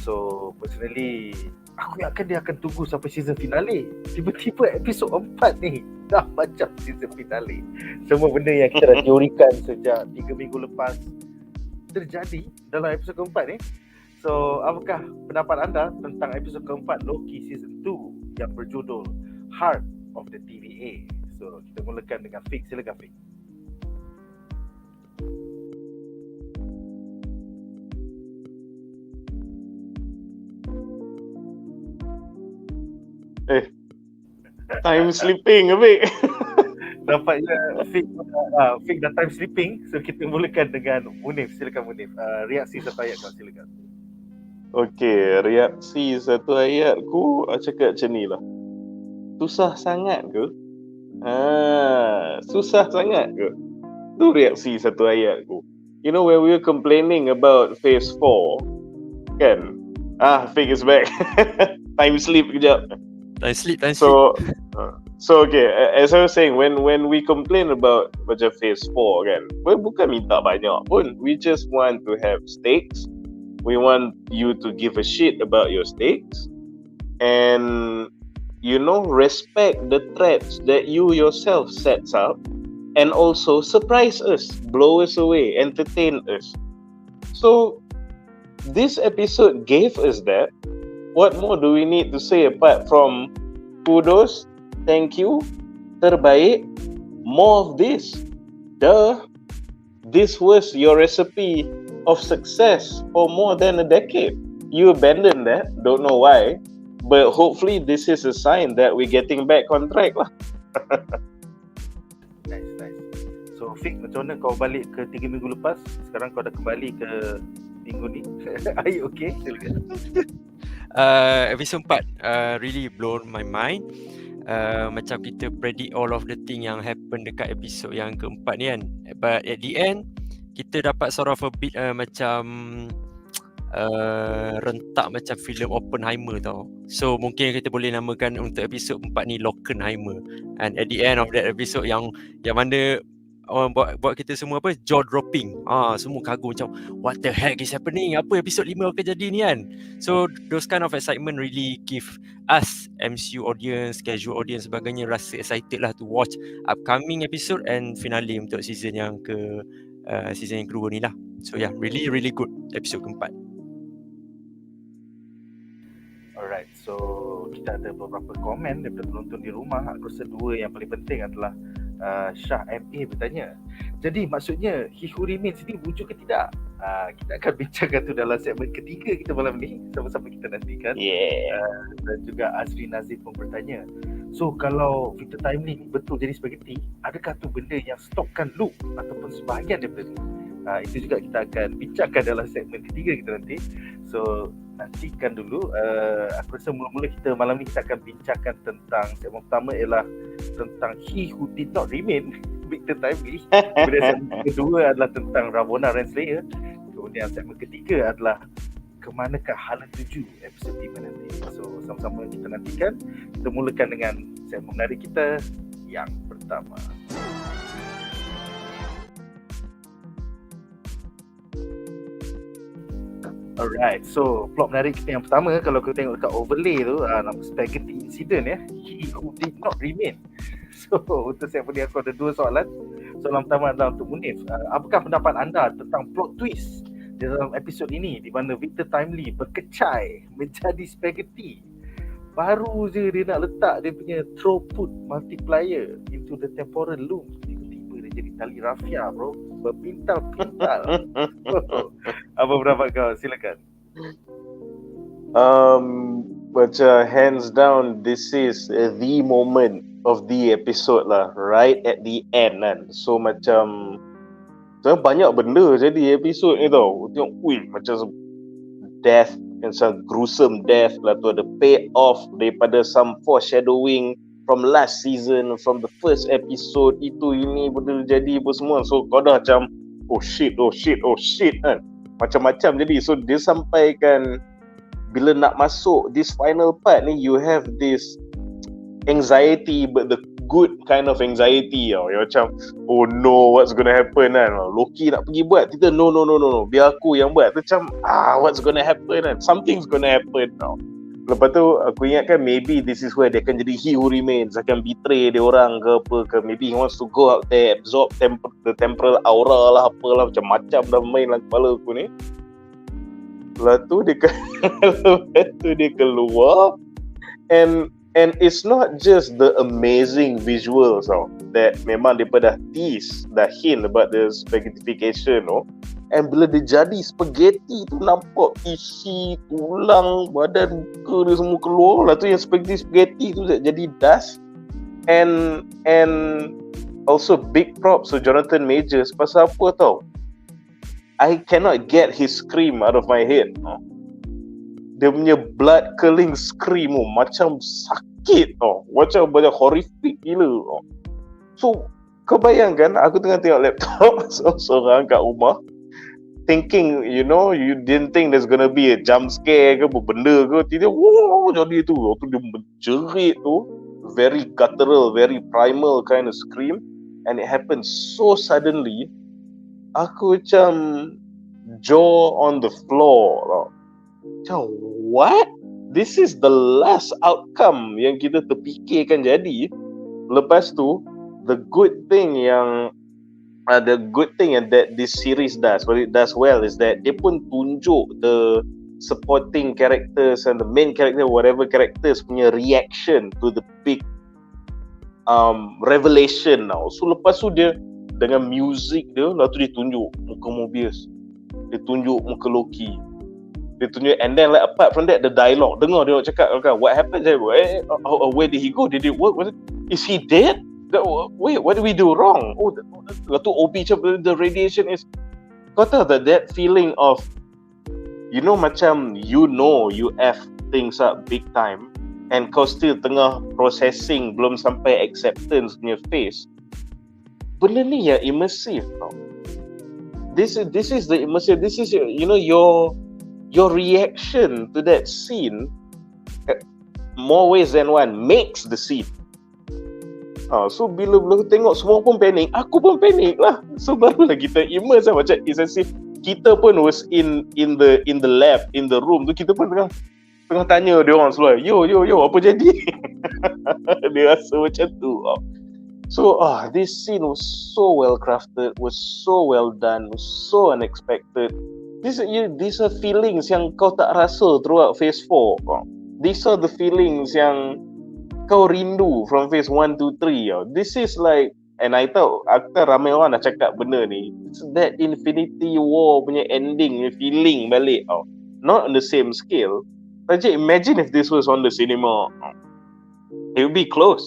So personally aku yakin dia akan tunggu sampai season finale. Tiba-tiba episod 4 ni dah macam season finale. Semua benda yang kita dah teorikan sejak 3 minggu lepas terjadi dalam episod keempat ni. So apakah pendapat anda tentang episod keempat Loki season 2 yang berjudul Heart of the TVA? So kita mulakan dengan Fik. Silakan Fik. Time sleeping Abik. Nampaknya Fik dah time sleeping. So kita mulakan dengan Munif. Silakan Munif. Reaksi satu ayat kau silakan. Okey, reaksi satu ayatku cakap macam ni lah. Susah sangat ke? Susah sangat ke? Tu reaksi satu ayatku. You know when we were complaining about phase 4 kan? Fake is back. Time sleep kejap. Time sleep. So okay, as I was saying, when we complain about macam phase 4 kan, bukan minta banyak pun. We just want to have stakes. We want you to give a shit about your stakes, and respect the threats that you yourself sets up, and also surprise us, blow us away, entertain us. So this episode gave us that. What more do we need to say apart from kudos, thank you, terbaik, more of this. Duh. This was your recipe of success for more than a decade. You abandoned that, don't know why, but hopefully this is a sign that we're getting back on track lah. Nice. So Fik, macam mana kau balik ke 3 minggu lepas? Sekarang kau dah kembali ke minggu ni. Are you okay? Silakan. Episode 4 really blown my mind. Macam kita predict all of the thing yang happen dekat episod yang keempat ni kan. But at the end kita dapat sort of a bit macam rentak macam filem Oppenheimer tau. So mungkin kita boleh namakan untuk episod 4 ni Lokenheimer. And at the end of that episode yang mana orang buat kita semua jaw dropping. Semua kagum macam what the heck is happening? Apa episod 5 akan jadi ni kan? So those kind of excitement really give us MCU audience, casual audience sebagainya rasa excited lah to watch upcoming episode and finale untuk season yang kedua ni lah. So yeah, really really good episode keempat. Alright, so kita ada beberapa komen daripada penonton di rumah. Aku rasa dua yang paling penting adalah Syah MA bertanya, jadi maksudnya He Who Remains ini wujud ke tidak? Kita akan bincangkan tu dalam segmen ketiga kita malam ni. Sama-sama kita nantikan. Dan juga Azri Nazif pun bertanya, so kalau Victor Timely betul jadi spaghetti, adakah tu benda yang stopkan loop ataupun sebahagian daripada tu? Itu juga kita akan bincangkan dalam segmen ketiga kita nanti. So nantikan dulu. Aku rasa mula-mula kita malam ni kita akan bincangkan tentang segmen pertama ialah tentang He Who Did Not Remain, Victor Timely. Kemudian segmen kedua adalah tentang Ravonna Renslayer. Kemudian segmen ketiga adalah kemanakah hala 7 episod 5 nanti. So sama-sama kita nantikan. Kita mulakan dengan segmen menarik kita yang pertama. Alright, so plot menarik kita yang pertama, kalau kita tengok dekat overlay tu, nama Spaghetti Incident ya, He Who Did Not Remain. So untuk segmen ni aku ada dua soalan. Soalan pertama adalah untuk Munif. Apakah pendapat anda tentang plot twist di dalam episod ini di mana Victor Timely berkecai menjadi spaghetti? Baru je dia nak letak dia punya throughput multiplier into the temporal loop, tiba-tiba dia jadi tali rafia bro, berpintal-pintal. Apa pendapat kau? Silakan. Macam hands down, this is the moment of the episode lah, right at the end kan. So macam banyak benda jadi episod ni tau. Tengok, macam death, macam gruesome death lah tu, ada payoff daripada some foreshadowing from last season, from the first episode, itu ini benda jadi apa semua. So kau dah macam oh shit kan, macam-macam jadi. So dia sampaikan bila nak masuk this final part ni, you have this anxiety, but the good kind of anxiety tau. Yang macam, oh no, what's gonna happen kan. Loki nak pergi buat, kita no, biar aku yang buat. Tu macam, what's gonna happen kan. Something's gonna happen tau. Lepas tu aku ingatkan maybe this is where dia akan jadi he who remains, akan betray dia orang ke apa ke, maybe he wants to go out there, absorb the temporal aura lah, apalah, macam-macam dah main dalam kepala aku ni. Lepas tu dia keluar and it's not just the amazing visuals that memang dia dah tease, dah hint about the spaghettification and bila dia jadi spaghetti tu nampak isi, tulang, badan muka dia semua keluar. Lepas tu yang spaghetti tu jadi dust and also big props to Jonathan Majors. Pasal apa tau, I cannot get his scream out of my head. Dia punya blood curling scream macam sakit macam banyak horrific gila. So kau bayangkan aku tengah tengok laptop seorang kat rumah, thinking, you didn't think there's gonna be a jump scare ke apa benda ke, tiba jadi tu dia menjerit tu, very guttural, very primal kind of scream, and it happened so suddenly. Aku macam jaw on the floor macam, what? This is the last outcome yang kita terfikirkan jadi. Lepas tu the good thing that this series does, what it does well, is that dia pun tunjuk the supporting characters and the main character, whatever characters punya reaction to the big revelation now. So lepas tu dia dengan music dia, lepas tu dia tunjuk muka Mobius, dia tunjuk muka Loki, dia tunjuk, and then like apart from that the dialogue, dengar dia cakap kan, what happened, where did he go, what was it, is he dead? Wait, what did we do wrong? Lepas tu OB macam the radiation is, kau tahu that feeling of, macam you F things up big time and kau still tengah processing, belum sampai acceptance punya phase. Benda ni yang immersive tau. This is the immersive, this is your reaction to that scene, more ways than one, makes the scene. So bila tengok semua pun panik, aku pun panik lah. So barulah kita immerse lah, macam it's as if kita pun was in the lab, in the room tu, kita pun tengah tanya dia orang semua, yo apa jadi? Dia rasa macam tu. So this scene was so well crafted, was so well done, was so unexpected. These are feelings yang kau tak rasa throughout phase 4. These are the feelings yang kau rindu from phase 1 to 3. This is like, and I tahu aktor ramai orang dah cakap benda ni, it's that Infinity War punya ending feeling balik. Not on the same scale, but just imagine if this was on the cinema, it would be close.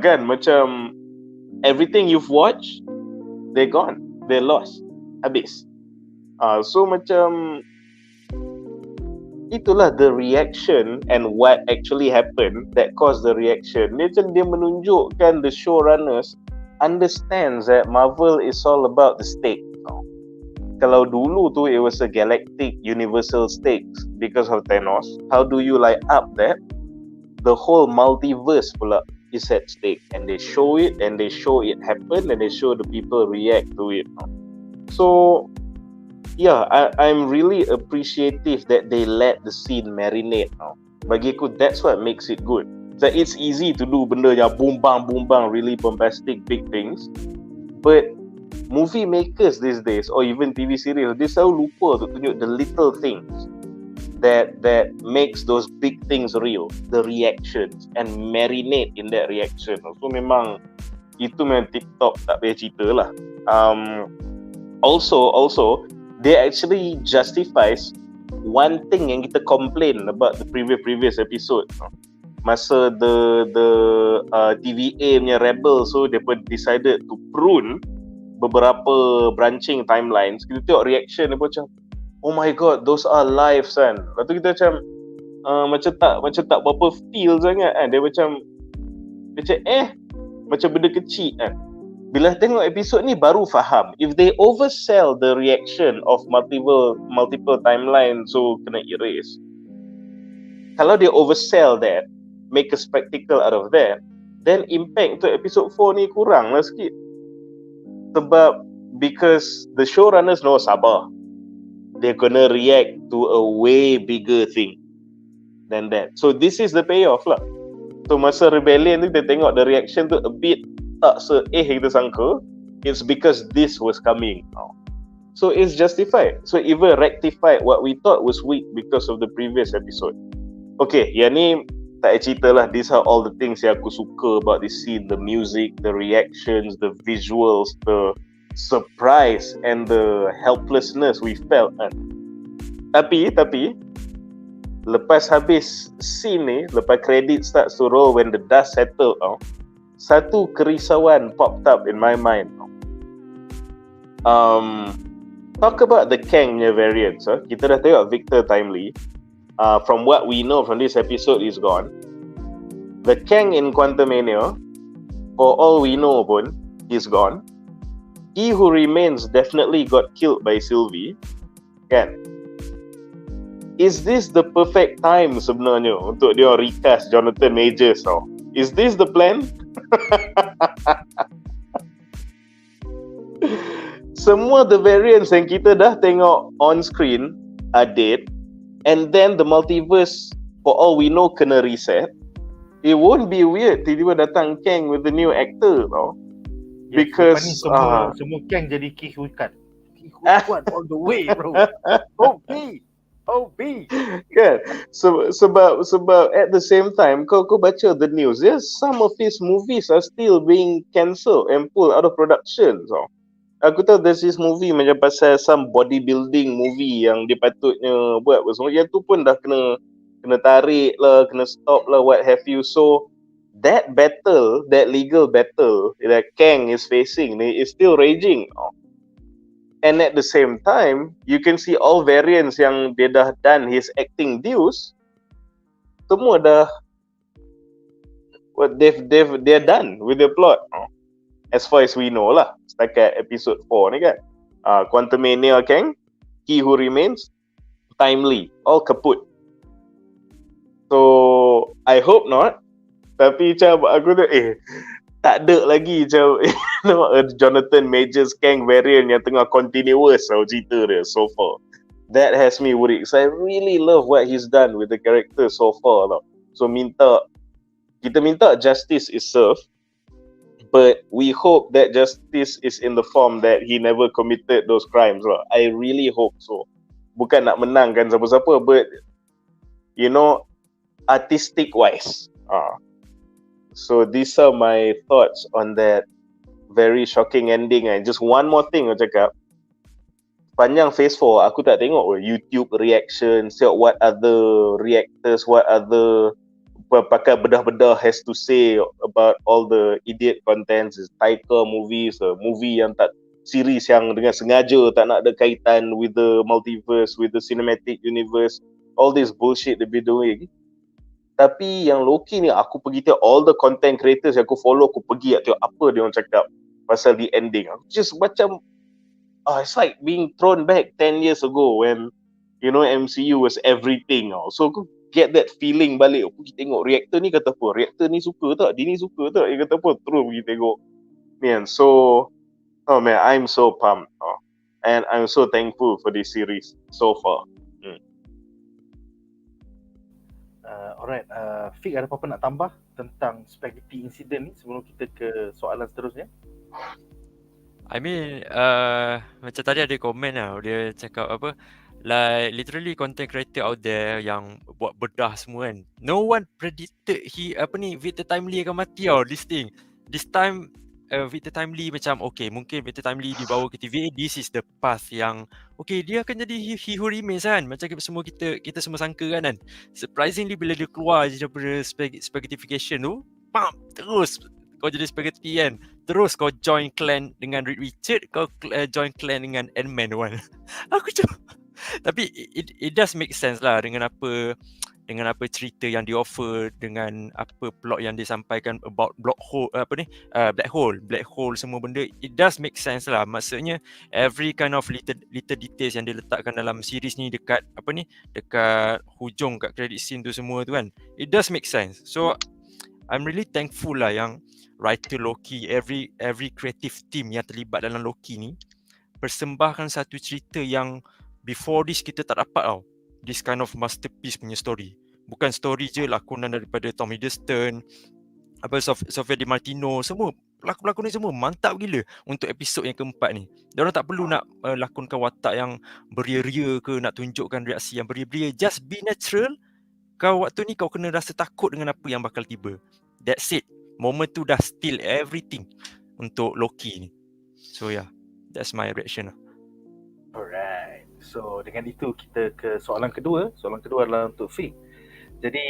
Kan macam everything you've watched, they're gone, they're lost, habis. So macam itulah the reaction and what actually happened that caused the reaction. Dia menunjukkan the showrunners understands that Marvel is all about the stake. Kalau dulu tu it was a galactic universal stakes because of Thanos, how do you light up that? The whole multiverse pula is at stake, and they show it happen, and they show the people react to it. So yeah, I'm really appreciative that they let the scene marinate. Bagi aku, that's what makes it good. So it's easy to do benda yang boom bang, really bombastic big things, but movie makers these days, or even TV series, they selalu lupa to tunjuk the little things that makes those big things real, the reactions, and marinate in that reaction. So memang itu memang TikTok tak payah cerita lah. Also they actually justifies one thing yang kita complain about the previous episode. Masa the TVA punya rebel, so they pun decided to prune beberapa branching timelines. Kita tengok reaction dia macam, oh my god, those are lives kan. Lepas tu kita macam tak berapa feel sangat kan. Dia macam macam benda kecil kan. Bila tengok episod ni baru faham, if they oversell the reaction of multiple timeline, so kena erase. Kalau dia oversell that, make a spectacle out of that, then impact untuk episode 4 ni kurang lah sikit. Sebab because the showrunners know sabar, they're gonna react to a way bigger thing than that. So this is the payoff lah. So masa Rebellion tu kita tengok the reaction tu a bit tak kita sangka. It's because this was coming. So it's justified. So even rectified what we thought was weak because of the previous episode. Okay, yang ni tak payah cerita lah. These are all the things yang aku suka about this scene. The music, the reactions, the visuals, the surprise and the helplessness we felt kan. Tapi lepas habis scene ni, lepas credit starts to roll, when the dust settled, satu kerisauan popped up in my mind. Talk about the Kang punya variants. Kita dah tengok Victor Timely. From what we know from this episode is gone. The Kang in Quantumania, for all we know pun, is gone. He who remains definitely got killed by Sylvie. Kan? Is this the perfect time sebenarnya untuk dia recast Jonathan Majors tau? Is this the plan? Semua the variants yang kita dah tengok on screen are dead, and then the multiverse for all we know kena reset. It won't be weird tiba-tiba datang Kang with the new actor tau. Because semua Kang jadi Kihuikat all the way bro. OB kan. Sebab at the same time kau baca the news, yes, some of his movies are still being cancelled and pulled out of production. So aku tahu there's this movie macam pasal some bodybuilding movie yang dia patutnya buat semua, yang tu pun dah kena tarik lah, kena stop lah, what have you. So that battle, that legal battle that Kang is facing is still raging. And at the same time, you can see all variants yang dia dah done his acting dues, semua dah they're done with the plot. As far as we know lah, setakat episode 4 ni kan. Quantumania Kang, He Who Remains, Timely, all kaput. So I hope not. Tapi macam aku tu tak ada lagi macam Jonathan Majors Kang variant yang tengah continuous cerita dia so far. That has me worried. So I really love what he's done with the character so far lah. So kita minta justice is served, but we hope that justice is in the form that he never committed those crimes lah. I really hope so. Bukan nak menangkan siapa-siapa, but you know, artistic wise. So these are my thoughts on that very shocking ending. Just one more thing aku cakap. Panjang phase 4 aku tak tengok YouTube reaction, what other reactors, what other pakar bedah-bedah has to say about all the idiot contents, title movies, movie yang tak, series yang dengan sengaja tak nak ada kaitan with the multiverse, with the cinematic universe, all this bullshit they be doing. Tapi yang Loki ni aku pergi tengok all the content creators yang aku follow, aku pergi tengok apa dia orang cakap pasal the ending. Aku just macam it's like being thrown back 10 years ago when you know MCU was everything. So aku get that feeling balik. Aku pergi tengok reactor ni kata apa, reactor ni suka tak, dia ni suka tak, dia kata apa, terus pergi tengok. Man, so man, I'm so pumped. And I'm so thankful for this series so far. Alright, Fik ada apa-apa nak tambah tentang spaghetti incident ni sebelum kita ke soalan seterusnya? I mean, macam tadi ada komen lah, dia cakap apa, like literally content creator out there yang buat bedah semua kan, no one predicted Victor Timely akan mati this time. Victor Timely macam okay, mungkin Victor Timely dibawa ke TVA, this is the path yang okay, dia akan jadi He Who Remains kan, macam kita semua sangka kan. Surprisingly bila dia keluar je daripada spaghettification tu, terus kau jadi spaghetti kan, terus kau join clan dengan Reed Richard, kau join clan dengan Ant-Man kan. Aku cuma tapi it does make sense lah dengan apa cerita yang di offer, dengan apa plot yang disampaikan about black hole semua benda, it does make sense lah. Maksudnya every kind of little details yang diletakkan dalam series ni dekat dekat hujung kat credit scene tu semua tu kan, it does make sense. So I'm really thankful lah yang writer Loki, every creative team yang terlibat dalam Loki ni persembahkan satu cerita yang before this kita tak dapat tau. This kind of masterpiece punya story. Bukan story je, lakonan daripada Tom Hiddleston, Sofia Di Martino, semua pelakon-pelakon ni semua mantap gila untuk episod yang keempat ni. Diorang tak perlu nak lakonkan watak yang beria-ria ke, nak tunjukkan reaksi yang beria-beria. Just be natural. Kau waktu ni kau kena rasa takut dengan apa yang bakal tiba. That's it. Moment tu dah steal everything untuk Loki ni. So yeah, that's my reaction lah. Alright. So dengan itu kita ke soalan kedua. Soalan kedua adalah untuk Fik. Jadi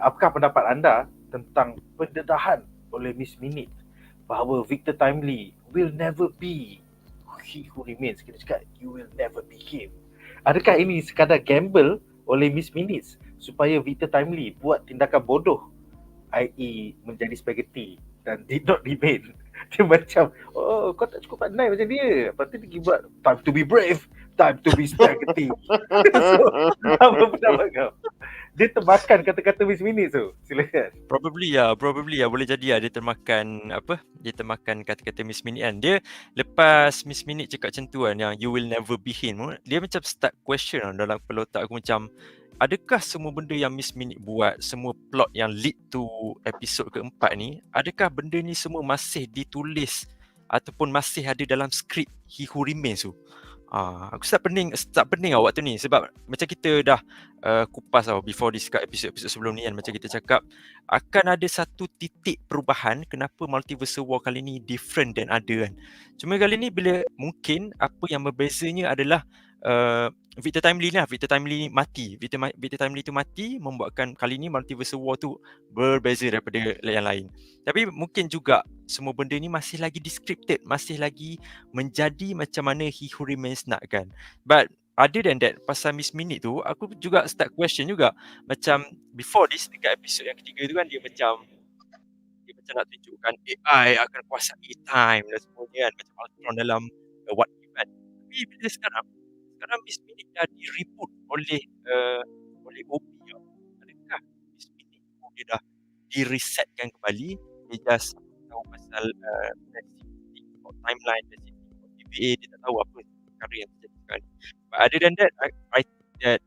apakah pendapat anda tentang pendedahan oleh Miss Minute bahawa Victor Timely will never be he who remains? Kita cakap you will never be him. Adakah ini sekadar gamble oleh Miss Minutes supaya Victor Timely buat tindakan bodoh, i.e. menjadi spaghetti dan did not remain? Dia macam, oh kau tak cukup pandai macam dia, lepas tu dia buat time to be brave, time to be spaghetti. So, apa pendapat kau? Dia termakan kata-kata Miss Minutes tu. Silakan. Probably boleh jadi dia termakan dia termakan kata-kata Miss Minute kan. Dia lepas Miss Minute cakap macam tu kan, yang you will never be him, dia macam start question dalam kepala otak aku macam, adakah semua benda yang Miss Minute buat, semua plot yang lead to episod keempat ni, adakah benda ni semua masih ditulis ataupun masih ada dalam skrip He Who Remains tu? Aku start pening waktu ni sebab macam kita dah kupas before this kat episod-episod sebelum ni kan, macam kita cakap akan ada satu titik perubahan kenapa Multiverse War kali ni different than other kan. Cuma kali ni bila mungkin apa yang berbezanya adalah Victor Timely mati. Victor Timely tu mati membuatkan kali ni Multiverse War tu berbeza daripada yang lain. Tapi mungkin juga semua benda ni masih lagi descripted, masih lagi menjadi macam mana He Who Remains nak kan. But other than that, pasal Miss Minute tu, aku juga start question juga. Macam before this, dekat episod yang ketiga tu kan, dia macam nak tunjukkan AI akan kuasai time dan semuanya kan, macam Ultron dalam What If kan. Tapi bila sekarang Miss Minute dah di-reboot oleh OP. Adakah Miss Minute dia dah di-resetkan kembali? Dia just tahu pasal timeline, TVA, dia tak tahu apa perkara yang terjadi sekarang. But other than that, I think that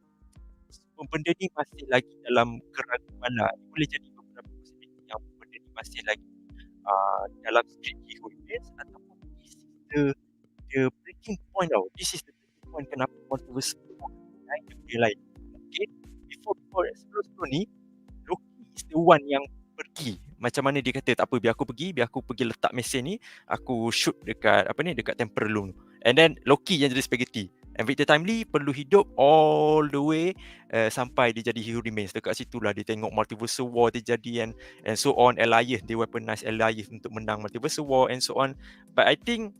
semua benda ni masih lagi dalam keraguan lah. Boleh jadi beberapa possibility yang benda ni masih lagi dalam script He Who Remains, ataupun this is the breaking point tau. This is the breaking point kenapa Multiverse lain daripada lain. Okay, before sebelum ni, Loki is the one yang pergi. Macam mana dia kata, tak apa, biar aku pergi letak mesin ni, aku shoot dekat dekat temporal loom. And then Loki yang jadi spaghetti. And Victor Timely perlu hidup all the way sampai dia jadi He Who Remains. Dekat situlah dia tengok Multiverse War terjadi and so on. Alliance, dia weaponize Alliance untuk menang Multiverse War and so on. But I think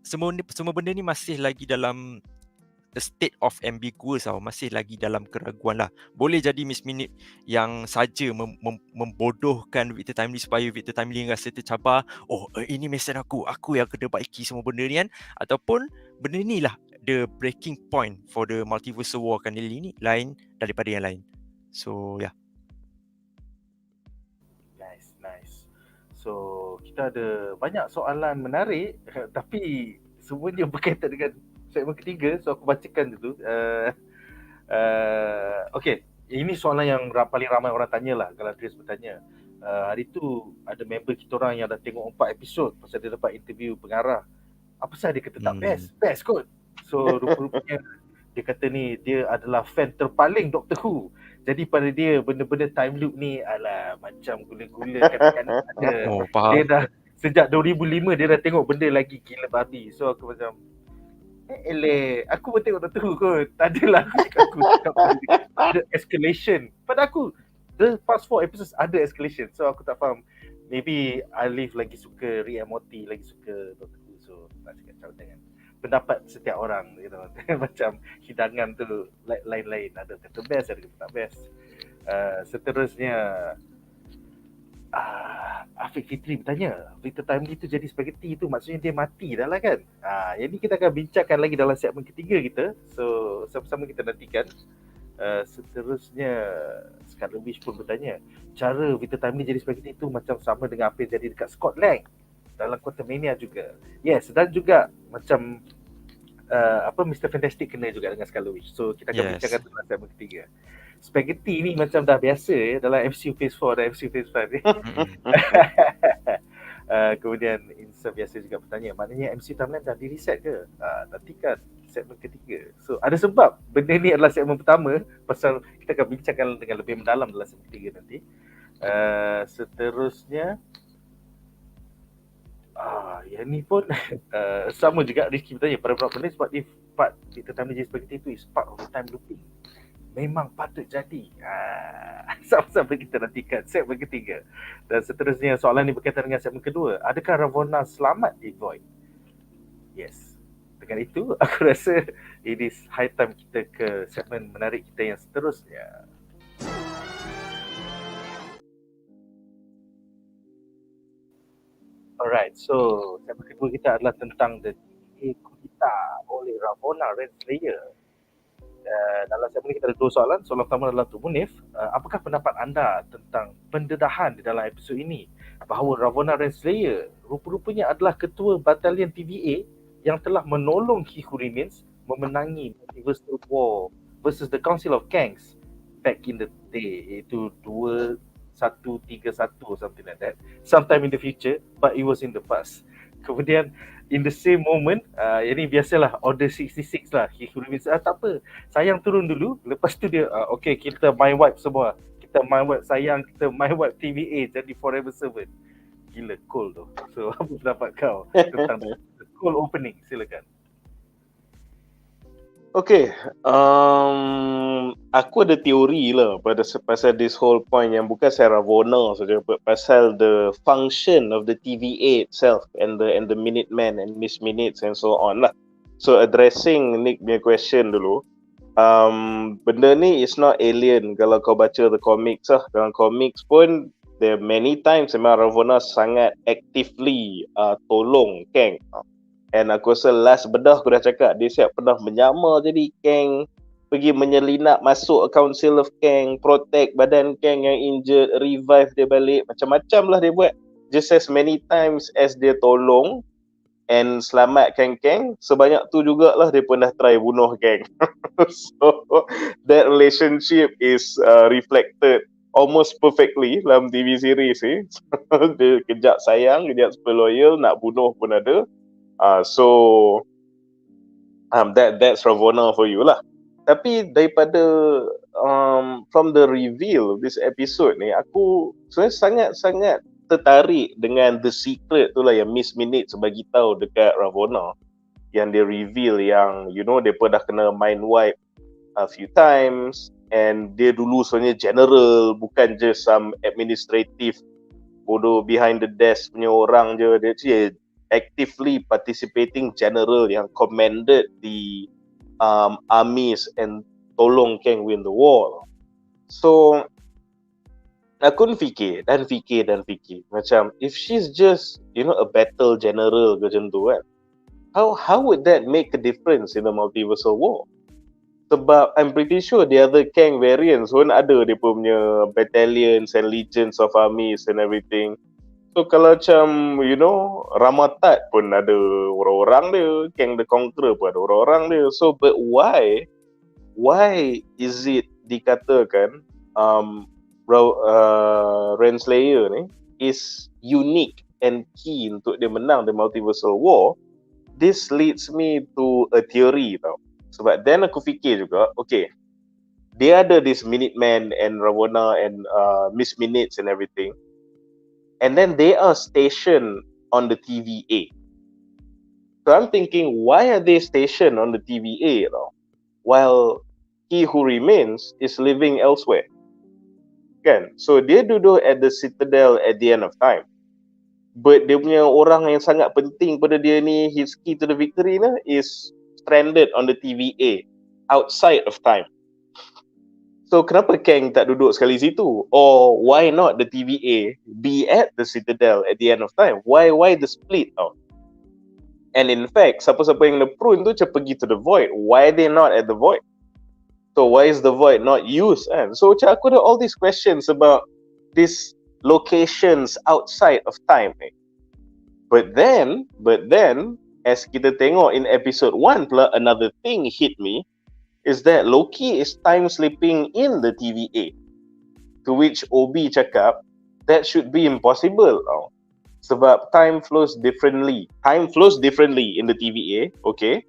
semua benda ni masih lagi dalam a state of ambiguous tau. Masih lagi dalam keraguan lah. Boleh jadi Miss Minute yang saja membodohkan Victor Timely supaya Victor Timely rasa tercabar. Oh, ini mesin aku yang kena baiki semua benda ni kan. Ataupun benda ni lah the breaking point for the Multiverse War kali ni lain daripada yang lain. So yeah. Nice. So kita ada banyak soalan menarik tapi semuanya berkaitan dengan segmen ketiga. So aku bacakan dulu. Okay, ini soalan yang paling ramai orang tanya lah kalau Chris bertanya. Hari tu ada member kita orang yang dah tengok 4 episod pasal dia dapat interview pengarah. Apa sahaja dia kata tak best kot. So rupa-rupanya dia kata ni dia adalah fan terpaling Doctor Who. Jadi pada dia benda-benda time loop ni alah macam gula-gula kadang-kadang ada. Dia dah sejak 2005 dia dah tengok benda lagi gila babi. So aku macam aku pun tengok Doctor Who kot. Tak adalah aku cakap ada escalation. Pada aku the past 4 episodes ada escalation. So aku tak faham. Maybe Alif lagi suka Rick and Morty, lagi suka Doctor Who. So nak cakap macam dengan pendapat setiap orang, you know. Macam hidangan tu lain-lain, ada kata best, ada kata tak best. Seterusnya Afiq Fitri bertanya, Victor Timely tu jadi spaghetti tu maksudnya dia mati dah lah kan? Yang ni kita akan bincangkan lagi dalam segmen ketiga kita. So sama-sama kita nantikan. Seterusnya Scarlet Witch pun bertanya, cara Vita Timely jadi spaghetti itu macam sama dengan apa yang jadi dekat Scott Lang dalam Quantumania juga. Yes, dan juga macam Mr. Fantastic kena juga dengan Scarlet Witch. So kita akan bincangkan dalam segmen ketiga. Spaghetti ni macam dah biasa dalam MCU Phase 4 dan MCU Phase 5 ni. Kemudian Insa biasa juga bertanya, maknanya MCU timeline dah di-reset ke? Nantikan segmen ketiga. So ada sebab benda ni adalah segmen pertama, pasal kita akan bincangkan dengan lebih mendalam dalam segmen ketiga nanti. Seterusnya yang ni pun sama juga Rizky bertanya, pada beberapa benda sebab dia part Vita Timely jadi spaghetti itu is part of the time looping. Memang patut jadi. Sama-sama kita nantikan segmen ketiga. Dan seterusnya soalan ni berkaitan dengan segmen kedua. Adakah Ravonna selamat di Void? Yes. Dengan itu aku rasa it is high time kita ke segmen menarik kita yang seterusnya. Alright, so segmen kedua kita adalah tentang the Kudita oleh Ravonna Renslayer. Dalam segmen ini kita ada dua soalan. Soalan pertama adalah untuk Munif. Apakah pendapat anda tentang pendedahan di dalam episod ini? Bahawa Ravonna Renslayer rupa-rupanya adalah ketua batalion TVA yang telah menolong He Who Remains memenangi Multiversal War versus the Council of Kangs back in the day, iaitu 2131 something like that, sometime in the future, but it was in the past. Kemudian in the same moment, ini biasalah Order 66 lah, He Who Remains, tak apa, sayang turun dulu, lepas tu dia okay, kita mind wipe semua, kita mind wipe sayang, kita mind wipe TVA jadi forever servant. Gila cool tu. So apa pendapat kau tentang the cool opening? Silakan. Okay, aku ada teori lah pasal this whole point yang bukan saya Ravonna saja, pasal the function of the TVA itself and the Minutemen and Miss Minutes and so on lah. So addressing Nick punya question dulu, benda ni is not alien kalau kau baca the comics lah. Dalam comics pun there many times memang Ravonna sangat actively tolong Kang. And aku rasa last bedah aku dah cakap, dia siap pernah menyamar jadi Kang, pergi menyelinap masuk Council of Kang, protect badan Kang yang injured, revive dia balik, macam-macam lah dia buat. Just as many times as dia tolong and selamatkan Kang, sebanyak tu jugalah dia pun dah try bunuh Kang. So that relationship is reflected almost perfectly dalam TV series ni. Dia kejap sayang, kejap super loyal, nak bunuh pun ada. So that's Ravonna for you lah. Tapi daripada from the reveal this episode ni, aku sebenarnya sangat-sangat tertarik dengan the secret tu lah yang Miss Minutes bagi tahu dekat Ravonna, yang dia reveal yang you know dia pun dah kena mind wipe a few times, and dia dulu sebenarnya general, bukan just some administrative bodoh behind the desk punya orang je. Dia actively participating general yang commanded the armies and tolong Kang win the war. So aku fikir macam if she's just a battle general macam tu kan, how would that make a difference in the multiversal war? Sebab I'm pretty sure the other Kang variants pun ada dia punya battalions and legions of armies and everything. So kalau macam Ramatat pun ada orang-orang dia, Kang the Conqueror pun ada orang-orang dia. So but why is it dikatakan Renslayer ni is unique and key untuk dia menang the multiversal war? This leads me to a theory tau. Sebab then aku fikir juga, okay, dia ada this Minutemen and Ravonna and Miss Minutes and everything. And then they are stationed on the TVA. So I'm thinking, why are they stationed on the TVA while He Who Remains is living elsewhere? Kan? So dia duduk at the Citadel at the end of time. But dia punya orang yang sangat penting pada dia ni, his key to the victory ni, is stranded on the TVA outside of time. So kenapa Kang tak duduk sekali situ? Or why not the TVA be at the Citadel at the end of time? Why the split tau? And in fact, siapa-siapa yang prone tu macam pergi to the Void. Why they not at the Void? So why is the void not used? And so macam aku ada all these questions about these locations outside of time. But then, as kita tengok in episode 1 pula, another thing hit me is that Loki is time slipping in the TVA. To which Obi cakap, that should be impossible. Sebab time flows differently. Time flows differently in the TVA, okay?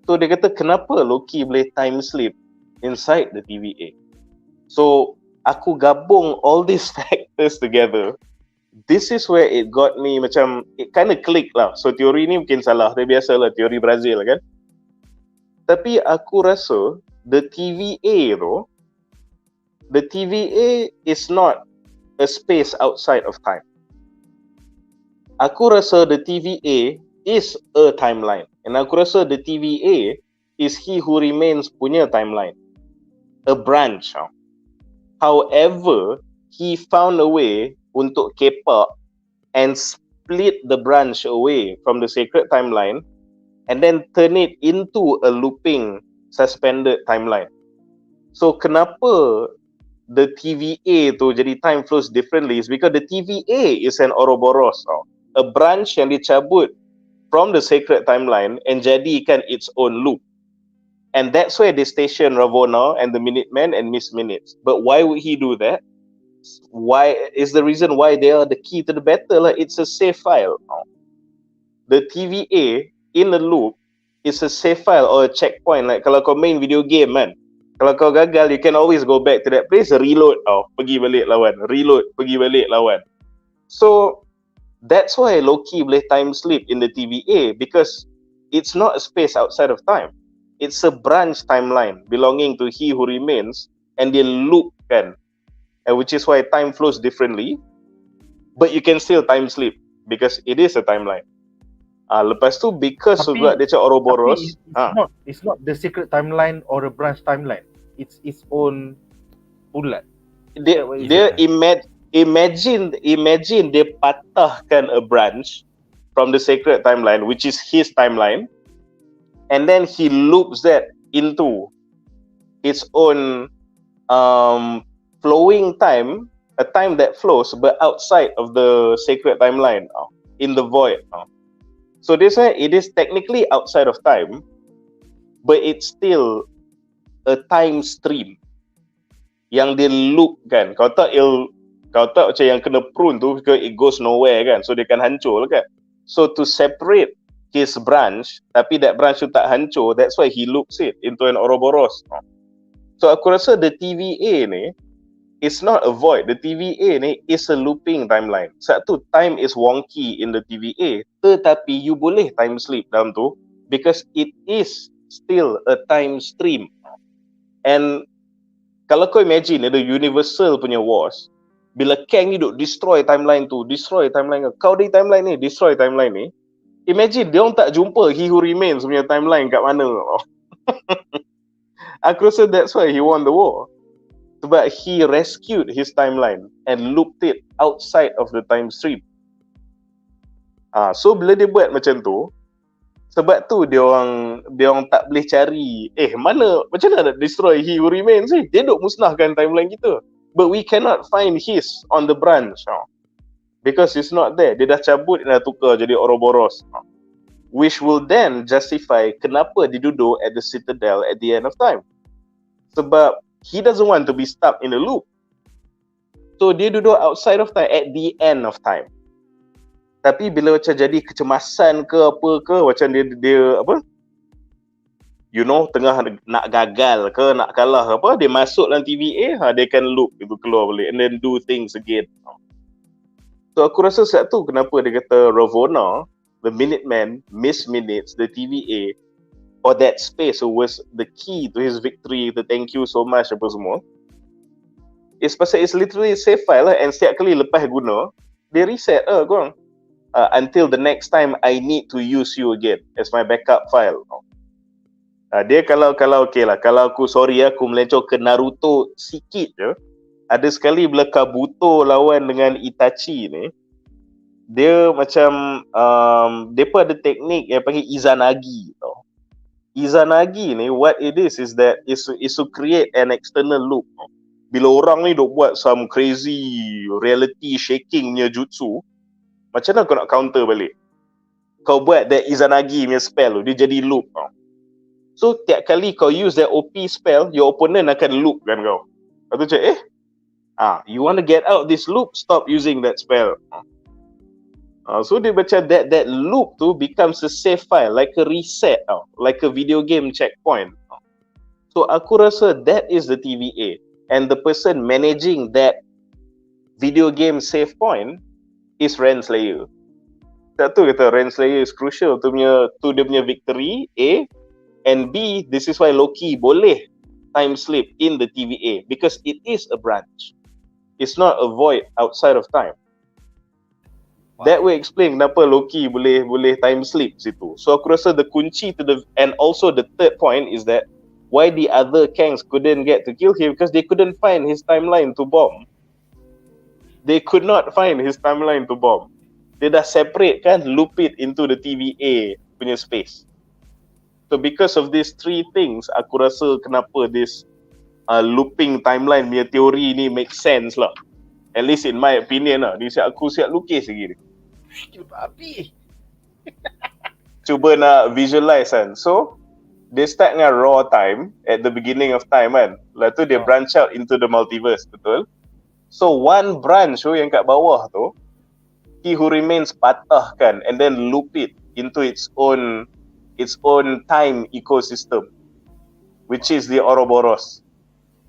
So dia kata, kenapa Loki boleh time slip inside the TVA? So, aku gabung all these factors together. This is where it got me macam, it kind of click lah. So, teori ni mungkin salah. Dia biasalah, teori Brazil kan. Tapi aku rasa, the TVA tu, the TVA is not a space outside of time. Aku rasa the TVA is a timeline. And aku rasa the TVA is He Who Remains punya timeline. A branch. However, he found a way untuk kepak and split the branch away from the sacred timeline and then turn it into a looping, suspended timeline. So, kenapa the TVA tu jadi time flows differently is because the TVA is an Ouroboros, a branch yang dicabut from the sacred timeline and jadikan its own loop. And that's where they station Ravonna and the Minutemen and Miss Minutes. But why would he do that? Why is the reason why they are the key to the battle? It's a save file. The TVA in the loop is a save file or a checkpoint. Like kalau kau main video game kan, kalau kau gagal, you can always go back to that place, reload, pergi balik lawan, reload, pergi balik lawan. So that's why Loki boleh time slip in the TVA, because it's not a space outside of time. It's a branch timeline belonging to He Who Remains, and they loop kan, which is why time flows differently, but you can still time slip because it is a timeline. Lepas tu because juga dia cakap Ouroboros, it's not the secret timeline or a branch timeline. It's its own bulat. Dia imagine dia patahkan a branch from the sacred timeline, which is his timeline, and then he loops that into its own flowing time, a time that flows but outside of the sacred timeline, in the void. So this way, it is technically outside of time, but it's still a time stream yang dia loop kan. Kau tak macam yang kena prune tu, because it goes nowhere kan, so dia kan hancur kan. So to separate his branch, tapi that branch tu tak hancur, that's why he loops it into an Ouroboros. So aku rasa the TVA ni is not a void. The TVA ni is a looping timeline. Satu, time is wonky in the TVA, tetapi you boleh time slip dalam tu because it is still a time stream. And kalau kau imagine ada universal punya wars, bila Kang ni duk destroy timeline tu, destroy timeline kau di timeline ni, destroy timeline ni, imagine dia orang tak jumpa He Who Remains punya timeline kat mana. Aku rasa that's why he won the war. Sebab he rescued his timeline and looped it outside of the time stream. So bila dia buat macam tu, sebab tu dia orang tak boleh cari macam mana nak destroy He Who Remains ni? Dia duk musnahkan timeline kita. But we cannot find his on the branch. Because it's not there. Dia dah cabut, dia dah tukar jadi Ouroboros. Which will then justify kenapa dia duduk at the Citadel at the end of time. Sebab he doesn't want to be stuck in a loop. So dia duduk outside of time, at the end of time. Tapi bila macam jadi kecemasan ke apa ke, macam dia apa, you know, tengah nak gagal ke, nak kalah ke apa, dia masuk dalam TVA, dia akan loop itu keluar balik and then do things again. So aku rasa satu kenapa dia kata Ravonna, the Minutemen, Miss Minutes, the TVA, or that space who was the key to his victory, the thank you so much apa semua, is pasal it's literally a save file and setiap kali lepas guna, dia reset korang. Until the next time I need to use you again as my backup file. Dia kalau okay lah, kalau aku melencong ke Naruto sikit je, ada sekali bila Kabuto lawan dengan Itachi ni, dia macam dia pun ada teknik yang panggil Izanagi tau. Izanagi ni, what it is that is to create an external loop. Bila orang ni dok buat some crazy reality shaking punya jutsu, macam mana kau nak counter balik? Kau buat that Izanagi punya spell tu, dia jadi loop. So tiap kali kau use that OP spell, your opponent akan loop kan kau. Lepas tu macam you want to get out this loop, stop using that spell. So dia macam that loop tu becomes a save file, like a reset, like a video game checkpoint. So aku rasa that is the TVA, and the person managing that video game save point is Renslayer. Satu kata Renslayer is crucial to dia punya victory, A, and B, this is why Loki boleh time slip in the TVA, because it is a branch. It's not a void outside of time. Wow. That will explain kenapa Loki boleh time slip situ. So aku rasa the kunci to and also the third point is that why the other Kangs couldn't get to kill him, because they couldn't find his timeline to bomb. They could not find his timeline to bomb. Dia dah separate kan, loop it into the TVA punya space. So because of these three things, aku rasa kenapa this looping timeline punya teori ni make sense lah. At least in my opinion lah. Aku siap lukis lagi ni. Babi. Cuba nak visualize kan. So, they start dengan raw time at the beginning of time kan. Lepas tu dia branch out into the multiverse, betul? So, one branch tu yang kat bawah tu, He Who Remains patahkan and then loop it into its own time ecosystem, which is the Ouroboros.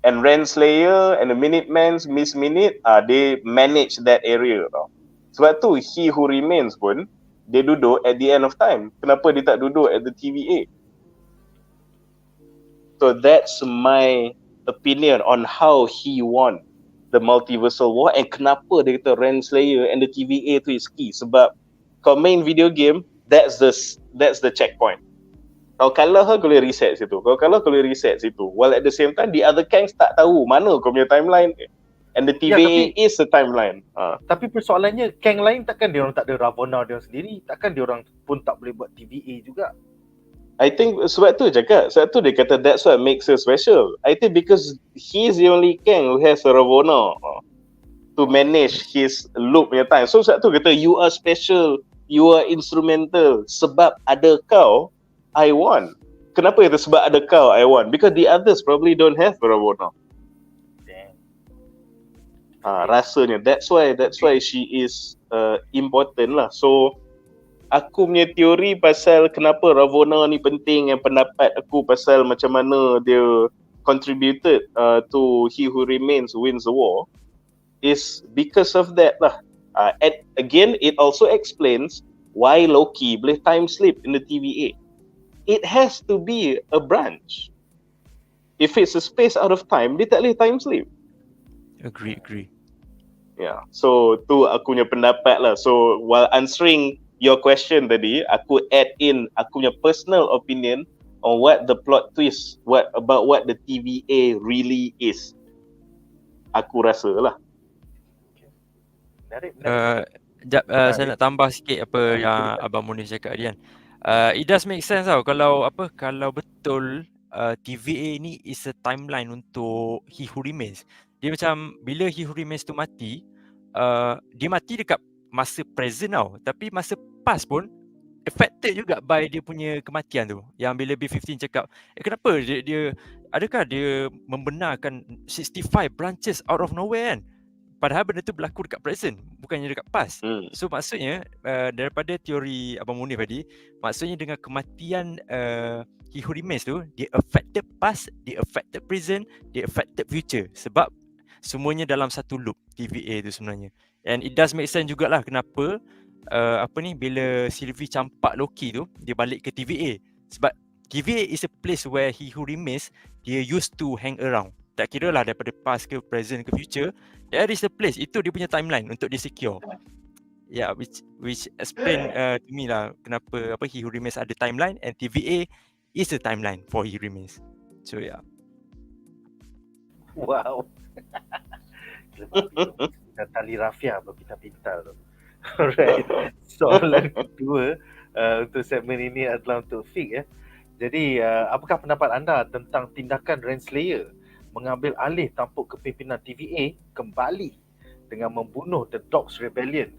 And Renslayer and the Minutemans, Miss Minute, they manage that area tau. Sebab tu He Who Remains pun, dia duduk at the end of time. Kenapa dia tak duduk at the TVA? So that's my opinion on how he won the multiversal war, and kenapa dia kata Renslayer and the TVA tu is key. Sebab kau main video game, that's the checkpoint. Kau kalah kau boleh reset situ. Kau kalah kau boleh reset situ. While at the same time, the other Kangs tak tahu mana kau punya timeline. And the TVA is the timeline. Tapi persoalannya, Kang lain takkan dia orang tak ada Ravonna dia orang sendiri. Takkan dia orang pun tak boleh buat TVA juga. I think sebab tu cakap. Sebab tu dia kata that's what makes her special. I think because he's the only Kang who has a Ravonna to manage his loop punya time. So sebab tu kata you are special, you are instrumental. Sebab ada kau, I won. Kenapa kata sebab ada kau, I won? Because the others probably don't have Ravonna. Rasanya that's why she is important lah. So aku punya teori pasal kenapa Ravonna ni penting, yang pendapat aku pasal macam mana dia contributed to He Who Remains wins the war is because of that lah. And again, it also explains why Loki boleh time slip in the TVA. It has to be a branch. If it's a space out of time, dia tak boleh time slip. Agree. Yeah. So tu aku punya pendapat lah. So while answering your question tadi, aku add in aku punya personal opinion on what the plot twist, what the TVA really is. Aku rasa lah. Saya nak tambah sikit apa yang Abang Munif cakap tadi kan. It does make sense tau kalau betul TVA ni is a timeline untuk He Who Remains. Dia macam bila He Who Remains tu mati, dia mati dekat masa present tau, tapi masa past pun affected juga by dia punya kematian tu. Yang bila B15 cakap, kenapa dia adakah dia membenarkan 65 branches out of nowhere kan? Padahal benda tu berlaku dekat present, bukannya dekat past. So maksudnya daripada teori Abang Munif tadi, maksudnya dengan kematian He Who Remains tu, dia affected past, dia affected present, dia affected future. Sebab semuanya dalam satu loop TVA tu sebenarnya. And it does make sense jugalah kenapa bila Sylvie campak Loki tu, dia balik ke TVA. Sebab TVA is a place where He Who Remains, dia used to hang around. Tak kira lah daripada past ke present ke future, there is a place, itu dia punya timeline untuk dia secure. Yeah, which explain to me lah kenapa He Who Remains ada timeline and TVA is a timeline for He Remains. So yeah. Wow. Kita tali rafia apa kita pintar tu. Alright. Soalan kedua untuk segmen ini adalah untuk Fik . Jadi apakah pendapat anda tentang tindakan Renslayer mengambil alih tampuk kepimpinan TVA kembali dengan membunuh The Dogs Rebellion?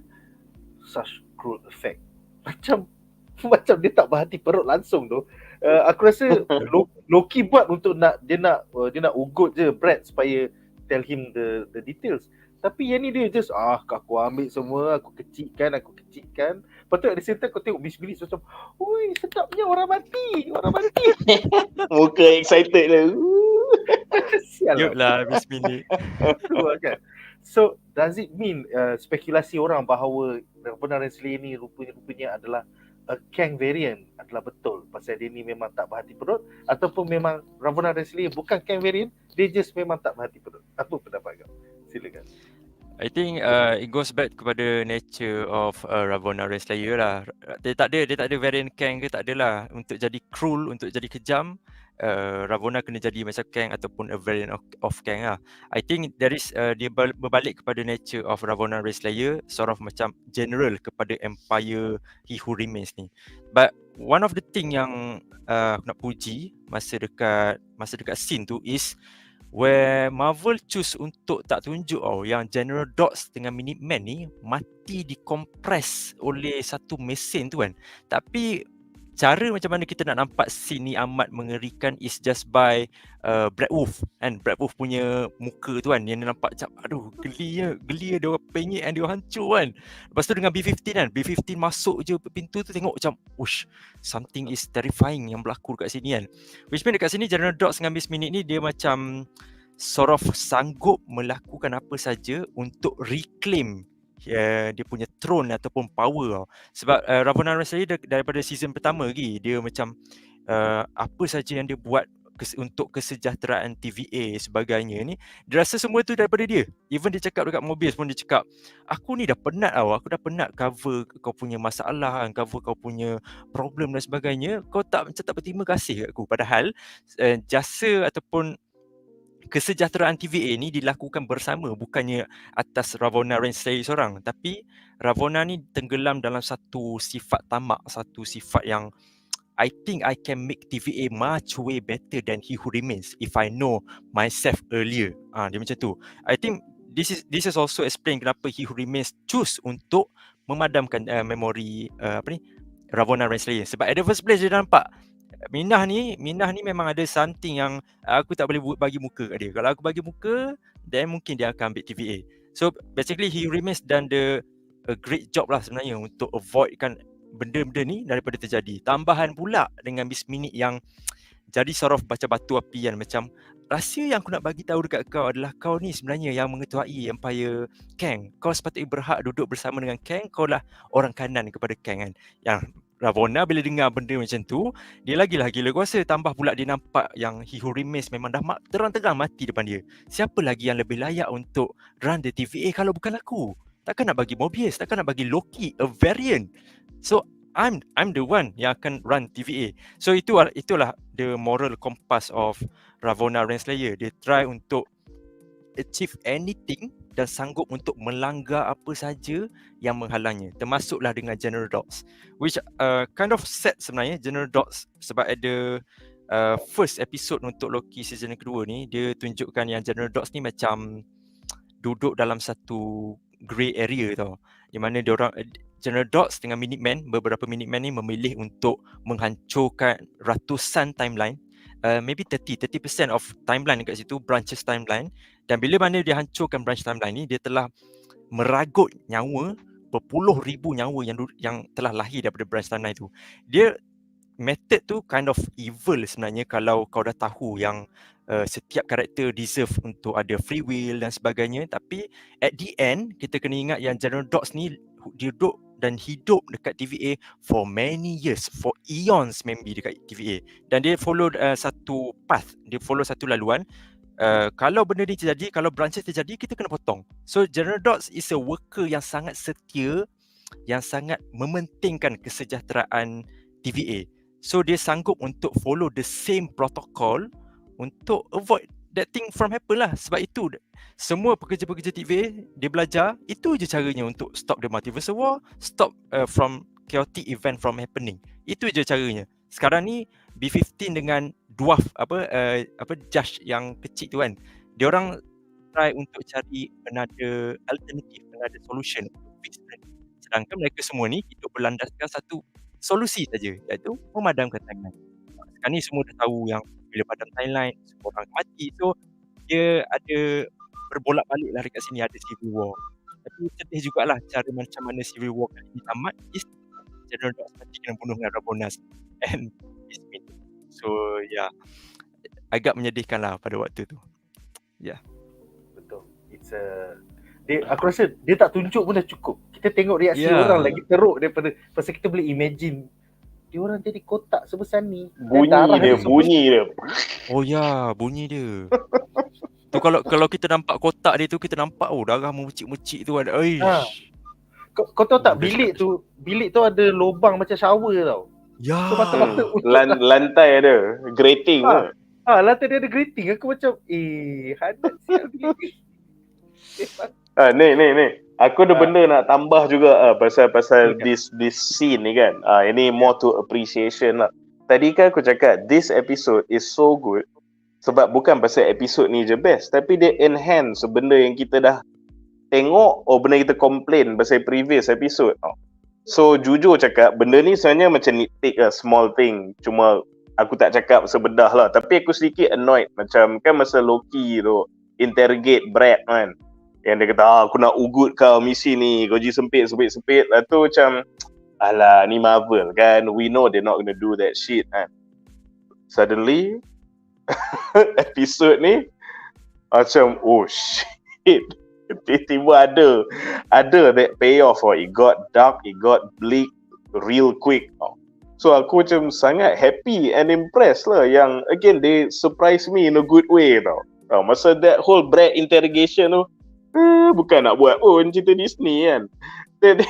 Such cruel effect. Macam dia tak berhati perut langsung tu. Aku rasa Loki buat untuk dia nak ugut je Brad supaya tell him the details. Tapi yang ni dia just aku ambil semua, aku kecilkan. Lepas tu at the same time kau tengok Miss Minutes macam, oi sedapnya orang mati. Muka excited lah. Sial Yuk lah habis minit. kan. So does it mean spekulasi orang bahawa Ravonna Renslayer ni rupanya adalah Kang variant adalah betul pasal dia ni memang tak berhati perut, ataupun memang Ravonna Renslayer bukan Kang variant, dia just memang tak berhati perut? Apa pendapat kau? Silakan. I think it goes back kepada nature of Ravonna Renslayer lah. Dia tak ada variant Kang ke, tak adalah. Untuk jadi cruel, untuk jadi kejam, Ravonna kena jadi macam Kang ataupun a variant of Kang lah. I think there is dia berbalik kepada nature of Ravonna Renslayer, sort of macam general kepada Empire He Who Remains ni. But one of the thing yang aku nak puji masa dekat scene tu is where Marvel choose untuk tak tunjuk yang General Dots dengan Minuteman ni mati dikompres oleh satu mesin tu kan. Tapi cara macam mana kita nak nampak scene ni amat mengerikan is just by Black Wolf kan. Black Wolf punya muka tu kan, yang nampak macam aduh geli dia orang penyek dan dia orang hancur kan. Lepas tu dengan B-15 kan, B-15 masuk je pintu tu tengok macam ush, something is terrifying yang berlaku dekat sini kan. Which mean dekat sini General Dots dengan Miss Minute ni dia macam sort of sanggup melakukan apa saja untuk reclaim dia punya throne ataupun power. Sebab Ravonna Renslayer daripada season pertama lagi dia macam apa saja yang dia buat untuk kesejahteraan TVA sebagainya ni, dia rasa semua tu daripada dia. Even dia cakap dekat mobil pun dia cakap, aku ni dah penat aku dah penat cover kau punya masalah kan, cover kau punya problem dan sebagainya, kau tak berterima kasih kat aku. Padahal jasa ataupun kesejahteraan TVA ni dilakukan bersama, bukannya atas Ravonna Renslayer seorang, tapi Ravonna ni tenggelam dalam satu sifat tamak, satu sifat yang I think I can make TVA much way better than He Who Remains if I know myself earlier. Dia macam tu. I think this is also explain kenapa He Who Remains choose untuk memadamkan memori Ravonna Renslayer. Sebab at the first place dia dah nampak Minah ni memang ada something yang aku tak boleh bagi muka kat dia. Kalau aku bagi muka, then mungkin dia akan ambil TVA. So basically He Remains done a great job lah sebenarnya untuk avoidkan benda-benda ni daripada terjadi. Tambahan pula dengan Miss Minute yang jadi sort of macam batu api kan, macam rahsia yang aku nak bagi tahu dekat kau adalah kau ni sebenarnya yang mengetuai Empire Kang. Kau sepatutnya berhak duduk bersama dengan Kang, kau lah orang kanan kepada Kang kan. Yang Ravonna bila dengar benda macam tu, dia lagilah gila kuasa. Tambah pula dia nampak yang He Who Remains memang dah terang-terang mati depan dia. Siapa lagi yang lebih layak untuk run the TVA kalau bukan aku? Takkan nak bagi Mobius, takkan nak bagi Loki, a variant. So I'm the one yang akan run TVA. So itulah the moral compass of Ravonna Renslayer. Dia try untuk achieve anything dan sanggup untuk melanggar apa saja yang menghalangnya, termasuklah dengan General Dots, which kind of sad sebenarnya General Dots. Sebab ada first episode untuk Loki season yang kedua ni, dia tunjukkan yang General Dots ni macam duduk dalam satu grey area tau, di mana diorang General Dots dengan Minuteman, beberapa Minuteman ni memilih untuk menghancurkan ratusan timeline, maybe 30% of timeline dekat situ, branches timeline. Dan bila mana dia hancurkan branch timeline ni, dia telah meragut nyawa berpuluh ribu nyawa yang telah lahir daripada branch timeline tu. Dia method tu kind of evil sebenarnya kalau kau dah tahu yang setiap karakter deserve untuk ada free will dan sebagainya. Tapi at the end kita kena ingat yang General Dots ni dia duduk dan hidup dekat TVA for many years, for eons maybe dekat TVA. Dan dia follow satu path, dia follow satu laluan. Kalau benda ni terjadi, kalau branches terjadi, kita kena potong. So General Dots is a worker yang sangat setia, yang sangat mementingkan kesejahteraan TVA. So dia sanggup untuk follow the same protocol untuk avoid that thing from happen lah. Sebab itu semua pekerja-pekerja TVA dia belajar, itu je caranya untuk stop the multiverse war, stop from chaotic event from happening. Itu je caranya. Sekarang ni B15 dengan dwarf judge yang kecil tu kan. Dia orang try untuk cari another alternative, another solution untuk fix benda. Sedangkan mereka semua ni hidup berlandaskan satu solusi saja, iaitu memadamkan timeline. Sekarang ni semua dah tahu yang bila padam timeline semua orang mati. So dia ada berbolak-balik lah dekat sini, ada civil war. Tapi sedih jugalah cara macam mana civil war kali ni tamat. General Dogs mati kena bunuh dengan Ravonna and Ismin. So agak menyedihkan lah pada waktu tu. Betul. Aku rasa dia tak tunjuk pun dah cukup. Kita tengok reaksi orang lagi teruk daripada pasal kita boleh imagine dia orang jadi kotak sebesar ni. Bunyi dia. Oh ya, bunyi dia. Tu kalau kita nampak kotak dia tu, kita nampak darah memercik-mercik tu ada. Kau tahu tak bilik tu ada lubang macam shower tau. Ya. So mata-mata lantai ada grating ke? Lantai dia ada grating. Aku macam hadat siap bilik ni. Ni. Aku ada benda nak tambah juga pasal this scene ni kan. Ini more to appreciation lah. Tadi kan aku cakap this episode is so good sebab bukan pasal episode ni je best, tapi dia enhance benda yang kita dah tengok benda kita complain pasal previous episode. So jujur cakap benda ni sebenarnya macam nitpick small thing. Cuma aku tak cakap sebedah lah, tapi aku sedikit annoyed macam kan masa Loki tu interrogate Brad kan. Yang dia kata aku nak ugut kau misi ni, kau je sempit. Lah tu macam alah ni Marvel kan, we know they're not gonna do that shit kan. Suddenly episode ni macam oh shit, tiba-tiba ada that payoff. It got dark, it got bleak real quick. So aku macam sangat happy and impressed lah yang again they surprise me in a good way tau. Masa that whole Brad interrogation tu bukan nak buat cerita Disney kan. Then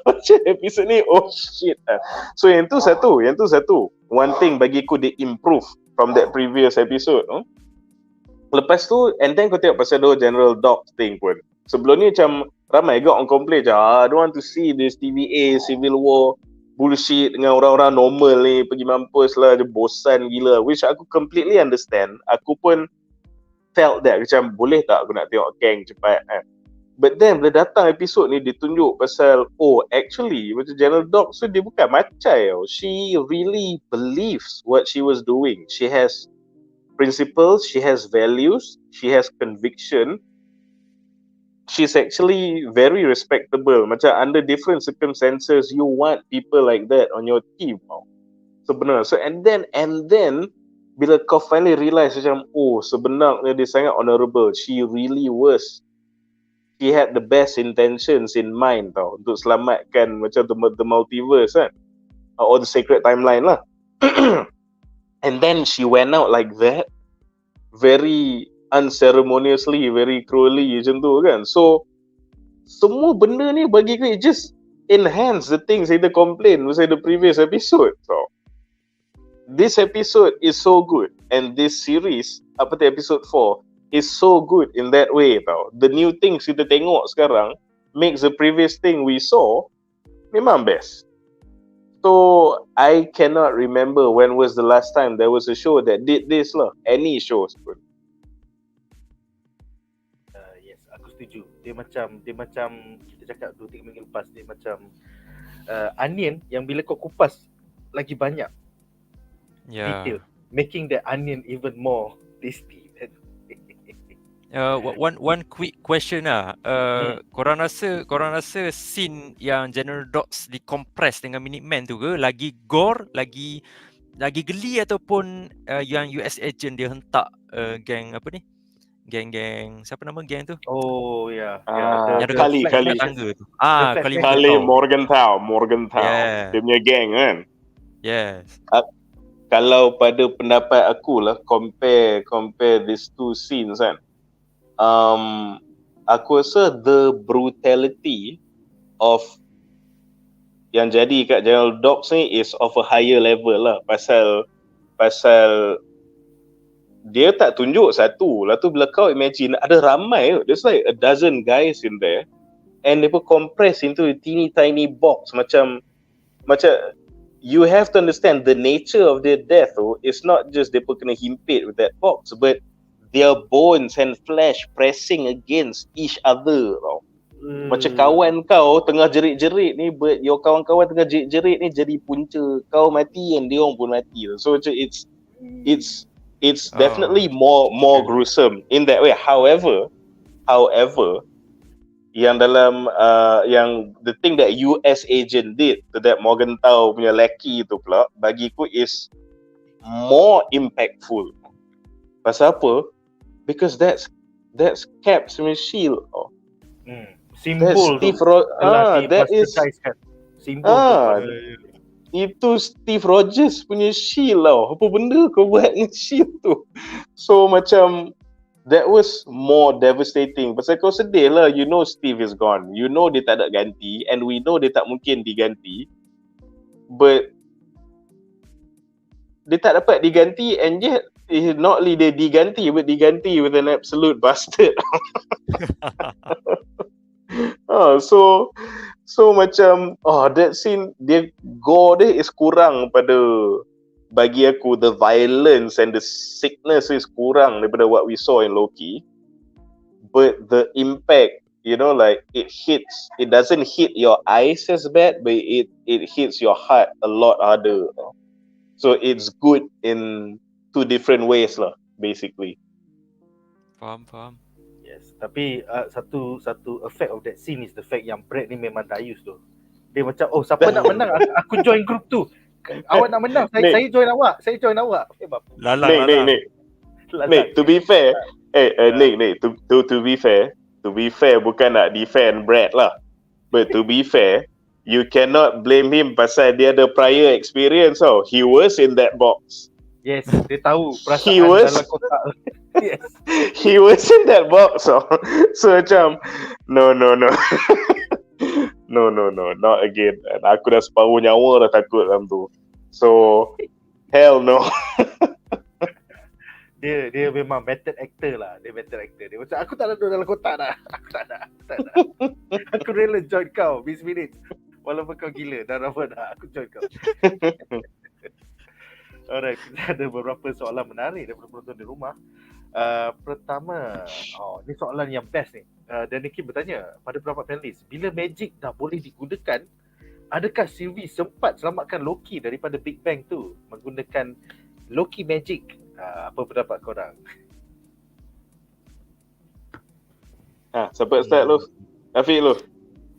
macam episode ni shit. So yang tu satu. One thing bagiku they improve from that previous episode. Lepas tu and then kau tengok pasal General Dogs thing pun. Sebelum ni macam ramai juga orang complain I don't want to see this TVA civil war bullshit dengan orang-orang normal ni pergi mampus lah, dia bosan gila, which aku completely understand. Aku pun felt that macam boleh tak aku nak tengok Kang cepat kan. But then bila datang episod ni ditunjuk pasal actually macam General Dogs so dia bukan macai tau. She really believes what she was doing. She has principles, she has values, she has conviction. She's actually very respectable. Macam under different circumstances you want people like that on your team tau. Sebenarnya. So and then bila kau finally realise macam sebenarnya dia sangat honourable. She really was. She had the best intentions in mind tau untuk selamatkan macam the multiverse kan, or the sacred timeline lah. And then she went out like that, very unceremoniously, very cruelly macam tu kan. So semua benda ni bagi aku it just enhance the things kita complain pasal the previous episode. So this episode is so good and this series episode 4 is so good in that way tau. The new things kita tengok sekarang makes the previous thing we saw memang best. So I cannot remember when was the last time there was a show that did this lah. Any shows pun. Yes, aku setuju. Dia macam kita cakap 2-3 minggu lepas, dia macam onion yang bila kau kupas lagi banyak detail, making the onion even more tasty. One quick question lah. Korang rasa scene yang General Dogs dikompres dengan Minuteman tu ke lagi gore, lagi geli, ataupun yang US agent dia hentak geng apa ni? Geng siapa nama geng tu? Oh ya. Yang Kali tangga tu. Kali Morgenthau. Yeah. Dia punya geng kan. Yes. Kalau pada pendapat aku lah, compare these two scenes kan. Aku rasa the brutality of yang jadi kat General Dogs ni is of a higher level lah. Pasal dia tak tunjuk satu. Lah tu bila kau imagine ada ramai, there's like a dozen guys in there and they pun compress into a teeny tiny box macam you have to understand the nature of their death. It's not just dia kena himpit with that box, but their bones and flesh pressing against each other tau. Macam kawan kau tengah jerit-jerit ni, but your kawan-kawan tengah jerit-jerit ni jadi punca. Kau mati and dia orang pun mati. So macam it's definitely more gruesome in that way. However, yang dalam yang the thing that US agent did to that Morgenthau punya laki tu pula, bagiku is more impactful. Pasal apa? Because that's Cap's shield. Simbol tu. That is simbol tu. Itu Steve Rogers punya shield tau. Apa benda kau buat dengan shield tu? So macam that was more devastating. Pasal kau sedih lah. You know Steve is gone. You know dia tak ada ganti. And we know dia tak mungkin diganti. But dia tak dapat diganti, and yet not only dia diganti, but diganti with an absolute bastard. So macam that scene, dia gore dia is kurang pada, bagi aku, the violence and the sickness is kurang daripada what we saw in Loki. But the impact, like it doesn't hit your eyes as bad, but it hits your heart a lot harder. So it's good in two different ways lah, basically. Faham. Yes, tapi satu effect of that scene is the fact yang Brad ni memang dayus tu. Dia macam, siapa nak menang, aku join group tu. Awak nak menang, saya join awak. Nick, to be fair, Nick, to be fair, bukan nak defend Brad lah. But to be fair, you cannot blame him pasal dia ada prior experience. He was in that box. Yes, dia tahu perasaan dalam kotak. Yes. He was in that box. So macam no. No, not again. Aku dah separuh nyawa dah takut dalam tu. So hell no. Dia memang method actor lah. Dia macam, aku tak nak duduk dalam kotak dah. Aku tak nak. Aku rela join kau 20 minit. Walaupun kau gila dan Ravonna, aku join kau. Alright, kita ada beberapa soalan menarik daripada penonton di rumah. Pertama, ni soalan yang best ni. Dan Niki bertanya pada beberapa panelis, bila magic dah boleh digunakan, adakah Sylvie sempat selamatkan Loki daripada Big Bang tu menggunakan Loki magic? Apa pendapat korang? Siapa start lu? Afiq lu?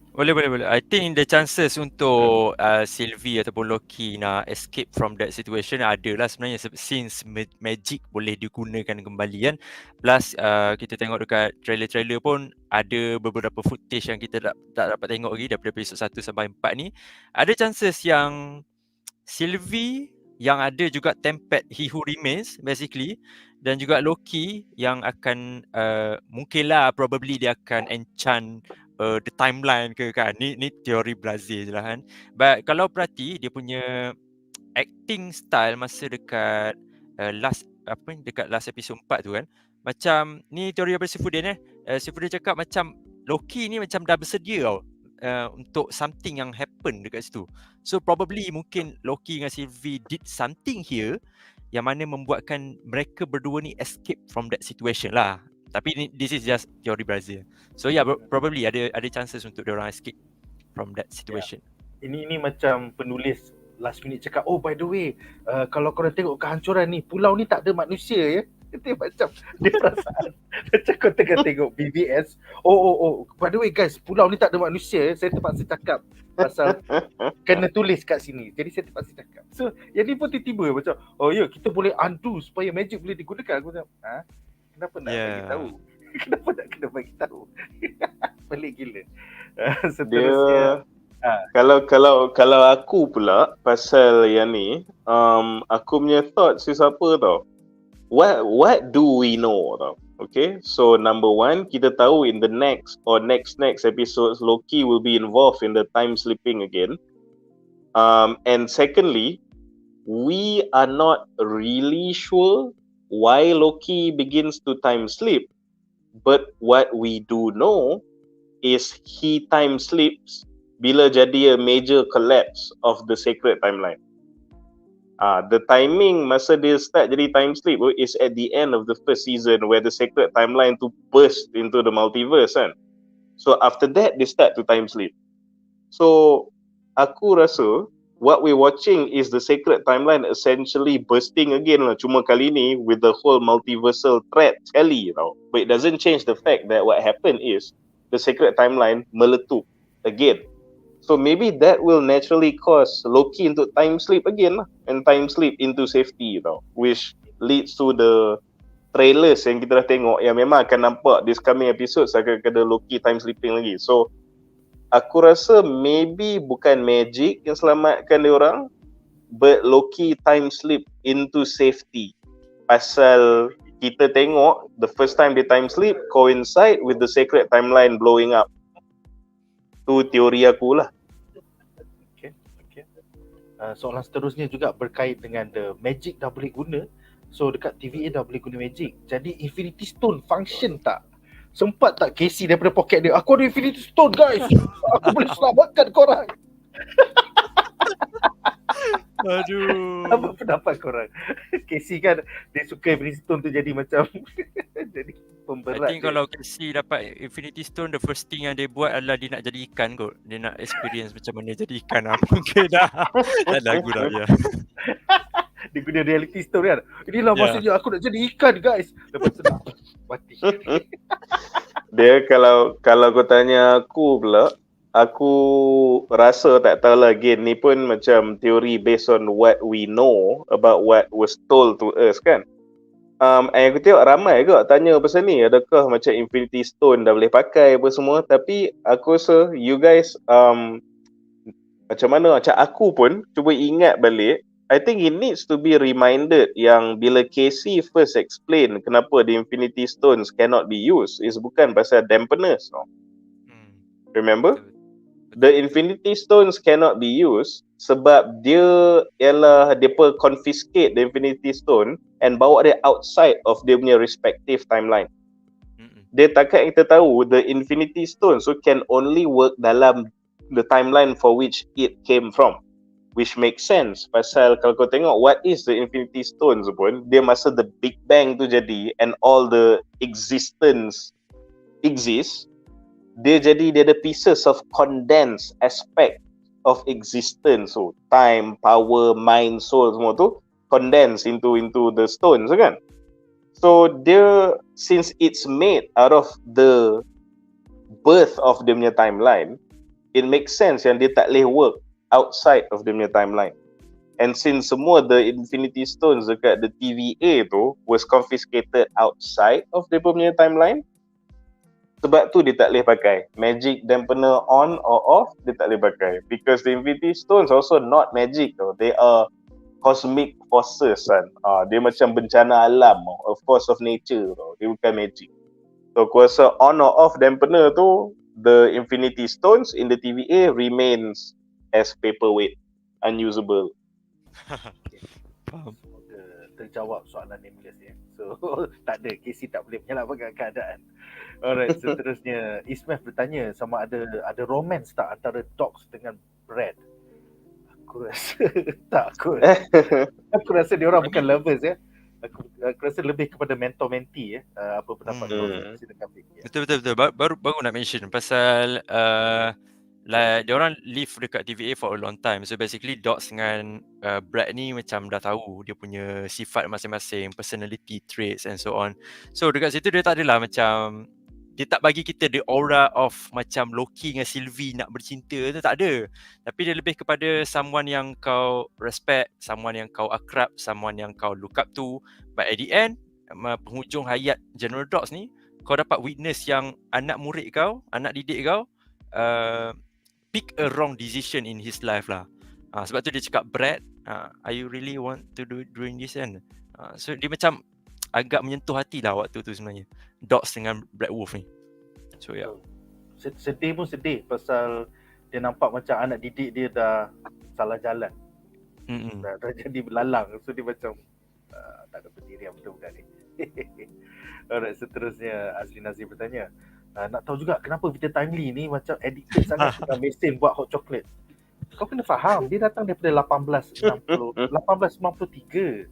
Boleh. I think the chances untuk Sylvie ataupun Loki nak escape from that situation adalah sebenarnya since magic boleh digunakan kembali kan. Plus kita tengok dekat trailer-trailer pun ada beberapa footage yang kita tak dapat tengok lagi daripada episod 1 sampai 4 ni. Ada chances yang Sylvie yang ada juga tempat He Who Remains basically, dan juga Loki yang akan mungkinlah probably dia akan enchant the timeline ke kan. Ni teori Brazil je lah kan. But kalau perhati dia punya acting style masa dekat dekat last episode 4 tu kan, macam ni teori daripada Sifudin Sifudin cakap macam Loki ni macam dah bersedia tau untuk something yang happen dekat situ. So probably mungkin Loki dengan Sylvie did something here yang mana membuatkan mereka berdua ni escape from that situation lah. Tapi this is just teori Brazil. So yeah, probably ada chances untuk diorang escape from that situation. Ini macam penulis last minute cakap, by the way, kalau korang tengok kehancuran ni, pulau ni tak ada manusia ya. Dia macam, dia perasaan macam kau tengah tengok BBS. By the way guys, pulau ni tak ada manusia. Saya terpaksa cakap pasal kena tulis kat sini. Jadi saya terpaksa cakap. So yang ni pun tiba-tiba macam, kita boleh undo supaya magic boleh digunakan. Aku macam, kenapa nak bagi tahu? Kenapa nak kena bagi tahu? Pelik gila. Seterusnya, kalau aku pula pasal yang ni, aku punya thoughts is apa tau? What do we know tau? Okay, so number one, kita tahu in the next episodes Loki will be involved in the time slipping again. And secondly, we are not really sure why Loki begins to time slip, but what we do know is he time slips bila jadi a major collapse of the sacred timeline. The timing masa dia start jadi time sleep is at the end of the first season where the sacred timeline tu burst into the multiverse kan. So after that they start to time sleep. So aku rasa what we're watching is the sacred timeline essentially bursting again lah. Cuma kali ni with the whole multiversal threat sekali tau. But it doesn't change the fact that what happened is the sacred timeline meletup again. So maybe that will naturally cause Loki untuk time sleep again lah. And time sleep into safety tau. Which leads to the trailers yang kita dah tengok yang memang akan nampak this coming episodes akan ada Loki time sleeping lagi. So aku rasa maybe bukan magic yang selamatkan dia orang, but Loki time sleep into safety. Pasal kita tengok the first time dia time sleep coincide with the sacred timeline blowing up. Tu teori aku lah. Okay. Soalan seterusnya juga berkait dengan the magic dah boleh guna. So dekat TVA dah boleh guna magic. Jadi Infinity Stone function tak? Sempat tak Casey daripada poket dia, aku ada Infinity Stone guys, aku boleh selamatkan korang. Aduh. Apa pendapat korang? Casey kan dia suka Infinity Stone tu jadi macam jadi pemberat. I think kalau Casey dapat Infinity Stone, the first thing yang dia buat adalah dia nak jadi ikan kot. Dia nak experience macam mana jadi ikan lah. Mungkin dah lagu dah dia. Dia guna reality stone kan. Inilah maksudnya aku nak jadi ikan guys. Lepas tu dah mati. Dia kalau kau tanya aku pula, aku rasa tak tahu lah, again ni pun macam teori based on what we know about what was told to us kan. Aku tengok ramai ke tanya pasal ni, adakah macam Infinity Stone dah boleh pakai apa semua, tapi aku rasa you guys macam mana, macam aku pun cuba ingat balik. I think it needs to be reminded yang bila Casey first explain kenapa the Infinity Stones cannot be used is bukan pasal dampeners, no? Remember? The Infinity Stones cannot be used sebab dia confiscate the Infinity Stone and bawa dia outside of dia punya respective timeline. Dia takkan kita tahu the Infinity Stones so can only work dalam the timeline for which it came from. Which makes sense pasal kalau kau tengok what is the Infinity Stones pun, dia masa the Big Bang tu jadi and all the existence exist, dia ada pieces of condensed aspect of existence. So time, power, mind, soul semua tu condensed into the stones kan. So dia, since it's made out of the birth of dia punya timeline, it makes sense yang dia tak boleh work outside of the timeline. And since semua the Infinity Stones dekat the TVA tu was confiscated outside of the punya timeline, sebab tu dia tak boleh pakai magic dampener on or off, dia tak boleh pakai because the Infinity Stones also not magic though. They are cosmic forces kan. Dia macam bencana alam, a force of nature tau. Dia bukan magic. So kuasa on or off dampener tu, the Infinity Stones in the TVA remains as paperweight, unusable. Faham. Terjawab soalan Nameless ya. So tak ada, Casey tak boleh menyelamatkan keadaan. Alright, seterusnya Ismail bertanya sama ada romance tak antara Dogs dengan Brad. Aku rasa tak kot. Aku rasa dia orang bukan lovers ya. Aku rasa lebih kepada mentor-mentee ya. Apa pendapat kau? Silakan Fik. Betul. Baru nak mention pasal dia orang live dekat TVA for a long time. So basically Dots dengan Brad ni macam dah tahu dia punya sifat masing-masing, personality traits and so on. So dekat situ dia tak adalah macam, dia tak bagi kita the aura of macam Loki dengan Sylvie nak bercinta tu, tak ada. Tapi dia lebih kepada someone yang kau respect, someone yang kau akrab, someone yang kau look up to. But at the end, penghujung hayat General Dots ni, kau dapat witness yang anak murid kau, anak didik kau pick a wrong decision in his life lah. Sebab tu dia cakap, Brad, are you really want to do doing this kan? So dia macam agak menyentuh hati lah waktu tu sebenarnya, Dots dengan Black Wolf ni. So yeah. Sedih pun sedih pasal dia nampak macam anak didik dia dah salah jalan. Dah jadi belalang. So dia macam tak ada pendirian betul bukan ni. Alright, seterusnya Azli Nazir bertanya, nak tahu juga kenapa Vita Timely ni macam addicted sangat dengan mesin buat hot chocolate. Kau kena faham, dia datang daripada 1893.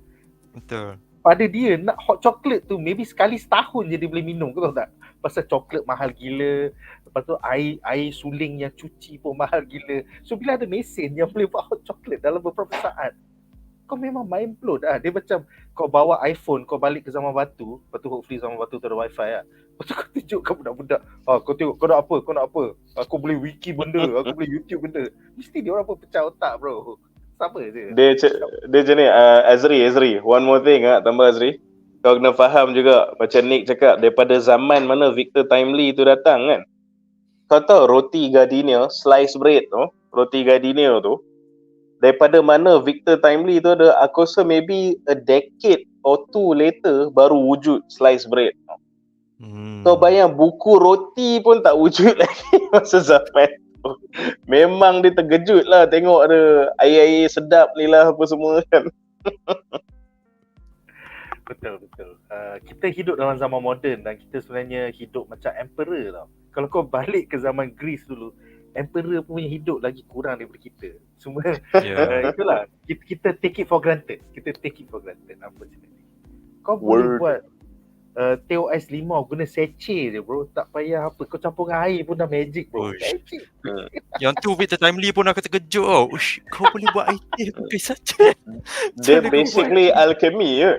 Betul. Pada dia nak hot chocolate tu maybe sekali setahun je dia boleh minum, kau tahu tak? Pasal coklat mahal gila. Lepas tu air suling yang cuci pun mahal gila. So bila ada mesin yang boleh buat hot chocolate dalam beberapa saat, kau memang mind blown lah. Dia macam kau bawa iPhone, kau balik ke zaman batu. Lepas tu hopefully zaman batu tu ada wifi lah. Lepas tu kau tunjuk kat budak-budak, kau tengok, kau nak apa? Aku boleh wiki benda, aku boleh YouTube benda. Mesti dia orang pun pecah otak bro. Sama je. Dia macam ni, Azri, one more thing tambah Azri. Kau kena faham juga, macam Nick cakap, daripada zaman mana Victor Timely tu datang kan. Kau tahu roti gardenia, slice bread tu, roti gardenia tu, daripada mana Victor Timely tu ada, aku rasa maybe a decade or two later baru wujud slice bread. Kau bayang buku roti pun tak wujud lagi masa zaman tu. Memang dia terkejut lah tengok ada air-air sedap ni lah apa semua kan. Betul. Kita hidup dalam zaman moden dan kita sebenarnya hidup macam emperor tau. Kalau kau balik ke zaman Greece dulu, emperor punya hidup lagi kurang daripada kita. Semua itulah, kita take it for granted. Unfortunately. Kau boleh buat teh ais limau guna sachet je bro. Tak payah apa, kau campur dengan air pun dah magic bro. Magic. Yang tu Victor Timely pun aku terkejut tau. Ush, kau boleh buat air teh pakai sachet. Dia basically alchemy je.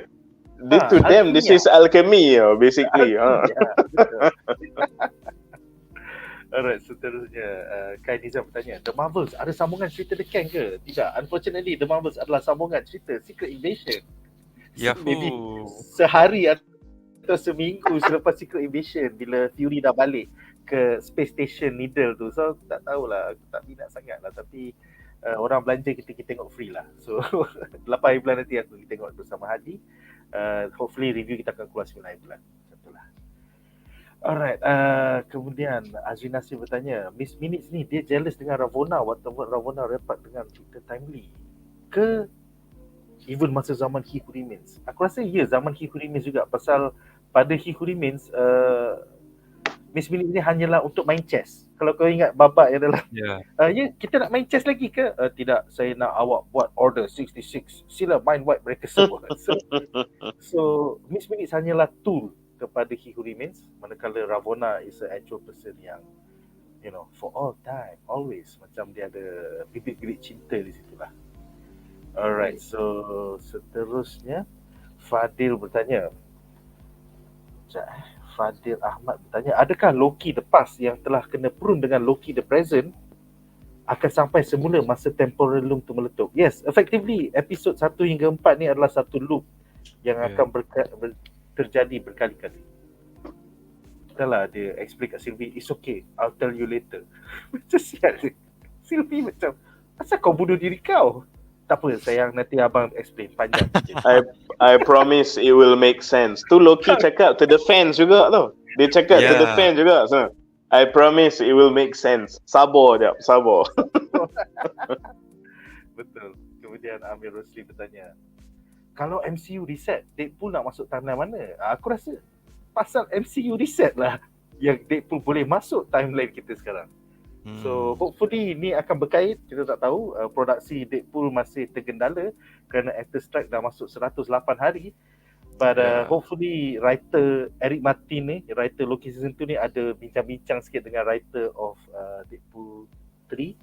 To them this is alchemy basically. Alright, seterusnya Kai Nizam bertanya, The Marvels ada sambungan cerita The Kang ke? Tidak. Unfortunately, The Marvels adalah sambungan cerita Secret Invasion. Maybe sehari atau seminggu selepas Secret Invasion, bila Fury dah balik ke Space Station Needle tu. So tak tahulah, aku tak minat sangat lah. Tapi orang belanja kita tengok free lah. So 8 hari bulan nanti aku tengok bersama Hadi. Hopefully review kita akan keluar 9 hari bulan. Contohlah. Alright, kemudian Azri Nasir bertanya, Miss Minutes ni dia jealous dengan Ravonna waktu Ravonna rapat dengan Victor Timely ke even masa zaman He Who Remains? Aku rasa zaman He Who Remains juga, pasal pada He Who Remains Miss Minutes ni hanyalah untuk main chess. Kalau kau ingat babak yang dalam kita nak main chess lagi ke? Tidak, saya nak awak buat order 66. Sila main white mereka semua. So Miss Minutes hanyalah tool kepada He Who Remains, manakala Ravonna is an actual person yang for all time, always, macam dia ada bibit-bibit cinta di situlah. Alright, so seterusnya Fadil bertanya, Fadil Ahmad bertanya, adakah Loki the past yang telah kena perun dengan Loki the present akan sampai semula masa temporal loop tu meletup? Yes, effectively episod 1 hingga 4 ni adalah satu loop yang akan terjadi berkali-kali. Itulah dia explain kat Sylvie, it's okay, I'll tell you later. Macam siap je. Sylvie macam, asal kau bunuh diri kau? Tak apa sayang, nanti abang explain panjang. I promise it will make sense. Tu Loki cakap to the fans juga tau. Dia cakap to the fans juga. So, I promise it will make sense. Sabar. Betul. Kemudian Amir Rosli bertanya, kalau MCU reset, Deadpool nak masuk timeline mana? Aku rasa pasal MCU reset lah yang Deadpool boleh masuk timeline kita sekarang. So hopefully ni akan berkait. Kita tak tahu, produksi Deadpool masih tergendala kerana actor strike dah masuk 108 hari. But hopefully writer Eric Martin ni, writer Loki season 2 ni, ada bincang-bincang sikit dengan writer of Deadpool 3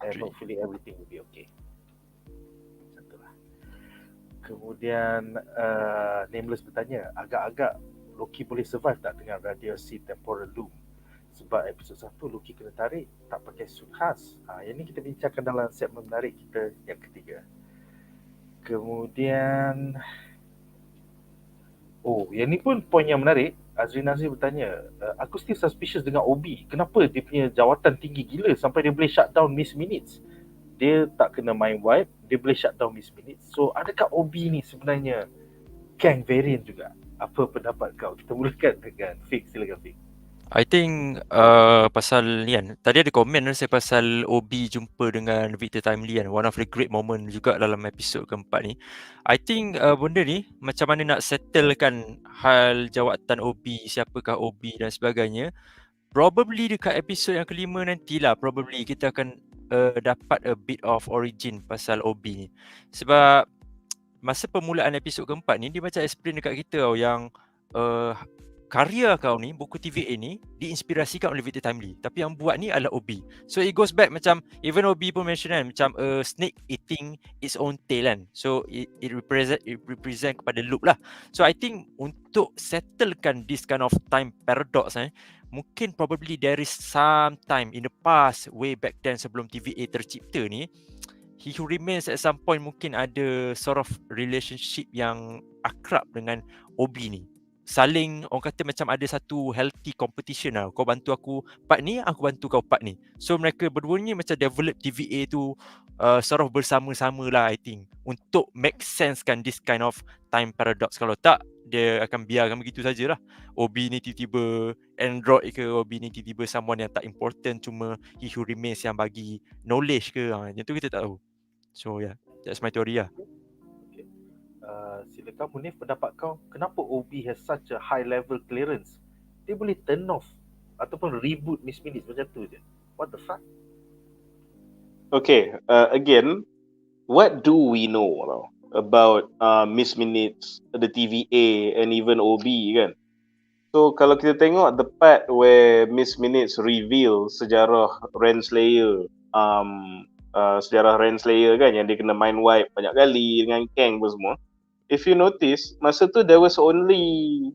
and hopefully everything will be okay. Contohlah. Kemudian Nameless bertanya, agak-agak Loki boleh survive tak dengan radiasi temporal loop? Sebab episod 1 Loki kena tarik tak pakai suit khas. Yang ni kita bincangkan dalam segmen menarik kita yang ketiga. Kemudian yang ni pun poin yang menarik. Azri Nazir bertanya, aku still suspicious dengan Obi. Kenapa dia punya jawatan tinggi gila sampai dia boleh shut down Miss Minutes? Dia tak kena main wipe, dia boleh shut down Miss Minutes. So adakah Obi ni sebenarnya Kang variant juga? Apa pendapat kau? Kita mulakan dengan Fik, silakan Fik. I think pasal ni kan, tadi ada komen saya pasal Obi jumpa dengan Victor Timely kan, one of the great moment juga dalam episod keempat ni. I think benda ni macam mana nak settlekan hal jawatan Obi, siapakah Obi dan sebagainya. Probably dekat episod yang kelima nantilah, probably kita akan dapat a bit of origin pasal OB ni. Sebab masa permulaan episod keempat ni, dia macam explain dekat kita tau yang karya kau ni, buku TVA ni diinspirasikan oleh Victor Timely, tapi yang buat ni adalah OB. So it goes back macam even OB pun mention kan, macam a snake eating its own tail kan. So it represent kepada loop lah. So I think untuk settlekan this kind of time paradox mungkin probably there is some time in the past, way back then sebelum TVA tercipta ni, He Who Remains at some point mungkin ada sort of relationship yang akrab dengan OB ni. Saling, orang kata macam ada satu healthy competition lah. Kau bantu aku part ni, aku bantu kau part ni. So mereka berdua ni macam develop TVA tu sort of bersama-sama lah I think, untuk make sense kan this kind of time paradox. Kalau tak, dia akan biarkan begitu sajalah. OB ni tiba-tiba android ke, OB ni tiba-tiba someone yang tak important, cuma He Who Remains yang bagi knowledge ke, yang tu kita tak tahu. So yeah, that's my theory lah. Silakan Munif, pendapat kau, kenapa OB has such a high level clearance? Dia boleh turn off ataupun reboot Miss Minutes macam tu je. What the fuck? Okay, again, what do we know about Miss Minutes, the TVA and even OB kan? So kalau kita tengok the part where Miss Minutes reveal sejarah Renslayer, sejarah Renslayer kan, yang dia kena mind wipe banyak kali dengan Kang pun semua. If you notice, masa tu there was only,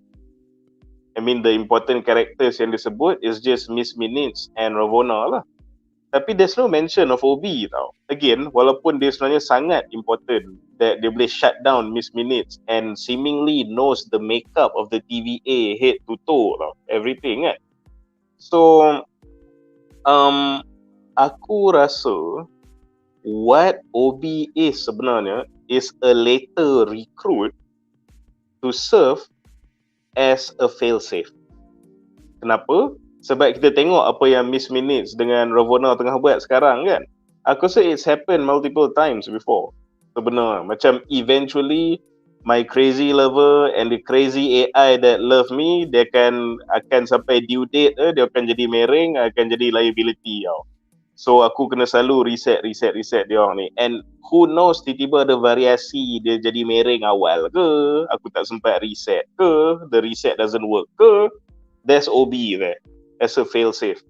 I mean the important characters yang disebut is just Miss Minutes and Ravonna lah. Tapi there's no mention of OB tau. Again, walaupun dia sebenarnya sangat important that dia boleh shut down Miss Minutes and seemingly knows the makeup of the TVA head to toe tau, everything kan. So aku rasa what OB is sebenarnya is a later recruit to serve as a failsafe. Kenapa? Sebab kita tengok apa yang Miss Minutes dengan Ravonna tengah buat sekarang kan. Aku rasa it's happened multiple times before. Sebenarnya macam eventually my crazy lover and the crazy AI that love me, dia akan sampai due date, dia akan jadi mereng, akan jadi liability tau. So aku kena selalu reset dia orang ni. And who knows, tiba-tiba ada variasi dia jadi mereng awal ke, aku tak sempat reset ke, the reset doesn't work ke. There's OB there as a failsafe.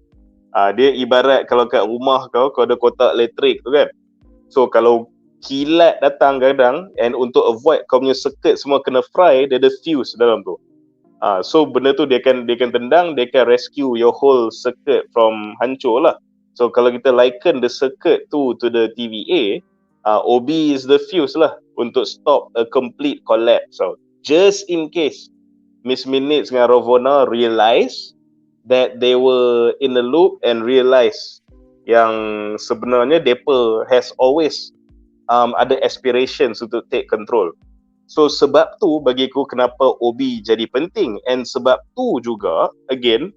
Dia ibarat kalau kat rumah kau ada kotak elektrik tu kan. So kalau kilat datang kadang, and untuk avoid kau punya circuit semua kena fry, dia ada fuse dalam tu. So benda tu dia akan tendang, dia akan rescue your whole circuit from hancur lah. So kalau kita liken the circuit to the TVA, OB is the fuse lah untuk stop a complete collapse. So just in case Miss Minutes dengan Ravonna realise that they were in a loop and realise yang sebenarnya depa has always ada aspirations untuk take control. So sebab tu bagiku kenapa OB jadi penting, and sebab tu juga again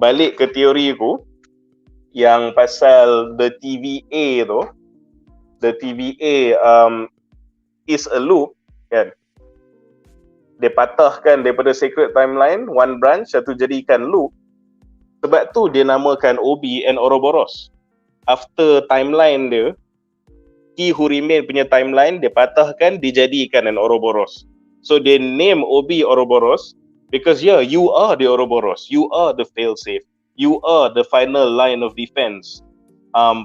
balik ke teori aku yang pasal the TVA tu, the TVA is a loop kan. Dia patahkan daripada sacred timeline, one branch, satu jadikan loop. Sebab tu dia namakan OB and Ouroboros. After timeline dia, He Who Remain punya timeline, dia patahkan, dijadikan an Ouroboros. So they name OB Ouroboros because you are the Ouroboros. You are the failsafe. You are the final line of defense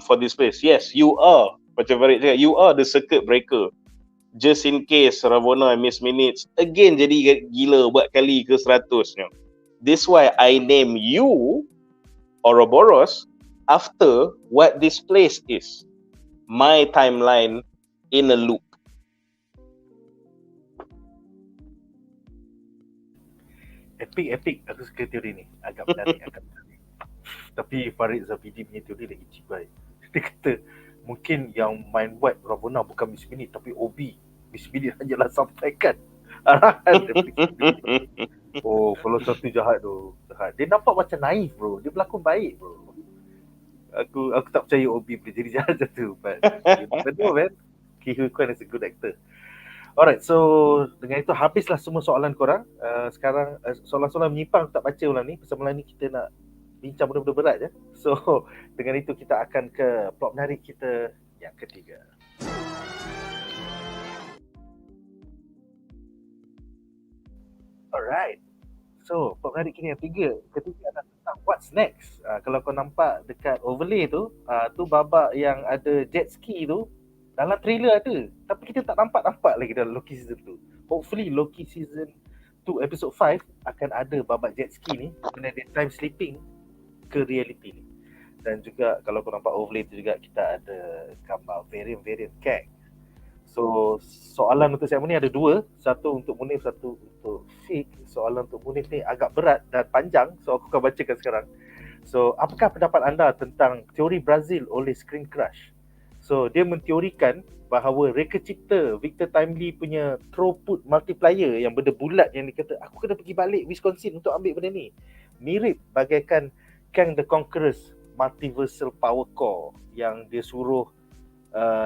for this place. Yes, you are. Macam Farid cakap, you are the circuit breaker. Just in case Ravonna and Miss Minutes again jadi gila buat kali ke 100. This why I name you Ouroboros after what this place is. My timeline in a loop. Epic. Aku suka teori ni. Agak menarik. Tapi Farid Zafidi punya teori lagi cibai. Dia kata mungkin yang main wipe Ravonna bukan Miss Minutes tapi OB. Miss Minutes hanyalah sampaikan arahan. Oh, kalau satu jahat tu jahat. Dia nampak macam naif bro. Dia berlakon baik bro. Aku tak percaya OB boleh jadi jahat macam tu. But no man, Ki Hui Kwan is a good actor. Alright, so dengan itu habislah semua soalan korang. Sekarang soalan-soalan menyimpang aku tak baca ulang ni. Pasal malam ni kita nak bincang benda-benda berat je. So dengan itu kita akan ke plot menarik kita yang ketiga. Alright. So, plot menarik kita yang ketiga adalah tentang what's next. Kalau kau nampak dekat overlay tu, tu babak yang ada jet ski tu, dalam trailer ada. Tapi kita tak nampak lagi dalam Loki Season 2. Hopefully Loki Season 2 episode 5 akan ada babak jet ski ni, kena dia time slipping ke reality ni. Dan juga kalau kau nampak overlay tu juga kita ada gambar variant Kang. So soalan untuk segmen ni ada dua, satu untuk Munif, satu untuk Fik. Soalan untuk Munif ni agak berat dan panjang, so aku akan bacakan sekarang. So apakah pendapat anda tentang teori Brazil oleh Screen Crush? So dia menteorikan bahawa reka cipta Victor Timely punya throughput multiplier yang benda bulat yang dia kata aku kena pergi balik Wisconsin untuk ambil benda ni, mirip bagaikan Kang the Conqueror's multiversal power core yang dia suruh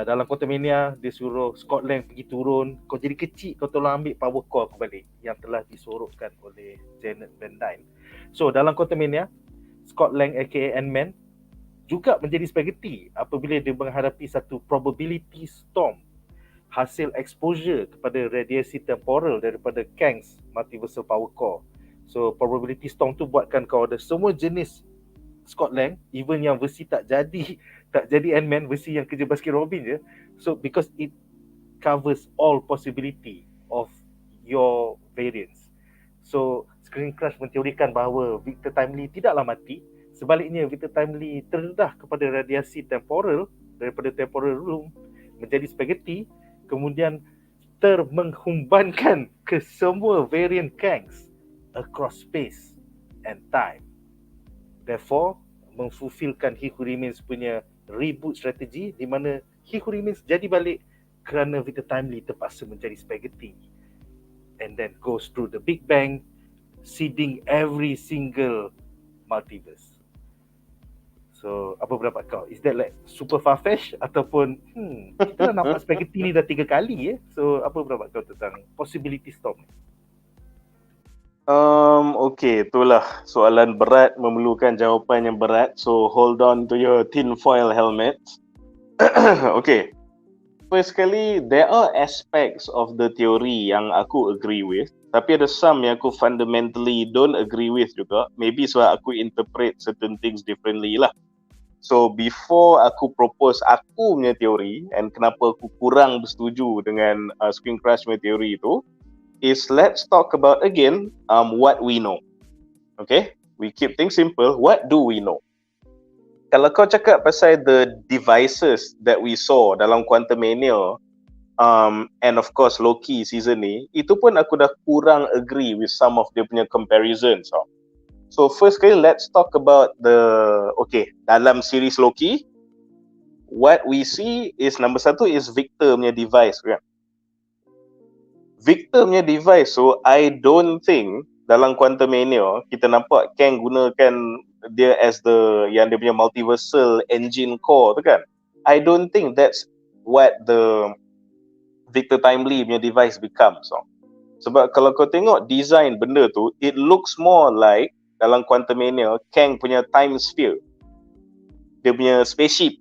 dalam Quantumania, dia suruh Scott Lang pergi turun, kau jadi kecil, kau tolong ambil power core aku balik, yang telah disorokkan oleh Janet Van Dyne. So dalam Quantumania, Scott Lang aka Ant-Man juga menjadi spaghetti apabila dia menghadapi satu probability storm hasil exposure kepada radiasi temporal daripada Kang's multiversal power core. So probability storm tu buatkan kau ada semua jenis Scott Lang, even yang versi tak jadi Ant-Man, versi yang kerja Baskin Robin je. So because it covers all possibility of your variants. So Screen Crush menteorikan bahawa Victor Timely tidaklah mati. Sebaliknya Victor Timely terdedah kepada radiasi temporal daripada temporal room menjadi spaghetti, kemudian termenghumbankan ke semua variant Kangs across space and time. Therefore, memfulfillkan He Who Remains punya reboot strategi di mana He Who Remains jadi balik kerana Victor Timely terpaksa menjadi spaghetti and then goes through the Big Bang, seeding every single multiverse. So, apa pendapat kau? Is that like super far-fetched ataupun kita dah nampak spaghetti ni dah 3 kali So, apa pendapat kau tentang possibility storm ni? Okay, itulah soalan berat memerlukan jawapan yang berat. So hold on to your tinfoil helmet. Okay, first sekali, there are aspects of the theory yang aku agree with, tapi ada some yang aku fundamentally don't agree with juga. Maybe sebab aku interpret certain things differently lah. So before aku propose aku punya teori and kenapa aku kurang bersetuju dengan Screen Crush punya teori itu, is let's talk about again what we know. Okay, we keep things simple. What do we know? Kalau kau cakap pasal the devices that we saw dalam Quantumania and of course Loki season ni, itu pun aku dah kurang agree with some of dia punya comparisons. So first kali let's talk about dalam series Loki, what we see is number satu is Victor punya device kan. Victor punya device, so I don't think dalam Quantumania kita nampak Kang gunakan dia as dia punya multiversal engine core tu kan. I don't think that's what the Victor Timely punya device becomes. Sebab kalau kau tengok design benda tu, it looks more like dalam Quantumania Kang punya time sphere, dia punya spaceship.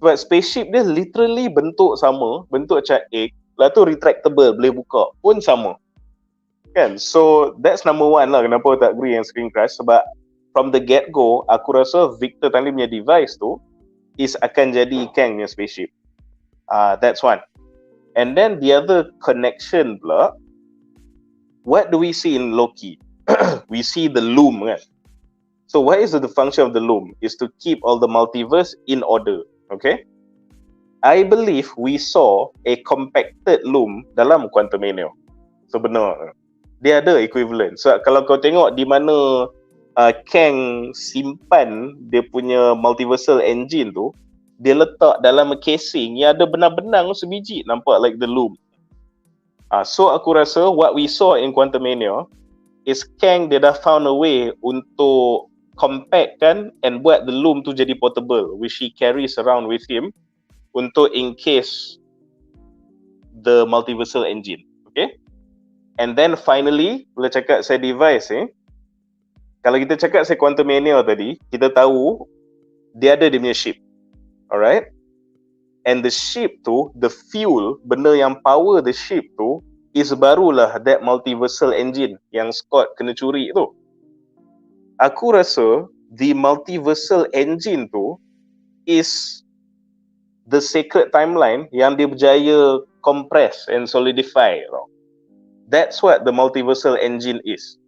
Sebab spaceship dia literally bentuk sama, bentuk macam egg, lepas tu retractable, boleh buka pun sama kan. So that's number one lah kenapa tak agree yang Screen Crush. Sebab from the get go aku rasa Victor Timely punya device tu is akan jadi Kang punya spaceship. That's one. And then the other connection pula, what do we see in Loki? We see the loom kan. So what is the function of the loom? Is to keep all the multiverse in order. Okay, I believe we saw a compacted loom dalam Quantumania. So benar, dia ada equivalent. So kalau kau tengok di mana Kang simpan dia punya multiversal engine tu, dia letak dalam casing yang ada benang-benang sebiji, nampak like the loom. So aku rasa what we saw in Quantumania is Kang dia dah found a way untuk compact kan and buat the loom tu jadi portable, which he carries around with him untuk encase the multiversal engine. Okay, and then finally bila cakap saya device Kalau kita cakap say Quantum Mania tadi, kita tahu dia ada dia punya ship. Alright? And the ship tu, the fuel, benda yang power the ship tu, is barulah that multiversal engine yang Scott kena curi tu. Aku rasa the multiversal engine tu is the sacred timeline yang dia berjaya compress and solidify. That's what the multiversal engine is.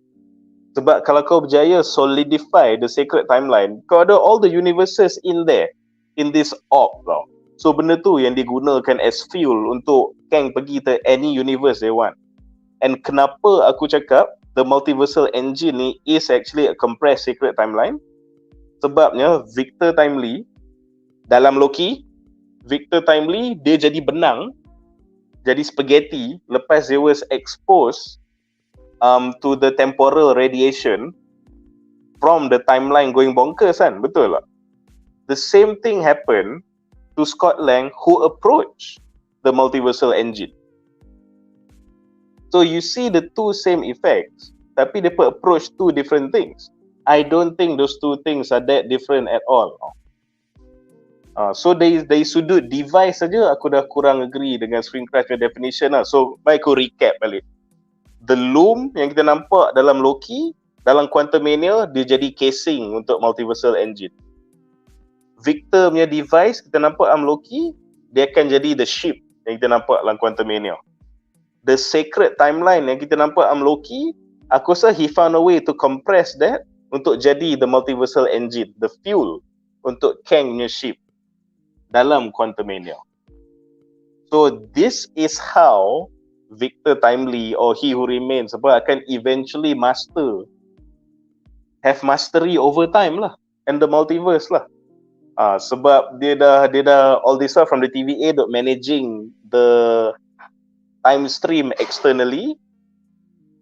Sebab kalau kau berjaya solidify the sacred timeline, kau ada all the universes in there, in this orb tau. So benda tu yang digunakan as fuel untuk Kang pergi to any universe they want. And kenapa aku cakap the multiversal engine ni is actually a compressed sacred timeline? Sebabnya Victor Timely dalam Loki, Victor Timely dia jadi benang, jadi spaghetti lepas they was exposed to the temporal radiation from the timeline going bonkers kan, betul tak? The same thing happened to Scott Lang who approached the multiversal engine. So you see the two same effects, tapi dia approach two different things. I don't think those two things are that different at all. So dari sudut device saja aku dah kurang agree dengan Screencraft definition lah. So baik aku recap balik. The loom yang kita nampak dalam Loki, dalam Quantum Mania, dia jadi casing untuk multiversal engine. Victor punya device kita nampak dalam Loki, dia akan jadi the ship yang kita nampak dalam Quantum Mania. The sacred timeline yang kita nampak dalam Loki, aku rasa he found a way to compress that untuk jadi the multiversal engine, the fuel untuk Kang punya ship dalam Quantum Mania. So this is how Victor Timely or He Who Remains akan eventually have mastery over time lah and the multiverse lah. Sebab dia dah all this stuff from the TVA managing the time stream externally,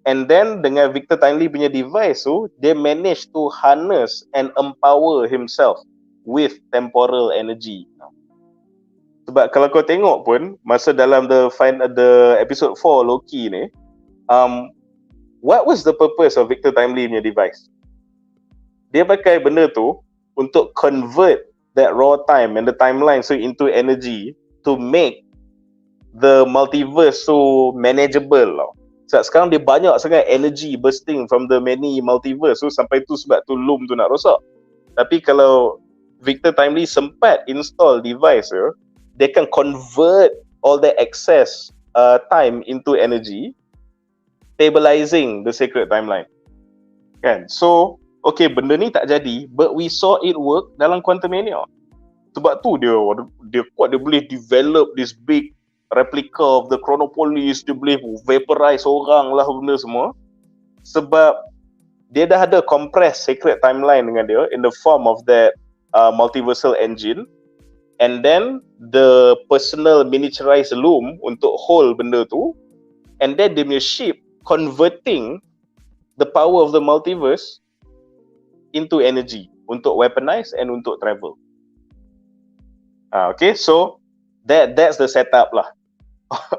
and then dengan Victor Timely punya device tu dia manage to harness and empower himself with temporal energy. Sebab kalau kau tengok pun masa dalam the episode 4 Loki ni, what was the purpose of Victor Timely punya device? Dia pakai benda tu untuk convert that raw time and the timeline so into energy to make the multiverse so manageable. Sebab sekarang dia banyak sangat energy bursting from the many multiverse, so sampai tu sebab tu loom tu nak rosak. Tapi kalau Victor Timely sempat install device dia can convert all the excess time into energy, stabilizing the sacred timeline. Kan? So, okay, benda ni tak jadi, but we saw it work dalam Quantum Mania. Sebab tu dia kuat, dia boleh develop this big replica of the Chronopolis, dia boleh vaporize orang lah benda semua. Sebab dia dah ada compressed sacred timeline dengan dia in the form of that multiversal engine. And then the personal miniaturized loom untuk hold benda tu, and then dia punya ship converting the power of the multiverse into energy untuk weaponize and untuk travel. Okay, so that's the setup lah.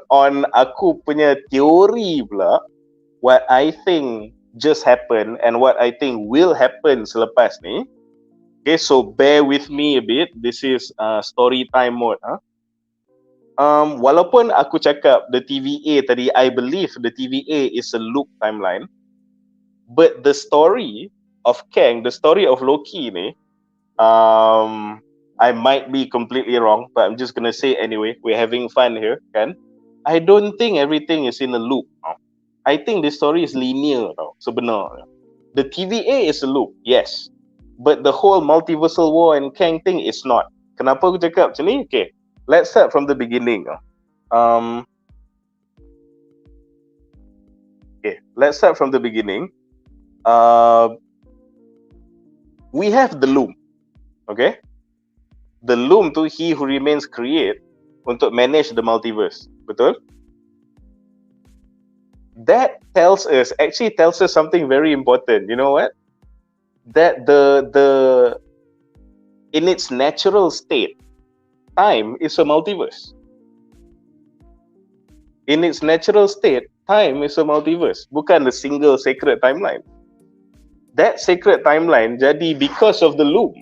On aku punya teori pula, what I think just happened and what I think will happen selepas ni. Okay, so bear with me a bit. This is story time mode. Walaupun aku cakap the TVA tadi, I believe the TVA is a loop timeline, but the story of Kang, the story of Loki ni, I might be completely wrong, but I'm just gonna say anyway. We're having fun here, kan? I don't think everything is in a loop. I think the story is linear tau, sebenarnya. The TVA is a loop, yes. But the whole multiversal war and Kang thing is not. Kenapa aku cakap macam ni? Okay, let's start from the beginning. Let's start from the beginning. We have the loom. Okay? The loom tu He Who Remains create untuk manage the multiverse. Betul? That actually tells us something very important. You know what? That the in its natural state, time is a multiverse. In its natural state, time is a multiverse. Bukan the single sacred timeline. That sacred timeline jadi because of the loom.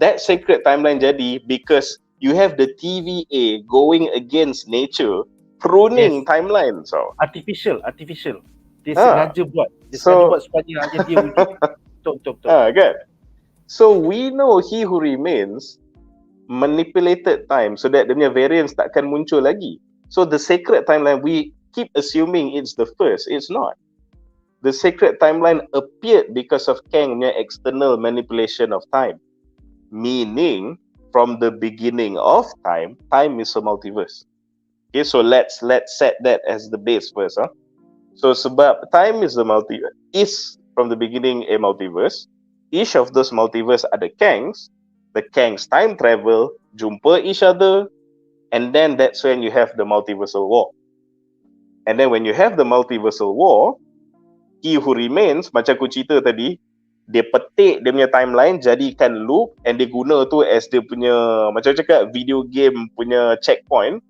That sacred timeline jadi because you have the TVA going against nature, pruning timeline. So Artificial. Dia Ha. sengaja buat. Dia So- sengaja buat supaya hanya dia wujud. Betul. kan? So we know He Who Remains manipulated time so that dia punya variance takkan muncul lagi. So the sacred timeline, we keep assuming it's the first. It's not. The sacred timeline appeared because of Kang punya external manipulation of time. Meaning, from the beginning of time, time is a multiverse. Okay, so let's set that as the base first. So sebab time is from the beginning a multiverse. Each of those multiverse ada Kangs. The Kangs time travel, jumpa each other, and then that's when you have the multiversal war. And then when you have the multiversal war, He Who Remains, macam aku cerita tadi, dia petik dia punya timeline, jadikan loop, and dia guna tu as dia punya, macam cakap, video game punya checkpoint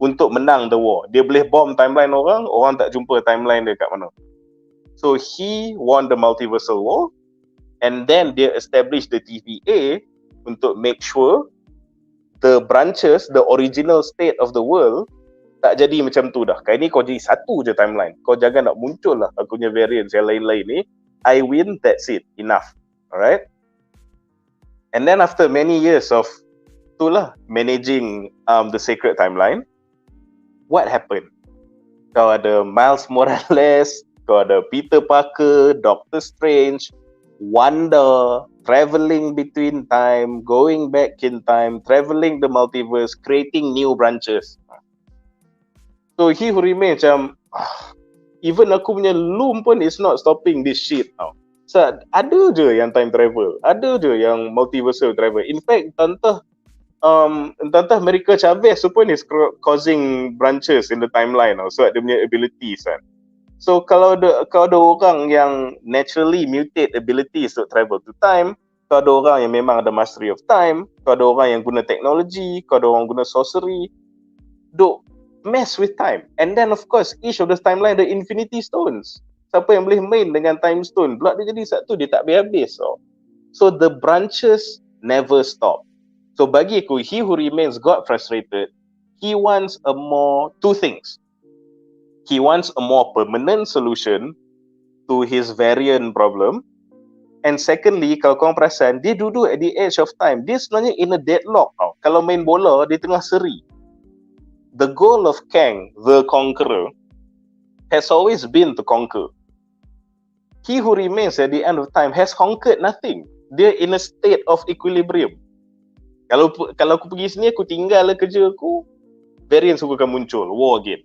untuk menang the war. Dia boleh bomb timeline orang tak jumpa timeline dia kat mana. So he won the multiversal war, and then dia establish the TVA untuk make sure the branches, the original state of the world tak jadi macam tu dah. Kali ni kau jadi satu je timeline. Kau jangan nak muncul lah aku punya variance yang lain-lain ni. I win, that's it. Enough. Alright? And then after many years of itulah managing the sacred timeline, what happened? Kau ada Miles Morales, kau ada Peter Parker, Doctor Strange, Wanda, travelling between time, going back in time, travelling the multiverse, creating new branches. So He Who Remains macam even aku punya loom pun is not stopping this shit tau. So ada je yang time travel, ada je yang multiversal travel. In fact, entah America Chavez pun is causing branches in the timeline tau. So dia punya abilities kan. So kalau ada orang yang naturally mutate abilities to travel to time, kau ada orang yang memang ada mastery of time, kau ada orang yang guna teknologi, kau ada orang guna sorcery, duk mess with time. And then of course each of the timeline ada infinity stones. Siapa yang boleh main dengan time stone pula dia jadi satu, dia tak habis. So the branches never stop. So bagi aku, He Who Remains got frustrated. He wants two things. He wants a more permanent solution to his variant problem. And secondly, kalau korang perasan, dia duduk at the edge of time. Dia sebenarnya in a deadlock tau. Kalau main bola, dia tengah seri. The goal of Kang, the conqueror, has always been to conquer. He Who Remains at the end of time has conquered nothing. Dia in a state of equilibrium. Kalau aku pergi sini, aku tinggal kerja aku, variance aku akan muncul, war again.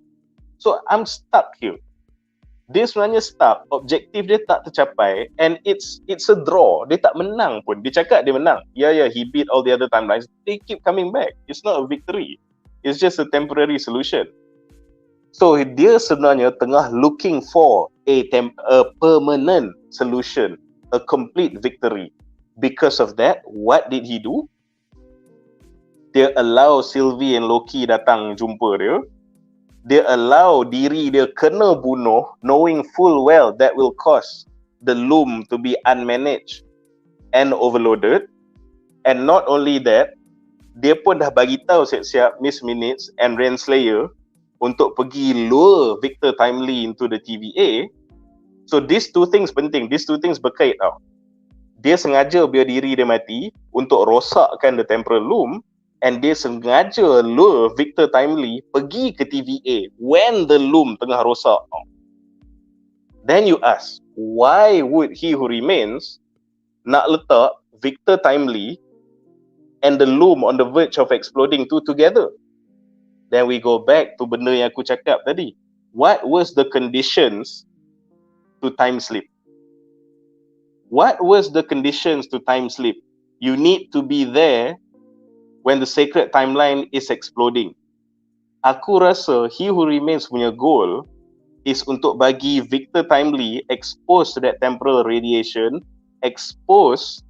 So I'm stuck here. Dia sebenarnya stuck, objektif dia tak tercapai, and it's a draw. Dia tak menang pun. Dia cakap dia menang. Yeah, he beat all the other timelines. They keep coming back. It's not a victory. It's just a temporary solution. So dia sebenarnya tengah looking for a permanent solution, a complete victory. Because of that, what did he do? Dia allow Sylvie and Loki datang jumpa dia. Dia allow diri dia kena bunuh, knowing full well that will cause the loom to be unmanaged and overloaded. And not only that, dia pun dah bagi tahu siap-siap Miss Minutes and Renslayer untuk pergi lure Victor Timely into the TVA. So these two things penting, these two things berkait tau. Dia sengaja biar diri dia mati untuk rosakkan the temporal loom, and dia sengaja lure Victor Timely pergi ke TVA when the loom tengah rosak. Then you ask, why would He Who Remains nak letak Victor Timely and the loom on the verge of exploding together? Then we go back to benda yang aku cakap tadi. What was the conditions to time slip? What was the conditions to time slip? You need to be there when the sacred timeline is exploding. Aku rasa He Who Remains punya goal is untuk bagi Victor Timely exposed to that temporal radiation, exposed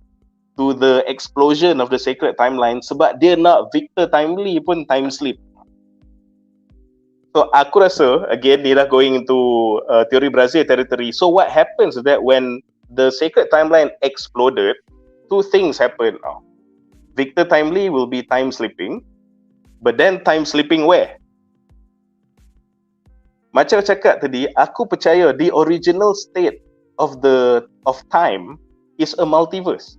to the explosion of the sacred timeline, sebab dia nak Victor Timely pun time slip. So aku rasa again dia dah going into teori Brazil territory. So what happens is that when the sacred timeline exploded, two things happen now. Victor Timely will be time slipping, but then time slipping where? Macam cakap tadi, aku percaya the original state of time is a multiverse.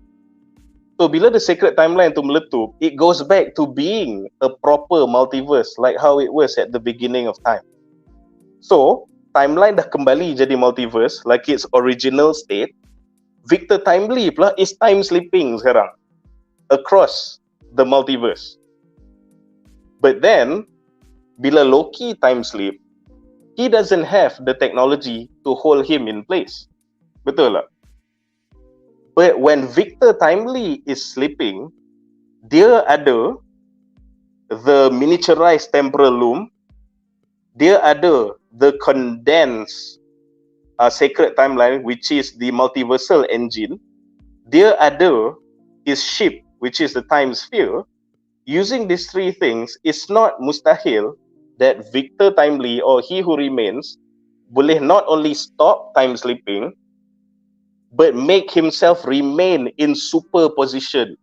So bila the sacred timeline tu meletup, it goes back to being a proper multiverse like how it was at the beginning of time. So timeline dah kembali jadi multiverse like its original state. Victor Timely pula is time slipping sekarang across the multiverse. But then bila Loki time slip, he doesn't have the technology to hold him in place. Betul tak? But when Victor Timely is sleeping, dia ada the miniaturized temporal loom, dia ada the condensed sacred timeline which is the multiversal engine, dia ada his ship which is the time sphere. Using these three things, it's not mustahil that Victor Timely or he who remains boleh not only stop time slipping but make himself remain in superposition.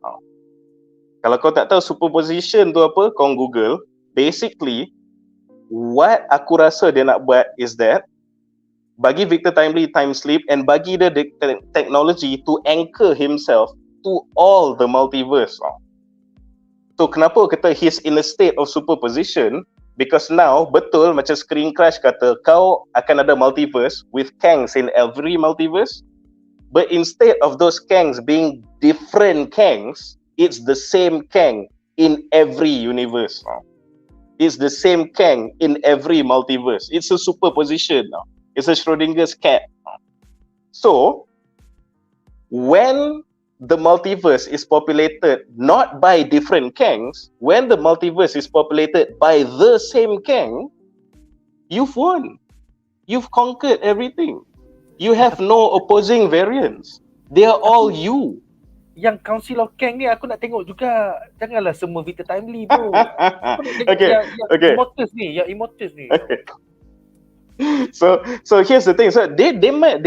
Kalau kau tak tahu superposition tu apa, kau Google. Basically, what aku rasa dia nak buat is that bagi Victor Timely time sleep and bagi dia technology to anchor himself to all the multiverse. So kenapa kata he's in a state of superposition? Because now, betul macam Screen Crush kata, kau akan ada multiverse with Kangs in every multiverse. But instead of those Kangs being different Kangs, it's the same Kang in every universe. It's the same Kang in every multiverse. It's a superposition. It's a Schrodinger's cat. So, when the multiverse is populated not by different Kangs, when the multiverse is populated by the same Kang, you've won. You've conquered everything. You have no opposing variants. They are all you. Yang Council of Kang ni aku nak tengok juga. Janganlah semua Victor Timely bro. Okay. Immortus ni, Okay. So here's the thing. So they might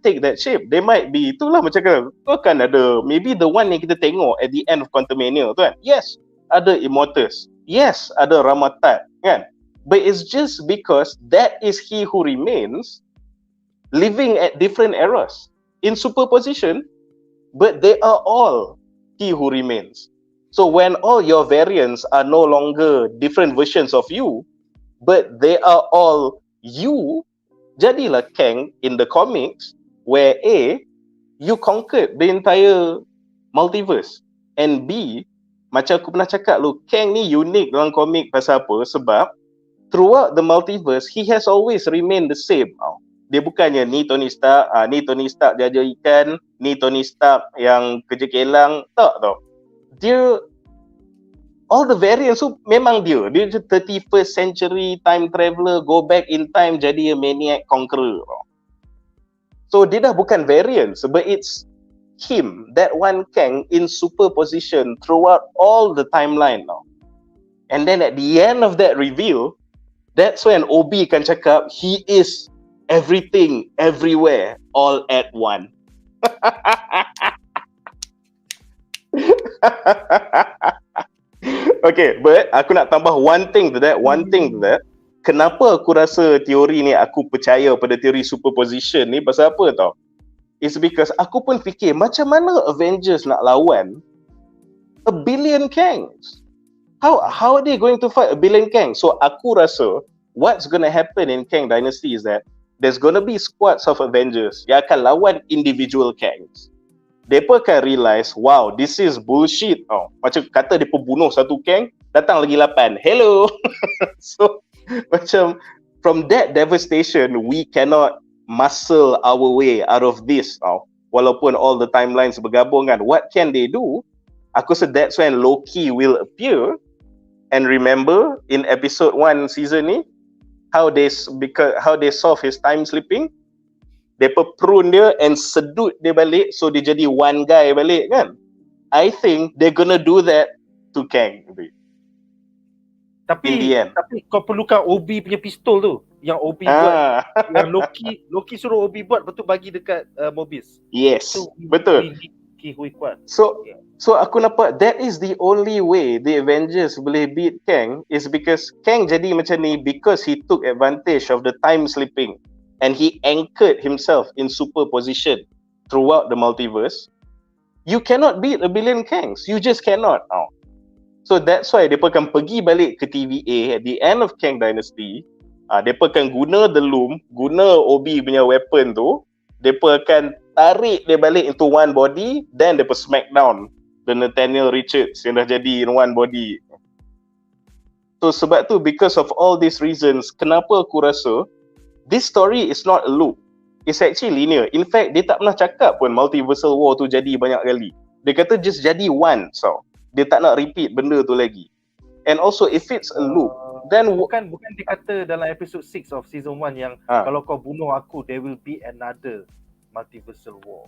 take that shape. They might be, itulah macam kau kan ada maybe the one yang kita tengok at the end of Quantumania tu kan. Yes, ada Immortus. Yes, ada Ramatat kan. But it's just because that is he who remains living at different eras in superposition, but they are all he who remains. So when all your variants are no longer different versions of you, but they are all you, jadilah Kang in the comics where A, you conquered the entire multiverse, and B, macam aku pernah cakap lu, Kang ni unik dalam komik pasal apa? Sebab throughout the multiverse, he has always remained the same. Dia bukannya ni Tony Stark, ni Tony Stark jaja ikan, ni Tony Stark yang kerja kelang, tak tau. Dia, all the variants tu memang dia 31st century time traveler, go back in time jadi a maniac conqueror. So dia dah bukan variants, but it's him, that one Kang in superposition throughout all the timeline now. And then at the end of that reveal, that's when Obi kan cakap, he is everything, everywhere, all at one. Okay, but aku nak tambah one thing to that. Kenapa aku rasa teori ni, aku percaya pada teori superposition ni pasal apa tau? It's because aku pun fikir macam mana Avengers nak lawan a billion Kangs? How are they going to fight a billion Kangs? So aku rasa what's going to happen in Kang Dynasty is that there's going to be squads of Avengers yang akan lawan individual Kangs. Mereka akan realize, wow, this is bullshit. Macam kata dia bunuh satu Kang, datang lagi 8. Hello. So macam from that devastation, we cannot muscle our way out of this. Walaupun all the timelines bergabung kan, what can they do? Aku rasa that's when Loki will appear. And remember in episode 1 season ni, how they solve his time slipping, they prune dia and sedut dia balik, so dia jadi one guy balik kan. I think they're gonna do that to Kang. in the end. Tapi kau perlukan Obi punya pistol tu. Yang Obi buat, yang Loki suruh Obi buat, betul bagi dekat Mobius. Yes, So betul. we need Ki Hui Kuat. So aku nampak that is the only way the Avengers boleh beat Kang is because Kang jadi macam ni because he took advantage of the time slipping and he anchored himself in superposition throughout the multiverse. You cannot beat a billion Kangs. You just cannot. So that's why mereka akan pergi balik ke TVA at the end of Kang Dynasty. Mereka akan guna the Loom, guna Obi punya weapon tu. Mereka akan tarik dia balik into one body, then mereka smack down the Nathaniel Richards yang dah jadi in one body. So sebab tu, because of all these reasons, kenapa aku rasa this story is not a loop. It's actually linear. In fact, dia tak pernah cakap pun multiversal war tu jadi banyak kali. Dia kata just jadi once. So dia tak nak repeat benda tu lagi. And also if it's a loop, then bukan dia kata dalam episode 6 of season 1 yang kalau kau bunuh aku, there will be another multiversal war.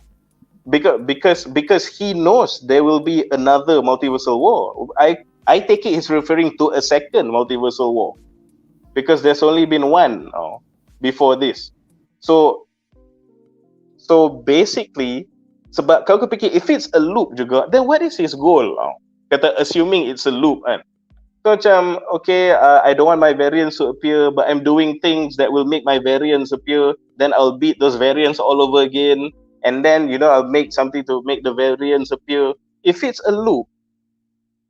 Because he knows there will be another multiversal war. I take it he's referring to a second multiversal war. Because there's only been one before this. So basically, sebab kalau kau fikir if it's a loop juga, then what is his goal? Kata assuming it's a loop kan. So macam okay, I don't want my variants to appear, but I'm doing things that will make my variants appear. Then I'll beat those variants all over again, and then I'll make something to make the variants appear. If it's a loop,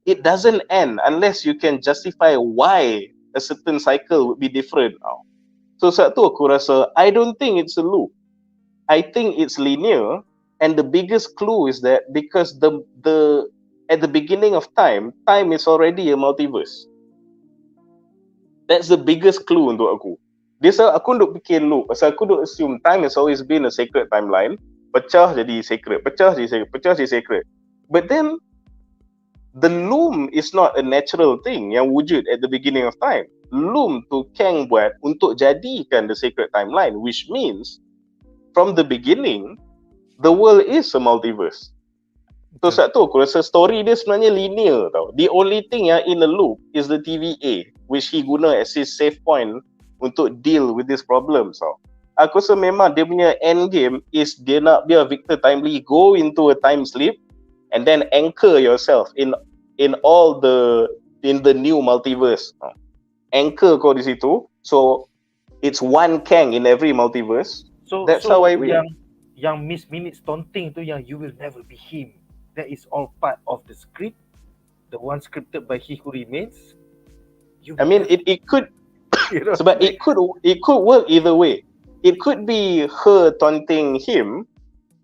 it doesn't end unless you can justify why a certain cycle would be different. So satu aku rasa I don't think it's a loop. I think it's linear, and the biggest clue is that because the at the beginning of time is already a multiverse. That's the biggest clue untuk aku. Aku duk fikir loop, pasal aku duk assume time has always been a sacred timeline, pecah jadi sacred, pecah jadi sacred. But then the loom is not a natural thing yang wujud at the beginning of time. Loom tu Kang buat untuk jadikan the sacred timeline, which means from the beginning, the world is a multiverse. So satu aku rasa story dia sebenarnya linear tau. The only thing yang in a loop is the TVA, which he guna as his save point untuk deal with this problem. So aku rasa memang dia punya end game is dia nak biar Victor Timely go into a time sleep and then anchor yourself in the new multiverse. Anchor kau di situ. So it's one Kang in every multiverse. So that's how I read. Yang miss minutes taunting tu yang you will never be him. That is all part of the script. The one scripted by He Who Remains. I mean it could sebab it could work either way. It could be her taunting him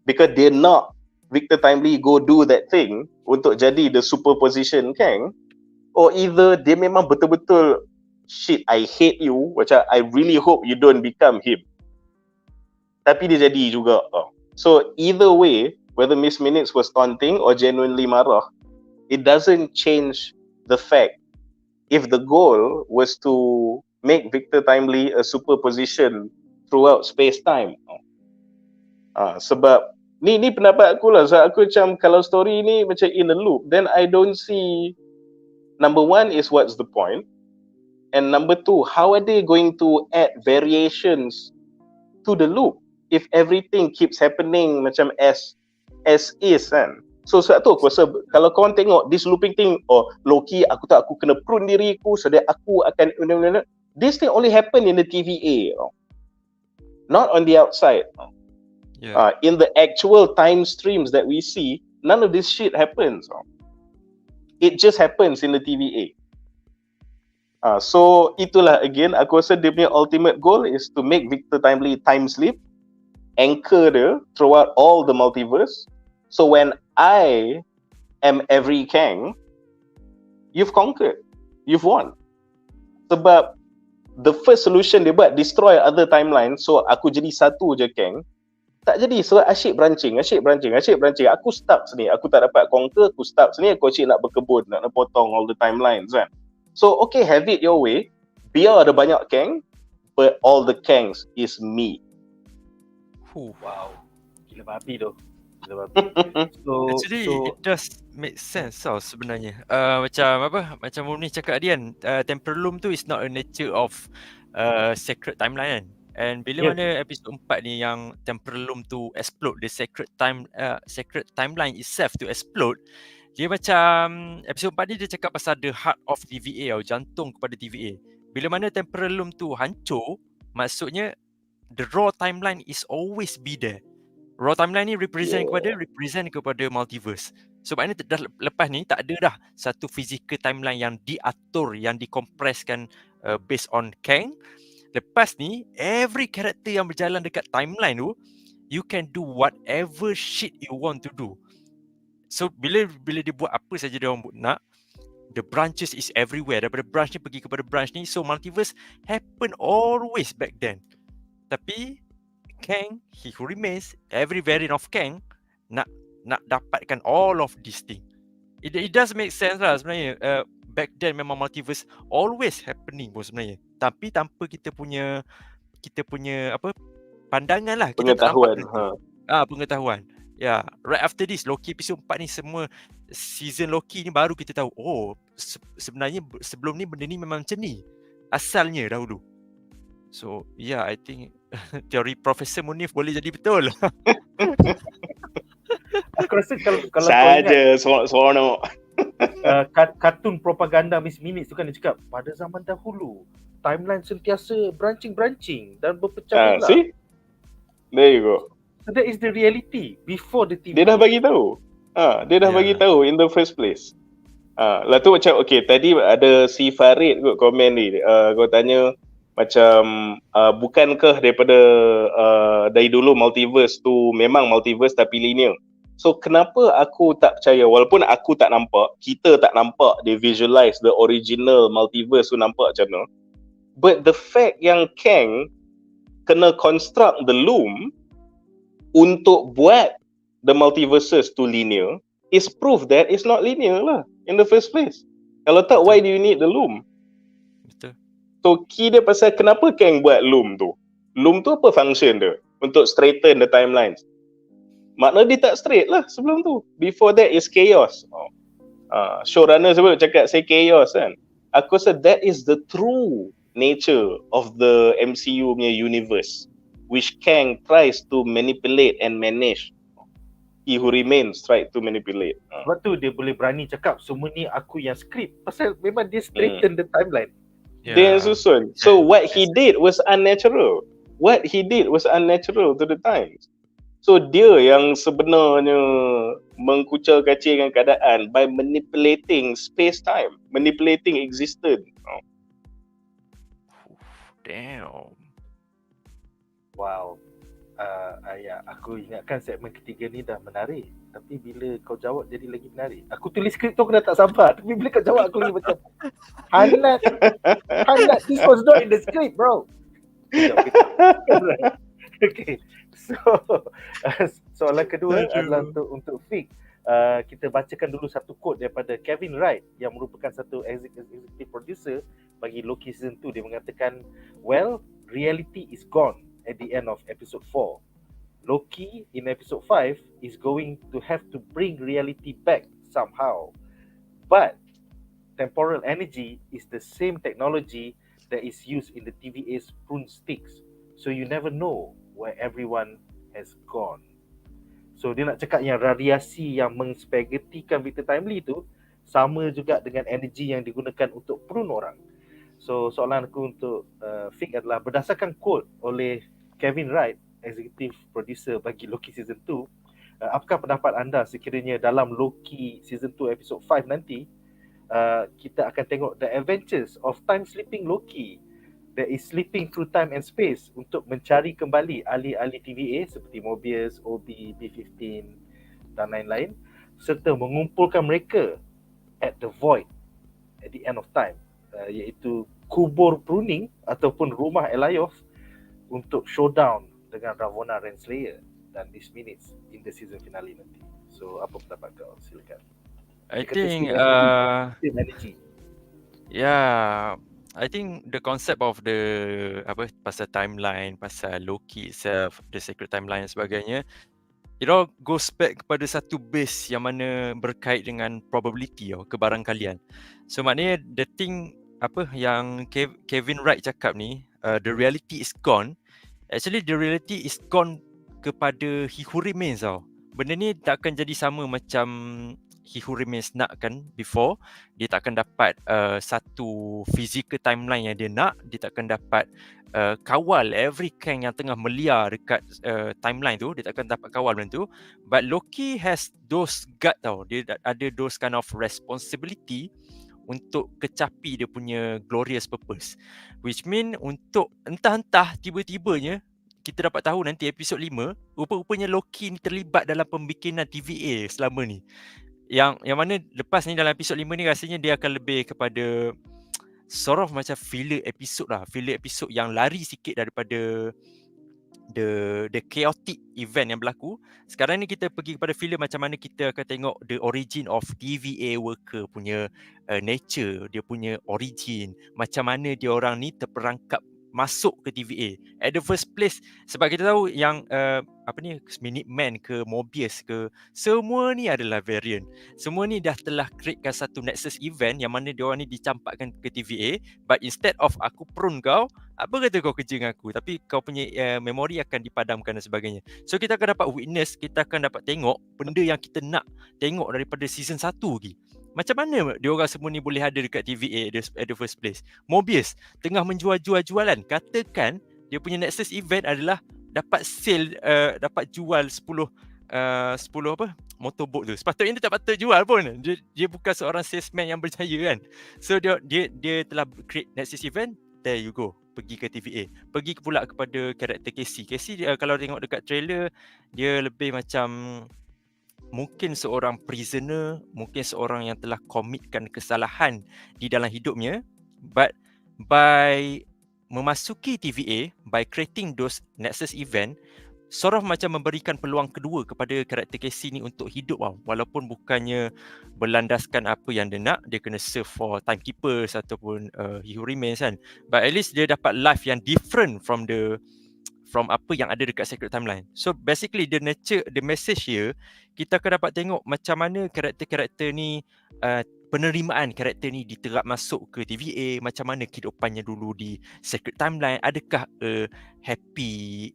because dia nak Victor Timely go do that thing untuk jadi the superposition Kang, or either dia memang betul-betul shit, I hate you, macam I really hope you don't become him. Tapi dia jadi juga. So either way, whether Miss Minutes was taunting or genuinely marah, it doesn't change the fact if the goal was to make Victor Timely a superposition throughout space-time. Sebab ni pendapat aku lah. Sebab aku macam kalau story ni macam in a loop, then I don't see, number one is what's the point, and number two, how are they going to add variations to the loop if everything keeps happening macam as is kan. So sebab tu aku rasa kalau korang tengok this looping thing, Loki aku kena prune diriku so that aku akan this thing only happen in the TVA, not on the outside. In the actual time streams that we see, none of this shit happens. It just happens in the TVA. So itulah again, aku rasa dia punya ultimate goal is to make Victor Timely time sleep, anchor dia throughout all the multiverse. So when I am every Kang, you've conquered, you've won. Sebab the first solution dia buat destroy other timelines, so aku jadi satu je Kang. Tak jadi, so asyik branching. Aku stuck sini, aku tak dapat conquer, aku stuck sini, aku asyik nak berkebun, nak potong all the timelines kan. So okay, have it your way. Biar ada banyak Kang, but all the Kangs is me. Wow, gila babi tu. actually it does make sense sebenarnya. Macam Munif cakap tadi kan, Temporal Loom tu is not a nature of sacred timeline kan. And bila mana episod 4 ni yang Temporal Loom tu explode, the sacred timeline itself to explode, dia macam episod 4 ni dia cakap pasal the heart of TVA, jantung kepada TVA. Bila mana Temporal Loom tu hancur, maksudnya the raw timeline is always be there. Raw timeline ni represent kepada multiverse. So maknanya dah lepas ni tak ada dah satu physical timeline yang diatur, yang dikompreskan based on Kang. Lepas ni every character yang berjalan dekat timeline tu, you can do whatever shit you want to do. So bila dia buat apa saja dia orang nak, the branches is everywhere. Daripada branch ni pergi kepada branch ni. So multiverse happen always back then. Tapi Kang, he who remains, every variant of Kang nak dapatkan all of these things. It does make sense lah sebenarnya. Back then memang multiverse always happening pun sebenarnya. Tapi tanpa kita punya pandangan lah. Kita Pengetahuan. Pengetahuan. Ya, right after this Loki episode 4 ni, semua season Loki ni baru kita tahu, oh sebenarnya sebelum ni benda ni memang macam ni asalnya dahulu. So yeah, I think teori Profesor Munif boleh jadi betul. Aku rasa kalau saja seronok. Kartun propaganda Miss Minutes tu kan dia cakap pada zaman dahulu timeline sentiasa branching dan berpecah belah. See? There you go. So that is the reality before the TV. Dia dah bagi tahu. Dia dah bagi tahu in the first place. Lah tu macam okay, tadi ada si Farid kot komen ni. Kau tanya macam bukankah daripada dari dulu multiverse tu memang multiverse tapi linear. So kenapa aku tak percaya, walaupun aku tak nampak, kita tak nampak dia visualize the original multiverse tu nampak macam mana. But the fact yang Kang kena construct the loom untuk buat the multiverses to linear is proof that it's not linear lah in the first place. Kalau tak, why do you need the loom? Betul. So key dia pasal kenapa Kang buat loom tu. Loom tu apa function dia? Untuk straighten the timelines. Makna dia tak straight lah sebelum tu. Before that is chaos. Showrunner sebelum cakap say chaos kan. Aku rasa that is the true nature of the MCU punya universe, which Kang tries to manipulate and manage. He who remains try to manipulate. Sebab tu dia boleh berani cakap semua ni aku yang script. Pasal memang dia straighten the timeline. Dia yang susun. So what he did was unnatural. What he did was unnatural to the times. So dia yang sebenarnya mengkucil-kacilkan keadaan by manipulating space-time, manipulating existence. Damn. Wow. Aku ingatkan segmen ketiga ni dah menarik. Tapi bila kau jawab jadi lagi menarik. Aku tulis skrip tu aku dah tak sabar. Tapi bila kau jawab aku lagi macam Hanat, this was not in the script bro. Okay. So soalan kedua adalah untuk Fik. Kita bacakan dulu satu quote daripada Kevin Wright yang merupakan satu executive producer bagi Loki Season 2. Dia mengatakan, well, reality is gone at the end of episode 4. Loki in episode 5 is going to have to bring reality back somehow. But temporal energy is the same technology that is used in the TVA's prune sticks. So you never know where everyone has gone. So dia nak cakap yang radiasi yang mengspaghettikan Victor Timely tu sama juga dengan energi yang digunakan untuk prune orang. So soalan aku untuk Fik adalah berdasarkan quote oleh Kevin Wright, executive producer bagi Loki Season 2, apakah pendapat anda sekiranya dalam Loki Season 2 episode 5 nanti kita akan tengok the adventures of time slipping Loki that is slipping through time and space untuk mencari kembali ahli-ahli TVA seperti Mobius, OB, B15 dan lain-lain, serta mengumpulkan mereka at the void at the end of time, iaitu kubur pruning ataupun rumah Elayoth untuk showdown dengan Ravonna Renslayer dan Miss Minutes in the season finale nanti. So apa pendapat kau? Silakan. I think I think the concept of the pasal timeline, pasal Loki itself, the sacred timeline dan sebagainya, it all goes back kepada satu base yang mana berkait dengan probability kebarangkalian. So maknanya the thing apa yang Kevin Wright cakap ni, the reality is gone. Actually the reality is gone kepada He Who Remains tau. Benda ni tak akan jadi sama macam He Who Remains nak kan before. Dia tak akan dapat satu physical timeline yang dia nak. Dia tak akan dapat kawal every Kang yang tengah meliar dekat timeline tu. Dia tak akan dapat kawal benda tu. But Loki has those gut tau. Dia ada those kind of responsibility untuk kecapi dia punya glorious purpose. Which mean untuk entah-entah tiba-tibanya kita dapat tahu nanti episod 5, rupa-rupanya Loki ni terlibat dalam pembikinan TVA selama ni. Yang mana lepas ni dalam episod 5 ni rasanya dia akan lebih kepada sort of macam filler episode lah. Filler episode yang lari sikit daripada the chaotic event yang berlaku. Sekarang ni kita pergi kepada filler macam mana kita akan tengok the origin of TVA worker punya nature, dia punya origin, macam mana dia orang ni terperangkap masuk ke TVA at the first place. Sebab kita tahu yang Minuteman ke Mobius ke, semua ni adalah variant. Semua ni dah telah createkan satu nexus event yang mana diorang ni dicampakkan ke TVA. But instead of aku prune kau, apa kata kau kerja dengan aku, tapi kau punya memori akan dipadamkan dan sebagainya. So kita akan dapat witness, kita akan dapat tengok benda yang kita nak tengok daripada season 1 lagi. Macam mana diorang semua ni boleh ada dekat TVA at the first place. Mobius tengah menjual-jualan. Katakan dia punya nexus event adalah dapat sale, dapat jual 10 motorboat tu. Sepatutnya dia tak patut jual pun. Dia bukan seorang salesman yang berjaya kan. So dia telah create nexus event. There you go. Pergi ke TVA. Pergi pula kepada karakter Casey. Casey kalau tengok dekat trailer, dia lebih macam mungkin seorang prisoner, mungkin seorang yang telah komitkan kesalahan di dalam hidupnya, but by memasuki TVA, by creating those nexus event, sort of macam memberikan peluang kedua kepada karakter Casey ni untuk hidup walaupun bukannya berlandaskan apa yang dia nak, dia kena serve for timekeepers ataupun He Who Remains kan, but at least dia dapat life yang different from apa yang ada dekat Secret Timeline. So basically the message here, kita akan dapat tengok macam mana karakter-karakter ni, penerimaan karakter ni diterap masuk ke TVA, macam mana kehidupannya dulu di Secret Timeline, adakah happy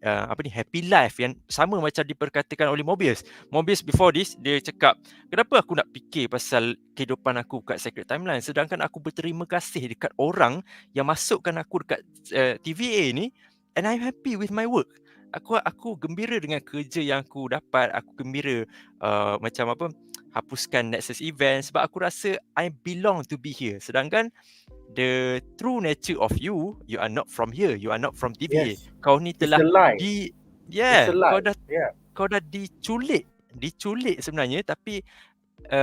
life yang sama macam diperkatakan oleh Mobius. Mobius before this dia cakap, kenapa aku nak fikir pasal kehidupan aku kat Secret Timeline sedangkan aku berterima kasih dekat orang yang masukkan aku dekat TVA ni, and I'm happy with my work. Aku gembira dengan kerja yang aku dapat. Aku gembira hapuskan nexus event sebab aku rasa I belong to be here. Sedangkan the true nature of you are not from here. You are not from TVA. Yes. Kau ni telah kau dah diculik sebenarnya, tapi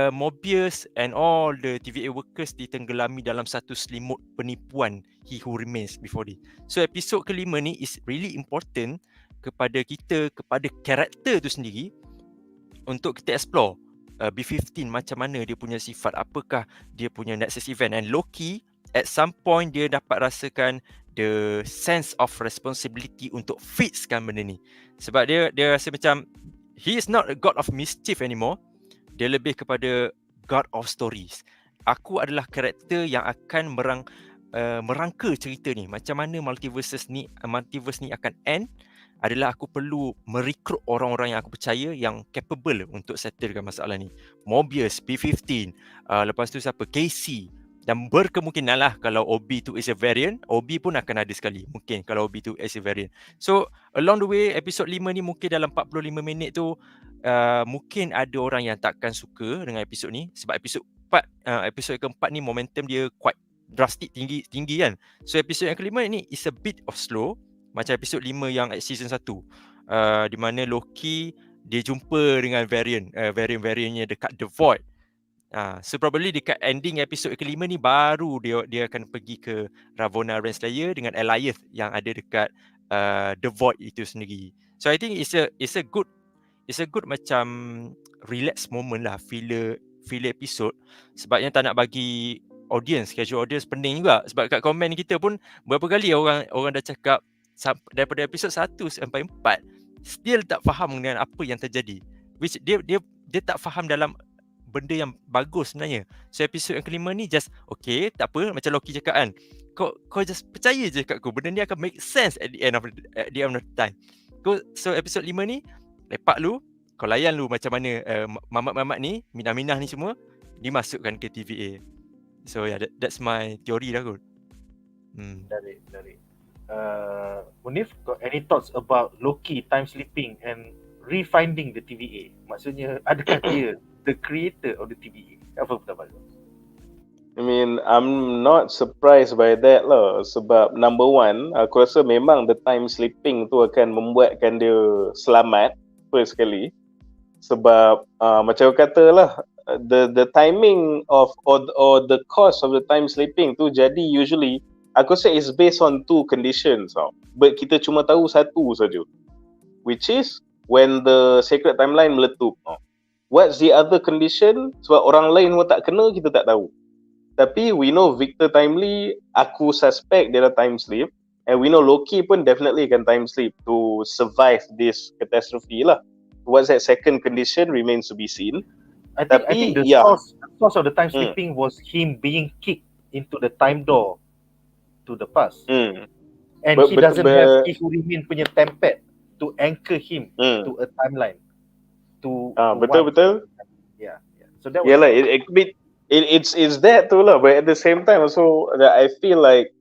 Mobius and all the TVA workers ditenggelami dalam satu selimut penipuan He Who Remains before this. So episod kelima ni is really important kepada kita, kepada karakter tu sendiri, untuk kita explore B15 macam mana dia punya sifat, apakah dia punya nexus event. And Loki at some point dia dapat rasakan the sense of responsibility untuk fixkan benda ni. Sebab dia rasa macam he is not a god of mischief anymore. Dia lebih kepada God of Stories. Aku adalah karakter yang akan merangka cerita ni. Macam mana multiverse ni akan end, adalah aku perlu merekrut orang-orang yang aku percaya yang capable untuk settlekan masalah ni. Mobius, B15, lepas tu siapa? Casey. Dan berkemungkinan lah kalau OB2 is a variant, OB pun akan ada sekali. Mungkin kalau OB2 is a variant. So along the way, episod 5 ni mungkin dalam 45 minit tu, mungkin ada orang yang takkan suka dengan episod ni. Sebab episod keempat ni momentum dia quite drastic, tinggi kan. So episod yang kelima ni is a bit of slow, macam episod 5 yang season 1, di mana Loki dia jumpa dengan variant-variantnya dekat The Void. So probably dekat ending episod kelima ni baru dia akan pergi ke Ravonna Renslayer dengan Alliance yang ada dekat The Void itu sendiri. So I think it's a good macam relax moment lah, filler episode. Sebabnya tak nak bagi casual audience pening juga. Sebab kat komen kita pun berapa kali orang dah cakap daripada episod 1 sampai 4 still tak faham dengan apa yang terjadi. which dia tak faham dalam benda yang bagus sebenarnya. So episod yang kelima ni just okay, tak apa, macam Loki cakap kan, kau just percaya je kat aku, benda ni akan make sense at the end of the time. So episod 5 ni lepak lu, kau layan lu macam mana mamat-mamat ni, minah-minah ni semua dimasukkan ke TVA. So yeah, that's my theory lah kot. Dari Munif, got any thoughts about Loki time sleeping and refinding the TVA? Maksudnya adakah dia the creator of the TVA? Apa pendapat kau? I mean, I'm not surprised by that lah. Sebab number one, aku rasa memang the time sleeping tu akan membuatkan dia selamat first sekali. Sebab macam aku kata lah, the timing of or the cause of the time sleeping tu jadi usually aku rasa is based on two conditions tau. But kita cuma tahu satu saja, which is when the sacred timeline meletup. What's the other condition? Sebab orang lain pun tak kena, kita tak tahu. Tapi we know Victor Timely, aku suspect dia dah time sleep, and we know Loki pun definitely can time sleep to survive this catastrophe lah. What's that second condition remains to be seen. I think the source of the time sleeping was him being kicked into the time door to the past. And he doesn't have Hihurimin punya tempad to anchor him to a timeline. Betul. Yeah. So that was it's that tu lah, but at the same time also I feel like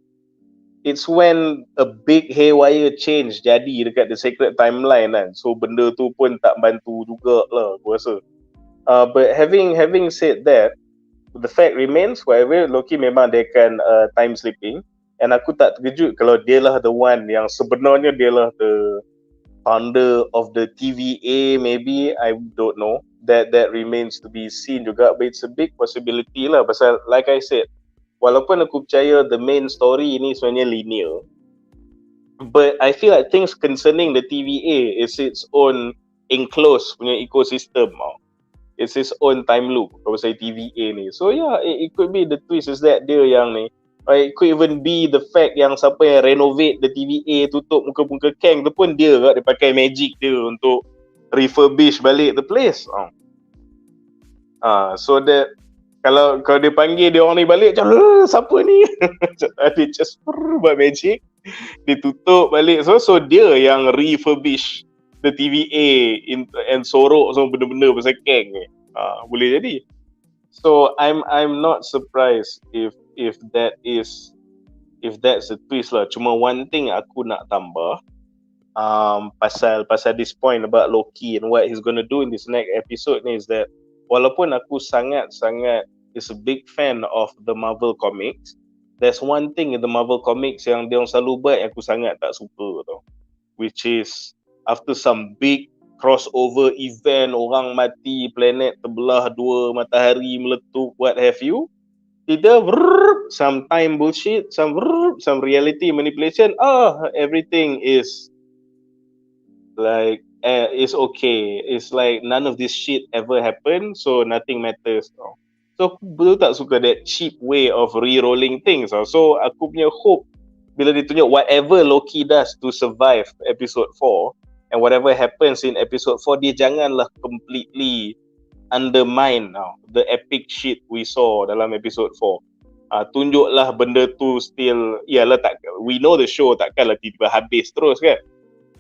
it's when a big haywire change jadi dekat the sacred timeline kan. So benda tu pun tak bantu jugalah aku rasa. But having said that, the fact remains whatever Loki memang dia akan time sleeping, and aku tak terkejut kalau dia lah the one yang sebenarnya dia lah the founder of the TVA, maybe, I don't know. That remains to be seen juga, but it's a big possibility lah. Pasal like I said, walaupun aku percaya the main story ini sebenarnya linear, but I feel like things concerning the TVA is its own enclosed punya ecosystem. It's its own time loop kalau saya TVA ni. So yeah, it could be the twist is that dia yang ni. It could even be the fact yang siapa yang renovate the TVA, tutup muka-muka Kang tu pun dia kat, dia pakai magic dia untuk refurbish balik the place. So that kalau dia panggil dia orang ni balik macam siapa ni? Dia just buat magic, dia tutup balik. So dia yang refurbish the TVA and sorok semua benda-benda pasal Kang ni. Boleh jadi. So I'm not surprised if that's a twist lah. Cuma one thing aku nak tambah pasal this point about Loki and what he's gonna do in this next episode ni is that walaupun aku sangat-sangat is a big fan of the Marvel comics, there's one thing in the Marvel comics yang dia orang selalu buat yang aku sangat tak suka tau, which is after some big crossover event, orang mati, planet terbelah dua, matahari meletup, what have you, tidak some time bullshit, some reality manipulation, everything is like it's okay, it's like none of this shit ever happened, so nothing matters. So aku betul tak suka that cheap way of re-rolling things. So aku punya hope bila ditunjuk whatever Loki does to survive episode 4 and whatever happens in episode 4, dia janganlah completely undermine the epic shit we saw dalam episode 4. Tunjuklah benda tu still, iyalah tak, we know the show takkanlah tiba-tiba habis terus kan,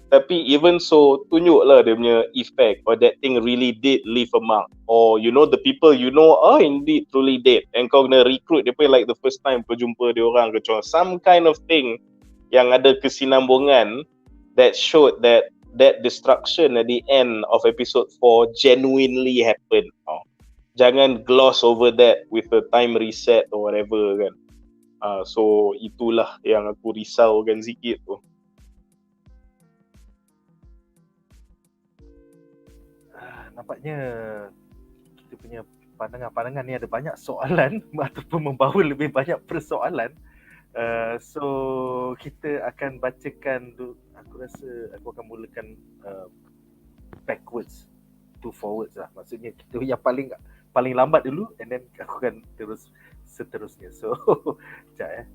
tapi even so tunjuklah dia punya effect, or that thing really did leave a mark, or you know the people you know are indeed truly dead, and kau kena recruit dia pun like the first time kau jumpa dia orang ke, some kind of thing yang ada kesinambungan that showed that destruction at the end of episode 4 genuinely happened. Jangan gloss over that with a time reset or whatever kan. So itulah yang aku risaukan sikit tu. Nampaknya kita punya pandangan ni ada banyak soalan ataupun membawa lebih banyak persoalan. So kita akan bacakan, aku rasa aku akan mulakan backwards to forwards lah. Maksudnya kita yang paling lambat dulu, and then aku akan terus seterusnya. So sekejap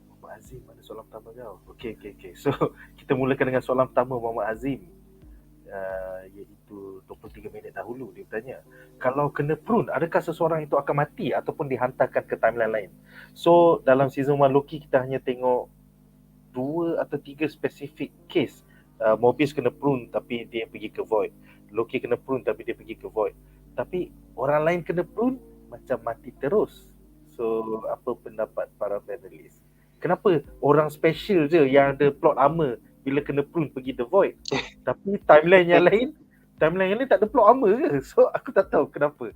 Muhammad Azim, mana soalan pertama kau? Okay. So kita mulakan dengan soalan pertama Muhammad Azim, iaitu 23 minit dahulu. Dia bertanya, kalau kena prune, adakah seseorang itu akan mati ataupun dihantarkan ke timeline lain? So dalam season 1 Loki, kita hanya tengok 2 atau 3 spesifik case. Mobius kena prune tapi dia pergi ke void, Loki kena prune tapi dia pergi ke void, tapi orang lain kena prune macam mati terus. So apa pendapat para panelis? Kenapa orang special je yang ada plot armor bila kena prune pergi the void, tapi timeline yang lain tak ada plot armor ke? So aku tak tahu kenapa.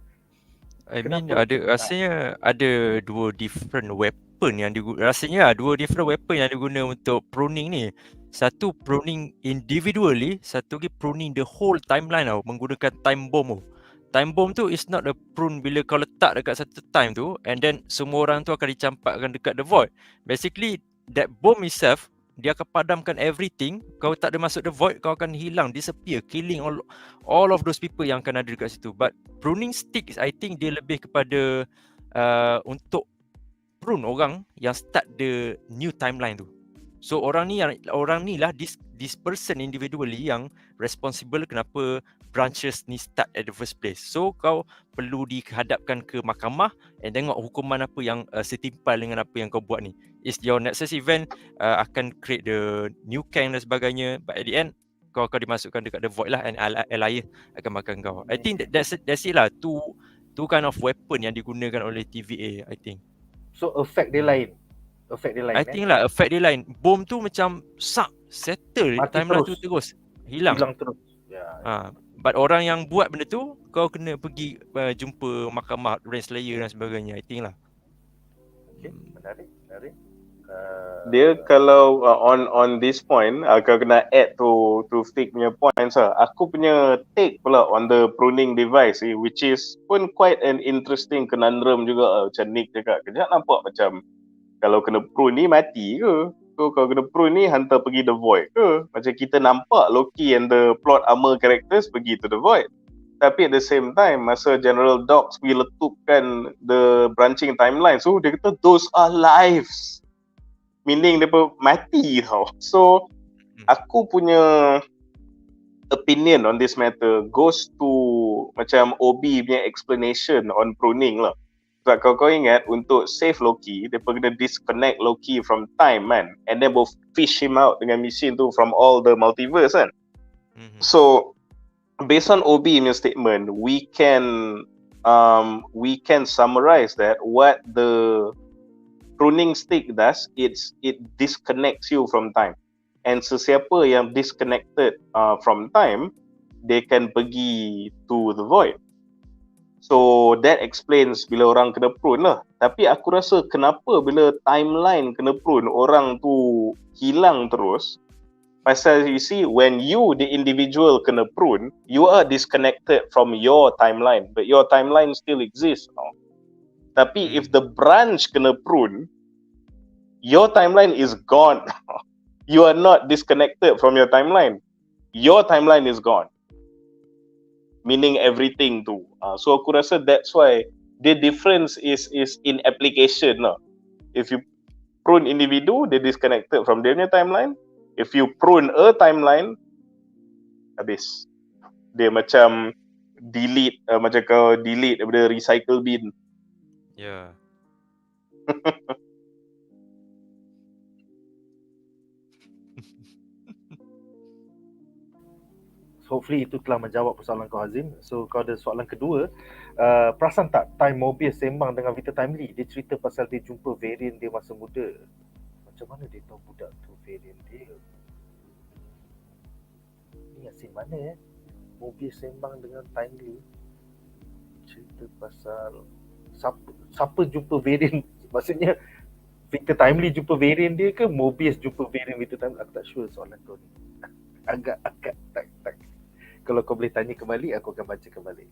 I mean Kenapa? rasanya ada dua different weapon yang rasanya dua different weapon yang diguna untuk pruning ni. Satu pruning individually, satu lagi pruning the whole timeline tau, menggunakan time bomb tu. Time bomb tu is not a prune bila kau letak dekat satu time tu and then semua orang tu akan dicampakkan dekat the void. Basically that bomb itself, dia akan padamkan everything. Kau tak ada masuk the void, kau akan hilang, disappear, killing all of those people yang akan ada dekat situ. But pruning sticks, I think dia lebih kepada untuk prune orang yang start the new timeline tu. So orang ni lah this person individually yang responsible kenapa branches ni start at the first place. So kau perlu dihadapkan ke mahkamah and tengok hukuman apa yang setimpal dengan apa yang kau buat ni. Is your next event akan create the new Kang dan sebagainya, but at the end kau akan dimasukkan dekat the void lah and Allier akan makan kau. I think that's it lah. Two kind of weapon yang digunakan oleh TVA, I think. So effect dia lain. I think lah effect dia lain. Bom tu macam settle mati timeline tu terus hilang terus. Ya. But orang yang buat benda tu, kau kena pergi jumpa mahkamah Renslayer dan sebagainya, I think lah. Okay, menarik. Dia kalau on this point, kau kena add to Fik punya points lah. Aku punya take pula on the pruning device which is pun quite an interesting conundrum juga. Macam Nick cakap, kejap nampak macam kalau kena prune ni mati ke? So kalau kena prune ni hantar pergi the void ke? Macam kita nampak Loki and the plot armor characters pergi to the void. Tapi at the same time, masa General Docs pergi letupkan the branching timeline, so dia kata those are lives. Meaning dia mati tau. So aku punya opinion on this matter goes to macam Obi punya explanation on pruning lah. Sebab kau ingat untuk save Loki, dia kena disconnect Loki from time kan, and then both fish him out dengan mesin tu from all the multiverse kan. So based on Obi punya statement, we can summarize that what the pruning stick does, it disconnects you from time. And sesiapa yang disconnected from time, they can pergi to the void. So that explains bila orang kena prune lah. Tapi aku rasa kenapa bila timeline kena prune, orang tu hilang terus. Pasal you see, when you the individual kena prune, you are disconnected from your timeline, but your timeline still exists. No? Tapi if the branch kena prune, your timeline is gone. You are not disconnected from your timeline. Your timeline is gone. Meaning everything tu. So aku rasa that's why the difference is in application lah. If you prune individu, they disconnected from their timeline. If you prune a timeline, habis. Dia macam delete, macam kau delete daripada recycle bin. Yeah. Hopefully itu telah menjawab persoalan kau, Hazim. So kau ada soalan kedua, perasan tak time Mobius sembang dengan Victor Timely, dia cerita pasal dia jumpa variant dia masa muda. Macam mana dia tahu budak tu variant dia? Ni scene mana Mobius sembang dengan Timely, cerita pasal siapa jumpa variant, maksudnya Victor Timely jumpa variant dia ke Mobius jumpa variant Victor Timely? Aku tak sure soalan kau ni. Agak tak. Kalau kau boleh tanya kembali, aku akan baca kembali.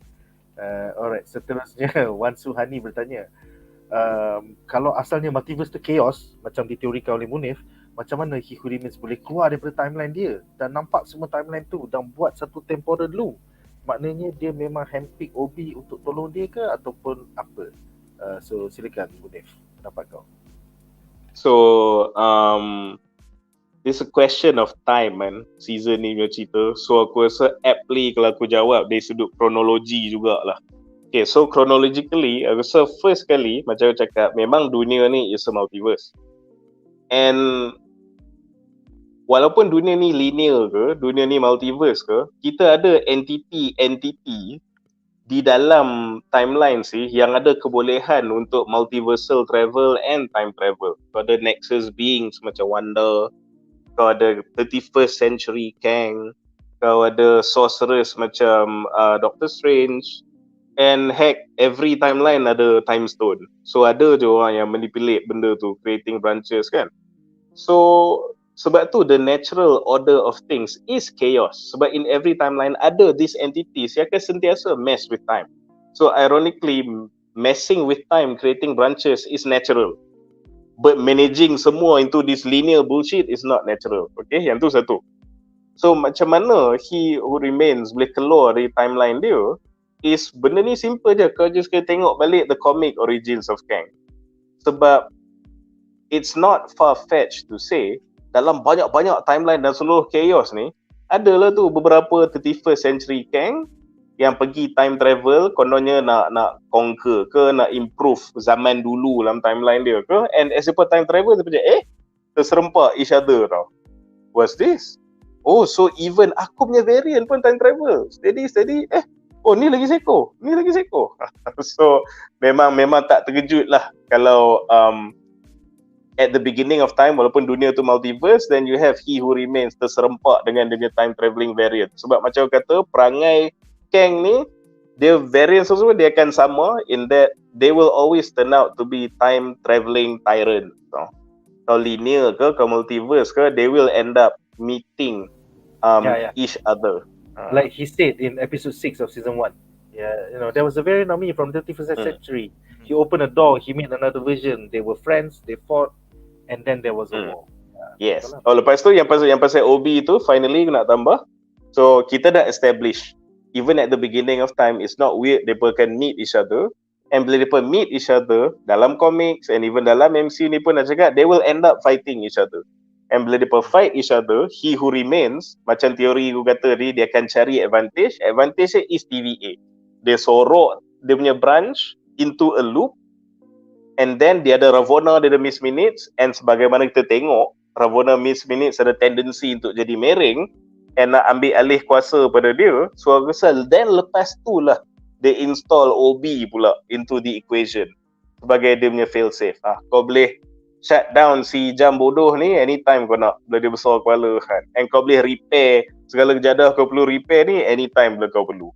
Alright, seterusnya Wan Suhani bertanya, kalau asalnya multiverse tu chaos macam diteorikan oleh Munif, macam mana He Who Remains boleh keluar daripada timeline dia dan nampak semua timeline tu dan buat satu temporal loop? Maknanya dia memang handpick Obi untuk tolong dia ke ataupun apa? So silakan Munif, pendapat kau. So it's a question of time man, season ni punya cerita. So aku rasa aptly kalau aku jawab dari sudut kronologi jugalah. Okay, so chronologically, aku rasa first kali macam aku cakap, memang dunia ni is a multiverse. And walaupun dunia ni linear ke, dunia ni multiverse ke, kita ada entity di dalam timeline sih yang ada kebolehan untuk multiversal travel and time travel. Kau ada Nexus beings macam Wanda, kau ada 31st century Kang, kau ada sorcerers macam Doctor Strange, and heck, every timeline ada time stone. So ada je orang yang manipulate benda tu, creating branches kan. So sebab tu the natural order of things is chaos. Sebab in every timeline ada these entities yang akan sentiasa mess with time. So ironically, messing with time, creating branches is natural. But managing semua into this linear bullshit is not natural. Okay, yang tu satu. So macam mana He Who Remains boleh keluar dari timeline dia is benda ni simple je. Kau just kena tengok balik the comic origins of Kang. Sebab it's not far-fetched to say dalam banyak-banyak timeline dan seluruh chaos ni, adalah tu beberapa 31st century Kang yang pergi time travel, kononnya nak conquer ke, nak improve zaman dulu dalam timeline dia ke, and as per time travel dia macam terserempak each other tau. What's this? Oh, so even aku punya variant pun time travel. Steady. Oh, ni lagi seko. So memang tak terkejut lah kalau at the beginning of time, walaupun dunia tu multiverse, then you have He Who Remains terserempak dengan dia time travelling variant. Sebab macam kata, perangai Kang ni, dia variants semua dia akan sama in that they will always turn out to be time travelling tyrant. So, kalau linear ke, kalau multiverse ke, they will end up meeting each other. Like he said in episode 6 of season 1. Yeah, there was a variant of me from the 31st century. He opened a door, he met another version. They were friends, they fought, and then there was a war. Yes. Lepas tu yang pasal OB tu finally nak tambah. So kita dah establish even at the beginning of time it's not weird mereka can meet each other, and bila mereka meet each other dalam comics and even dalam MCU ni pun nak cakap they will end up fighting each other. And bila mereka fight each other, He Who Remains, macam teori aku kata tadi, dia akan cari advantage. Advantage dia is TVA. Dia sorok dia punya branch into a loop, and then dia ada Ravonna, dia ada Miss Minutes, and sebagaimana kita tengok Ravonna Miss Minutes ada tendency untuk jadi mering and nak ambil alih kuasa pada dia. So aku rasa then lepas tu lah dia install OB pula into the equation sebagai dia punya fail safe. Kau boleh shut down si jam bodoh ni anytime kau nak, bila dia besar kepala kan. And kau boleh repair segala kejadah kau perlu repair ni anytime bila kau perlu.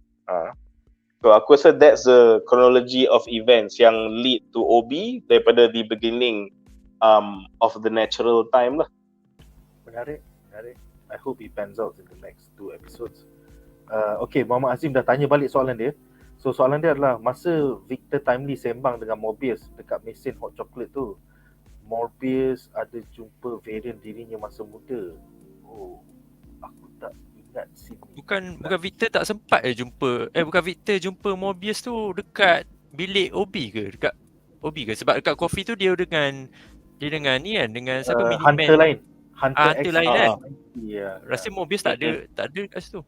So aku rasa that's the chronology of events yang lead to OB daripada the beginning of the natural time lah. Menarik. I hope it pans out in the next 2 episodes. Okay, Muhammad Azim dah tanya balik soalan dia. So soalan dia adalah, masa Victor Timely sembang dengan Morbius dekat mesin hot chocolate tu, Morbius ada jumpa variant dirinya masa muda. Oh, aku tak ingat sini. Bukan Victor tak sempat jumpa. Bukan Victor jumpa Morbius tu dekat bilik OB ke? Dekat OB ke? Sebab dekat coffee tu dia dengan ni kan, dengan siapa, Hunter lain. Hunter lain kan. Ya. Rasa Morbius tak ada kat situ.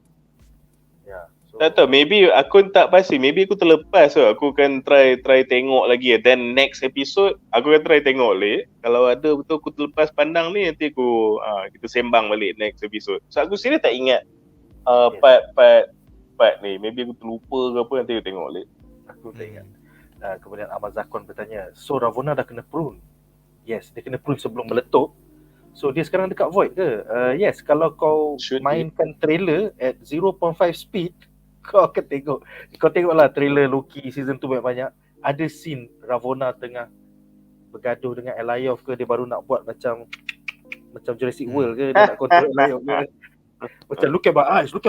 Ya. So, Tak tahu, maybe aku tak pasti, maybe aku terlepas so aku akan try tengok lagi. Then next episode aku akan try tengok lagi. Kalau ada betul aku terlepas pandang ni, nanti aku kita sembang balik next episode. So aku serius tak ingat part ni. Maybe aku terlupa ke apa, nanti aku tengok lagi. Aku tak ingat. Kemudian Ahmad Zakon bertanya, so Ravonna dah kena prune? Yes, dia kena prune sebelum meletup. So dia sekarang dekat void ke? Yes, kalau kau mainkan trailer at 0.5 speed, kau akan tengok. Kau tengoklah trailer Loki season 2 banyak-banyak. Ada scene Ravonna tengah bergaduh dengan Elyov ke, dia baru nak buat macam Jurassic World ke, dia nak control Elyov ke. Macam look at my eyes. So,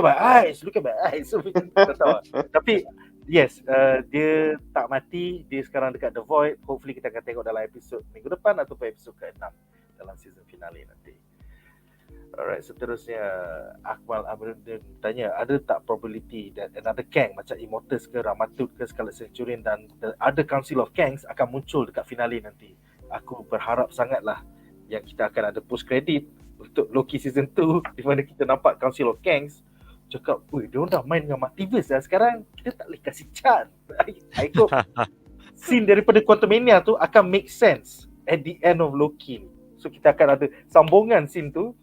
tak tahu. Tapi yes, dia tak mati, dia sekarang dekat The Void. Hopefully kita akan tengok dalam episod minggu depan ataupun episod ke-6 dalam season finale nanti. Alright, seterusnya Akmal Amruddin tanya, ada tak probability that another Kang macam Immortus ke, Ramatut ke, Scarlet Centurion dan the other Council of Kangs akan muncul dekat finale nanti? Aku berharap sangatlah yang kita akan ada post credit untuk Loki season 2 di mana kita nampak Council of Kangs cakap, "Oi, dia dah main dengan multiverse dah sekarang. Kita tak boleh kasih chance." I hope scene daripada Quantumania tu akan make sense at the end of Loki ni. So kita akan ada sambungan scene tu.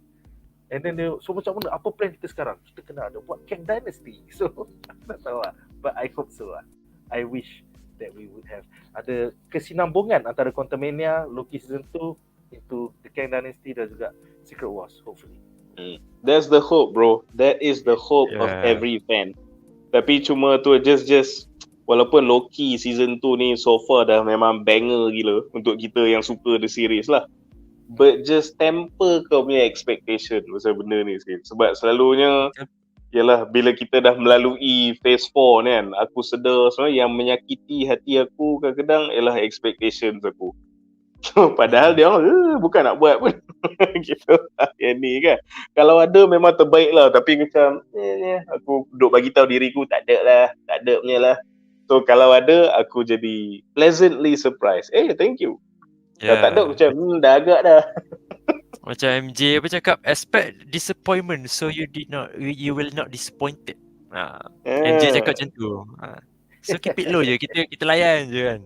And then dia, so macam mana, apa plan kita sekarang? Kita kena ada buat Kang Dynasty. So tak tahu lah. But I hope so lah. I wish that we would have ada kesinambungan antara Quantumania, Loki season 2 into the Kang Dynasty dan juga Secret Wars, hopefully. That's the hope, bro. That is the hope of every fan. Tapi cuma tu just walaupun Loki season 2 ni so far dah memang banger gila untuk kita yang suka the series lah. But just temper kau punya expectation pasal benda ni sikit. Sebab selalunya yalah, bila kita dah melalui phase 4 ni kan, aku sedar sebenarnya yang menyakiti hati aku kadang-kadang ialah expectations aku. Padahal dia orang bukan nak buat pun. Gitu. Yang ni kan. Kalau ada memang terbaik lah. Tapi macam aku duk bagi tahu diriku tak ada punya lah. So kalau ada, aku jadi pleasantly surprised. Thank you. Kalau tak ada macam dah agak dah. Macam MJ apa cakap, expect disappointment so you will not disappointed. MJ cakap macam tu. So keep it low je, kita layan je kan.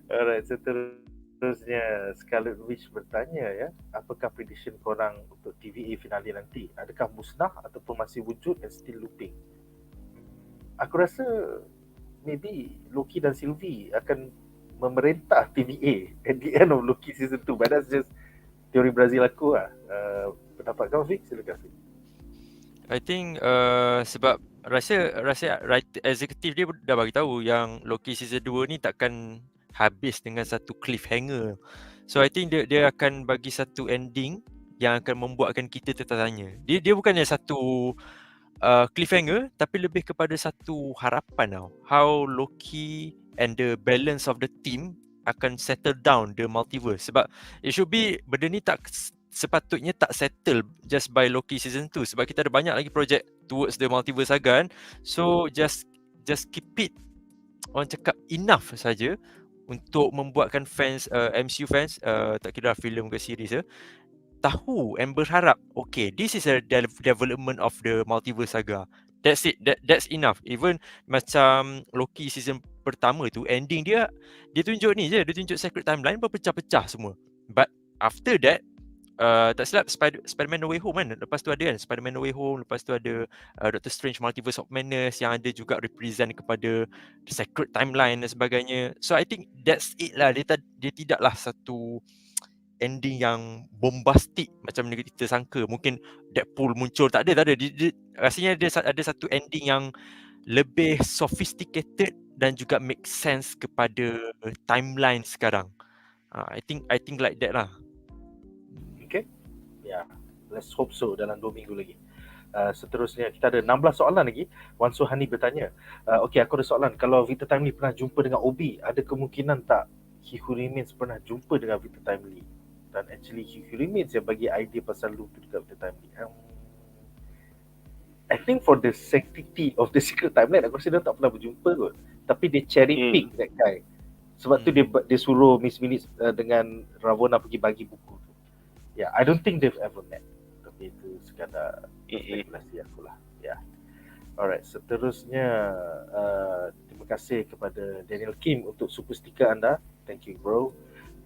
Alright, seterusnya Scarlet Witch bertanya ya, apakah prediction korang untuk TVA finale nanti? Adakah musnah ataupun masih wujud and still looping? Aku rasa maybe Loki dan Sylvie akan memerintah TVA at the end of Loki season 2. But that's just teori Brazil aku lah. Pendapat kau, Fik? Silakan, Fik. I think sebab rasa writer executive dia dah bagi tahu yang Loki season 2 ni takkan habis dengan satu cliffhanger. So I think dia akan bagi satu ending yang akan membuatkan kita tertanya. Dia bukannya satu cliffhanger tapi lebih kepada satu harapan tau. How Loki and the balance of the team akan settle down the multiverse. Sebab it should be, benda ni sepatutnya tak settle just by Loki season 2. Sebab kita ada banyak lagi project towards the multiverse kan. So just keep it, orang cakap, enough saja untuk membuatkan fans, MCU fans, tak kira filem ke series tahu and berharap, okay, this is a development of the multiverse saga. That's it. That's enough. Even macam Loki season pertama tu, ending dia tunjuk ni je, dia tunjuk secret timeline berpecah-pecah semua. But after that, tak silap Spider-Man No Way Home kan, lepas tu ada kan Spider-Man No Way Home, lepas tu ada Doctor Strange Multiverse of Madness yang ada juga represent kepada the secret timeline dan sebagainya. So I think that's it lah. Dia tidaklah satu ending yang bombastik macam mana kita sangka. Mungkin Deadpool muncul, tak ada. Rasanya dia ada satu ending yang lebih sophisticated dan juga make sense kepada timeline sekarang. I think like that lah. Okay. Ya, let's hope so dalam 2 minggu lagi. Seterusnya kita ada 16 soalan lagi. Wan Suhani bertanya, okay, aku ada soalan. Kalau Victor Timely pernah jumpa dengan Obi, ada kemungkinan tak He Who Remains pernah jumpa dengan Victor Timely? Dan actually He Who Remains yang bagi idea pasal loop tu dekat Victor Timely. I think for the sanctity of the secret timeline, aku rasa dia tak pernah berjumpa kot. Tapi dia cherry pick that guy. Sebab tu dia suruh Miss Minutes dengan Ravonna pergi bagi buku tu. Yeah, I don't think they've ever met. Tapi itu sekadar spekulasi aku lah. Yeah. Alright, seterusnya terima kasih kepada Daniel Kim untuk super sticker anda. Thank you, bro.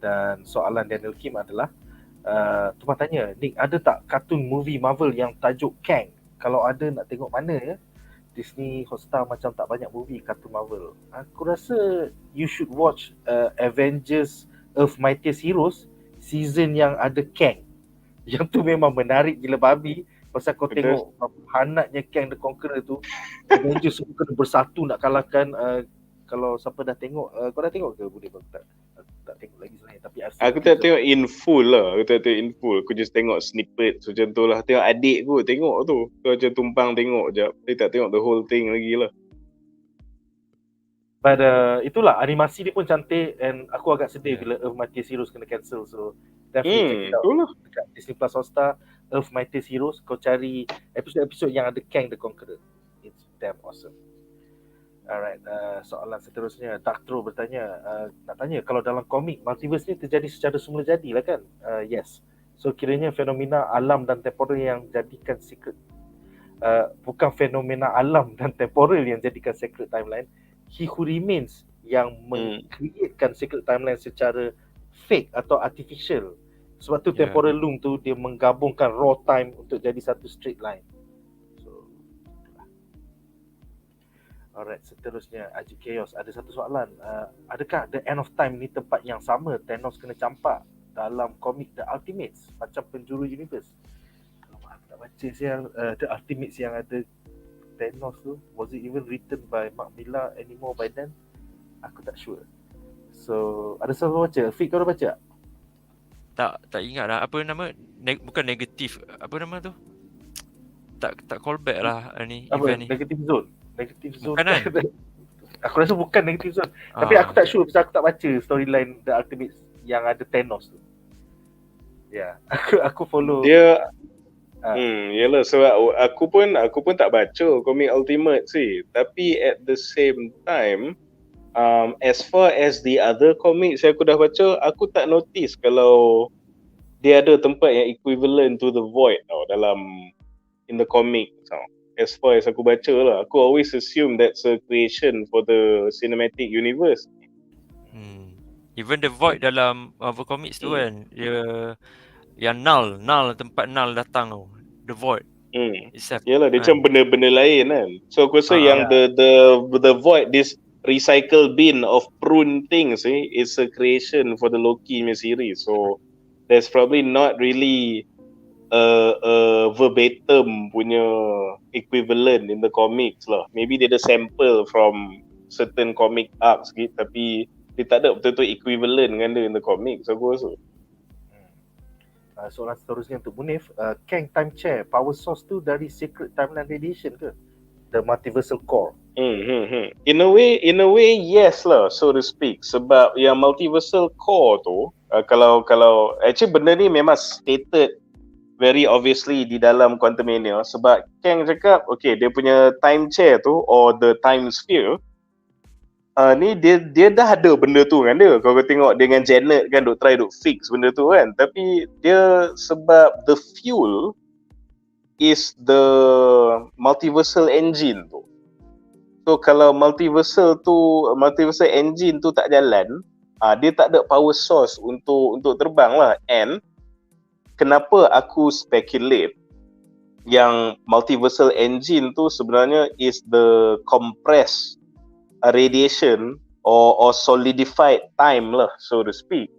Dan soalan Daniel Kim adalah, Tuan tanya, Nick, ada tak kartun movie Marvel yang tajuk Kang? Kalau ada, nak tengok mana ya? Disney Hotstar macam tak banyak movie kartun Marvel. Aku rasa you should watch Avengers Earth Mightiest Heroes season yang ada Kang. Yang tu memang menarik gila babi. Pasal kau tengok hanatnya Kang the Conqueror tu, Avengers semua kena bersatu nak kalahkan. Kalau siapa dah tengok, kau dah tengok ke Budi? Tak tengok lagi sebenarnya, tapi aku tak tengok in full lah. Aku just tengok snippet macam tu lah. Tengok adik aku tengok tu. Aku macam tumpang tengok je. Dia tak tengok the whole thing lagi lah. But itulah, animasi dia pun cantik. And aku agak sedih bila Earth Mightiest Heroes kena cancel. So definitely check it out dekat Disney Plus Hotstar, Earth Mightiest Heroes. Kau cari episod-episod yang ada Kang the Conqueror. It's damn awesome. Alright, soalan seterusnya, Daktro bertanya, nak tanya, kalau dalam komik multiverse ni terjadi secara semula jadi lah kan? Yes. So kiranya fenomena alam dan temporal yang jadikan secret bukan fenomena alam dan temporal yang jadikan secret timeline, he who remains yang mengcreatekan secret timeline secara fake atau artificial. Sebab tu temporal loom tu dia menggabungkan raw time untuk jadi satu straight line. So alright, seterusnya Aji Chaos ada satu soalan. Adakah The End of Time ni tempat yang sama Thanos kena campak dalam komik The Ultimates macam penjuru universe? Aku tak baca siang The Ultimates yang ada Thanos tu. Was it even written by Mark Millar anymore by then? Aku tak sure. So ada siapa baca? Fik, kau dah baca? Tak ingat lah apa nama bukan negatif, apa nama tu? Tak callback lah ni Apa? event ni. Negative Zone. Bukan kan? Aku rasa bukan Negative Zone. Tapi aku tak sure pasal aku tak baca storyline The Ultimates yang ada Thanos tu. Ya, aku follow dia. Yalah, sebab aku pun tak baca komik Ultimate sih. Tapi at the same time, as far as the other comics yang aku dah baca, aku tak notice kalau dia ada tempat yang equivalent to the Void tau dalam in the comic tau. As far as aku baca lah, aku always assume that's a creation for the cinematic universe. Even the Void dalam Marvel Comics tu kan, dia yang null tempat null datang tau. The Void. Yalah, dia macam benda-benda lain kan. So aku rasa yang the Void, this recycle bin of prune things is a creation for the Loki series. So there's probably not really a verbatim punya equivalent in the comics lah. Maybe dia ada sample from certain comic arcs gitu, tapi dia tak ada betul-betul equivalent dengan dia in the comics, aku rasa. Soalan seterusnya untuk Munif, Kang time chair power source tu dari secret timeline radiation ke? The multiversal core. In a way yes lah, so to speak. Sebab yang multiversal core tu, kalau actually benda ni memang stated very obviously di dalam Quantumania. Sebab Kang cakap, okay, dia punya time chair tu or the time sphere, ni dia dah ada benda tu kan dia. Kalau kau tengok dengan Janet kan duk try duk fix benda tu kan. Tapi dia sebab the fuel is the multiversal engine tu. So kalau multiversal engine tu tak jalan, dia tak ada power source untuk terbang lah. And kenapa aku speculate yang multiversal engine tu sebenarnya is the compressed radiation or solidified time lah, so to speak.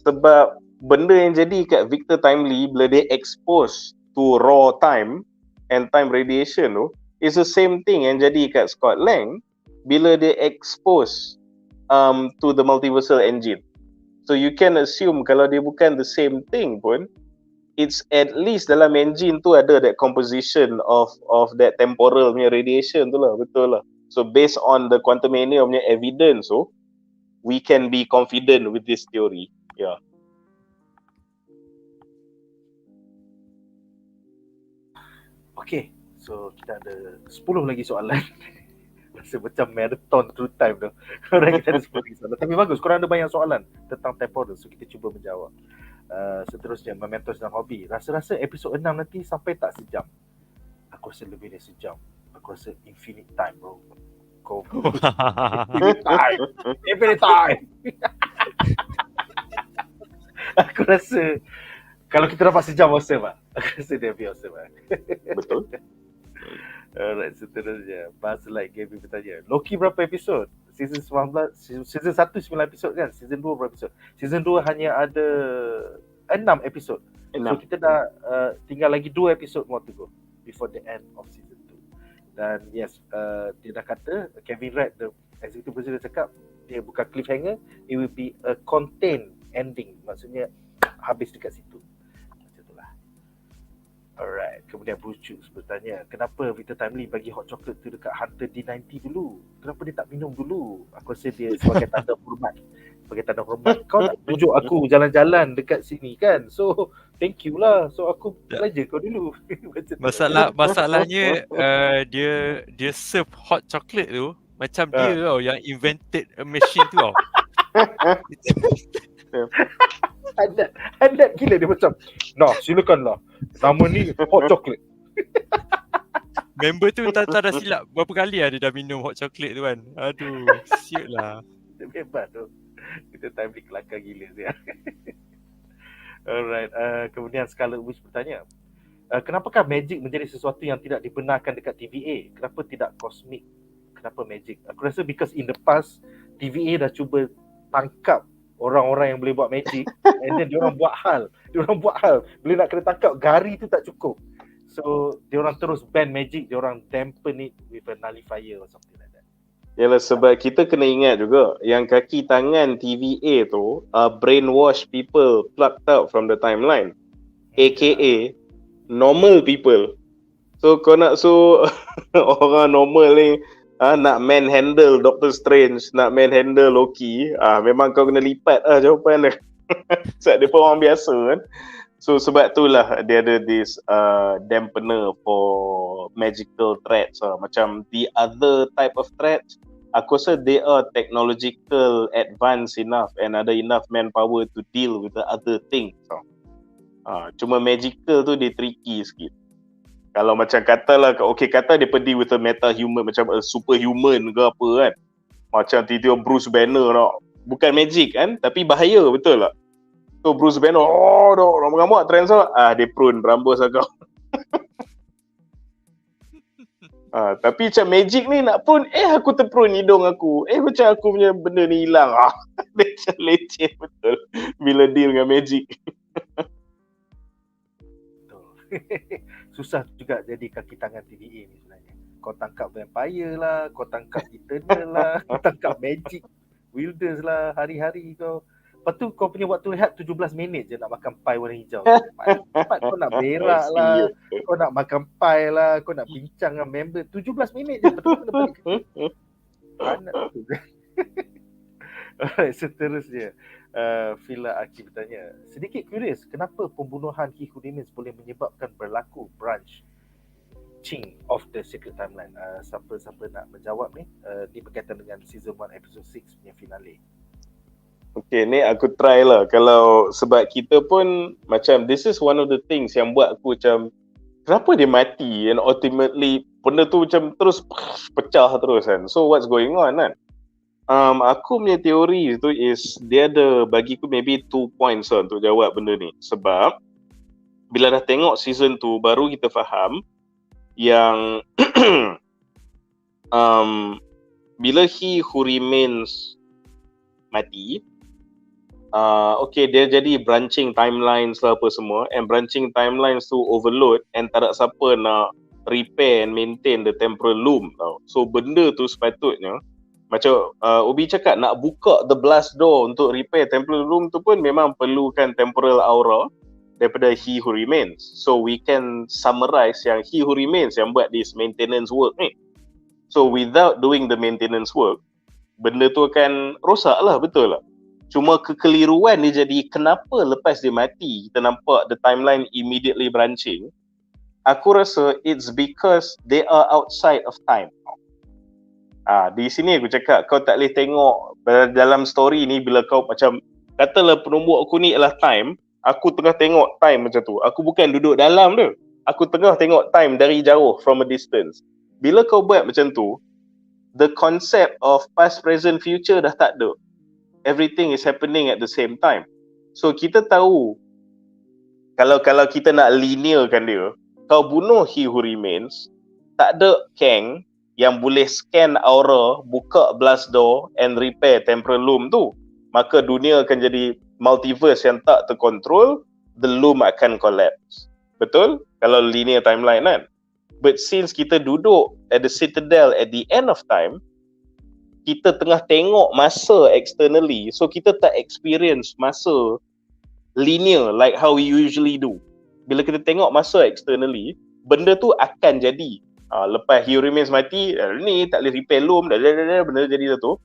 Sebab benda yang jadi kat Victor Timely bila dia expose to raw time and time radiation tu is the same thing yang jadi kat Scott Lang bila dia expose to the multiversal engine. So you can assume kalau dia bukan the same thing pun, it's at least dalam engine tu ada that composition of that temporal punya radiation tu lah, betul lah. So based on the Quantumania punya evidence so we can be confident with this theory. Yeah. Okay, so kita ada 10 lagi soalan. Rasa macam marathon through time tu. Korang kita ada 10 lagi soalan. Tapi bagus, korang ada banyak soalan tentang temporal, so kita cuba menjawab. Seterusnya, mementos dan hobi. Rasa-rasa episod 6 nanti sampai tak sejam? Aku rasa lebih dari sejam. Aku rasa infinite time, bro. Kau infinite time. Aku rasa kalau kita dapat sejam awesome lah. Aku rasa dia lebih awesome lah. Betul. Alright, seterusnya Buzzlight Gaby bertanya, Loki berapa episod? Season 19, season 1 9 episod kan? Season 2 berapa episod? Season 2 hanya ada 6 episod. So kita dah tinggal lagi 2 episod more to go before the end of season 2. Dan yes, dia dah kata, Kevin Wright, the executive producer, cakap dia bukan cliffhanger, it will be a contained ending. Maksudnya habis dekat situ. Macam itulah. Alright, kemudian Bruce bertanya, kenapa Victor Timely bagi hot chocolate tu dekat Hunter D90 dulu? Kenapa dia tak minum dulu? Aku rasa dia sebagai tanda hormat. Sebagai tanda hormat. Kau tak tunjuk aku jalan-jalan dekat sini kan? So, thank you lah. So, aku belajar kau dulu. Masalahnya dia serve hot chocolate tu macam dia tau yang invented a machine tu tau. Highlight gila dia macam, nah silakanlah, nama ni hot chocolate. Member tu tak dah silap berapa kali dia dah minum hot chocolate tu kan. Aduh, siut lah. Dia hebat tu. Kita time kelakar gila dia. Alright, kemudian Scarlet Witch bertanya, kenapakah magic menjadi sesuatu yang tidak dibenarkan dekat TVA? Kenapa tidak kosmik? Kenapa magic? Aku rasa because in the past TVA dah cuba tangkap orang-orang yang boleh buat magic and then diorang buat hal. Bila nak kena tangkap, gari tu tak cukup. So diorang terus ban magic, diorang dampen it with a nullifier or something like that. Yalah, sebab kita kena ingat juga yang kaki tangan TVA tu brainwash people plucked out from the timeline, aka normal people. So kau nak orang normal ni nak manhandle Doctor Strange, nak manhandle Loki, memang kau kena lipat jawapan dia. Sebab dia pun orang biasa kan. So sebab itulah dia ada this dampener for magical threats. Macam the other type of threats, aku rasa they are technological advance enough and ada enough manpower to deal with the other things. Cuma magical tu dia tricky sikit. Kalau macam katalah, kata dia pergi with a meta-human, macam a superhuman ke apa kan. Macam tiba-tiba Bruce Banner tau. Bukan magic kan, tapi bahaya, betul tak? So Bruce Banner, ramai-ramai transfer, dia prune rambut kau. Tapi macam magic ni nak prune, aku terprune hidung aku. Macam aku punya benda ni hilang. Dia macam leceh betul bila deal dengan magic. Susah juga jadi kaki tangan TVA ni sebenarnya. Kau tangkap vampire lah, kau tangkap eternal lah, kau tangkap magic wielders lah, hari-hari kau. Lepas tu kau punya waktu rehat 17 minit je nak makan pie warna hijau. Cepat kau nak berak lah, kau nak makan pie lah, kau nak bincang dengan member. 17 minit je, betul kena balik. Anak tu. Alright, seterusnya. Fila Aki bertanya, sedikit curious, kenapa pembunuhan He Who Remains boleh menyebabkan berlaku branch ching of the secret timeline? Siapa nak menjawab ni? Ni berkaitan dengan season 1 episode 6 punya finale. Okay, ni aku try lah. Kalau sebab kita pun macam, this is one of the things yang buat aku macam, kenapa dia mati and ultimately benda tu macam terus pecah terus kan. So what's going on kan? Aku punya teori tu is, dia ada bagi aku maybe 2 points lah untuk jawab benda ni. Sebab bila dah tengok season tu, baru kita faham yang bila He Who Remains mati, dia jadi branching timelines lah apa semua, and branching timelines tu overload and tak ada siapa nak repair and maintain the temporal loop tau. So benda tu sepatutnya macam Obi cakap, nak buka the blast door untuk repair temporal loop tu pun memang perlukan temporal aura daripada He Who Remains. So we can summarize yang He Who Remains yang buat this maintenance work ni. So without doing the maintenance work, benda tu akan rosak lah, betul lah. Cuma kekeliruan dia jadi, kenapa lepas dia mati kita nampak the timeline immediately branching? Aku rasa it's because they are outside of time. Di sini aku cakap, kau tak boleh tengok dalam story ni, bila kau macam, katalah penumbuk aku ni adalah time, aku tengah tengok time macam tu, aku bukan duduk dalam tu, aku tengah tengok time dari jauh, from a distance. Bila kau buat macam tu, the concept of past, present, future dah tak ada. Everything is happening at the same time. So kita tahu, kalau kita nak linearkan dia, kau bunuh He Who Remains, tak ada Kang yang boleh scan aura, buka blast door and repair temporal loop tu. Maka dunia akan jadi multiverse yang tak terkontrol, the loop akan collapse. Betul? Kalau linear timeline kan? But since kita duduk at the citadel at the end of time, kita tengah tengok masa externally, so kita tak experience masa linear like how we usually do. Bila kita tengok masa externally, benda tu akan jadi. Lepas He Who Remains mati, ni tak boleh repair loom, benda jadi satu.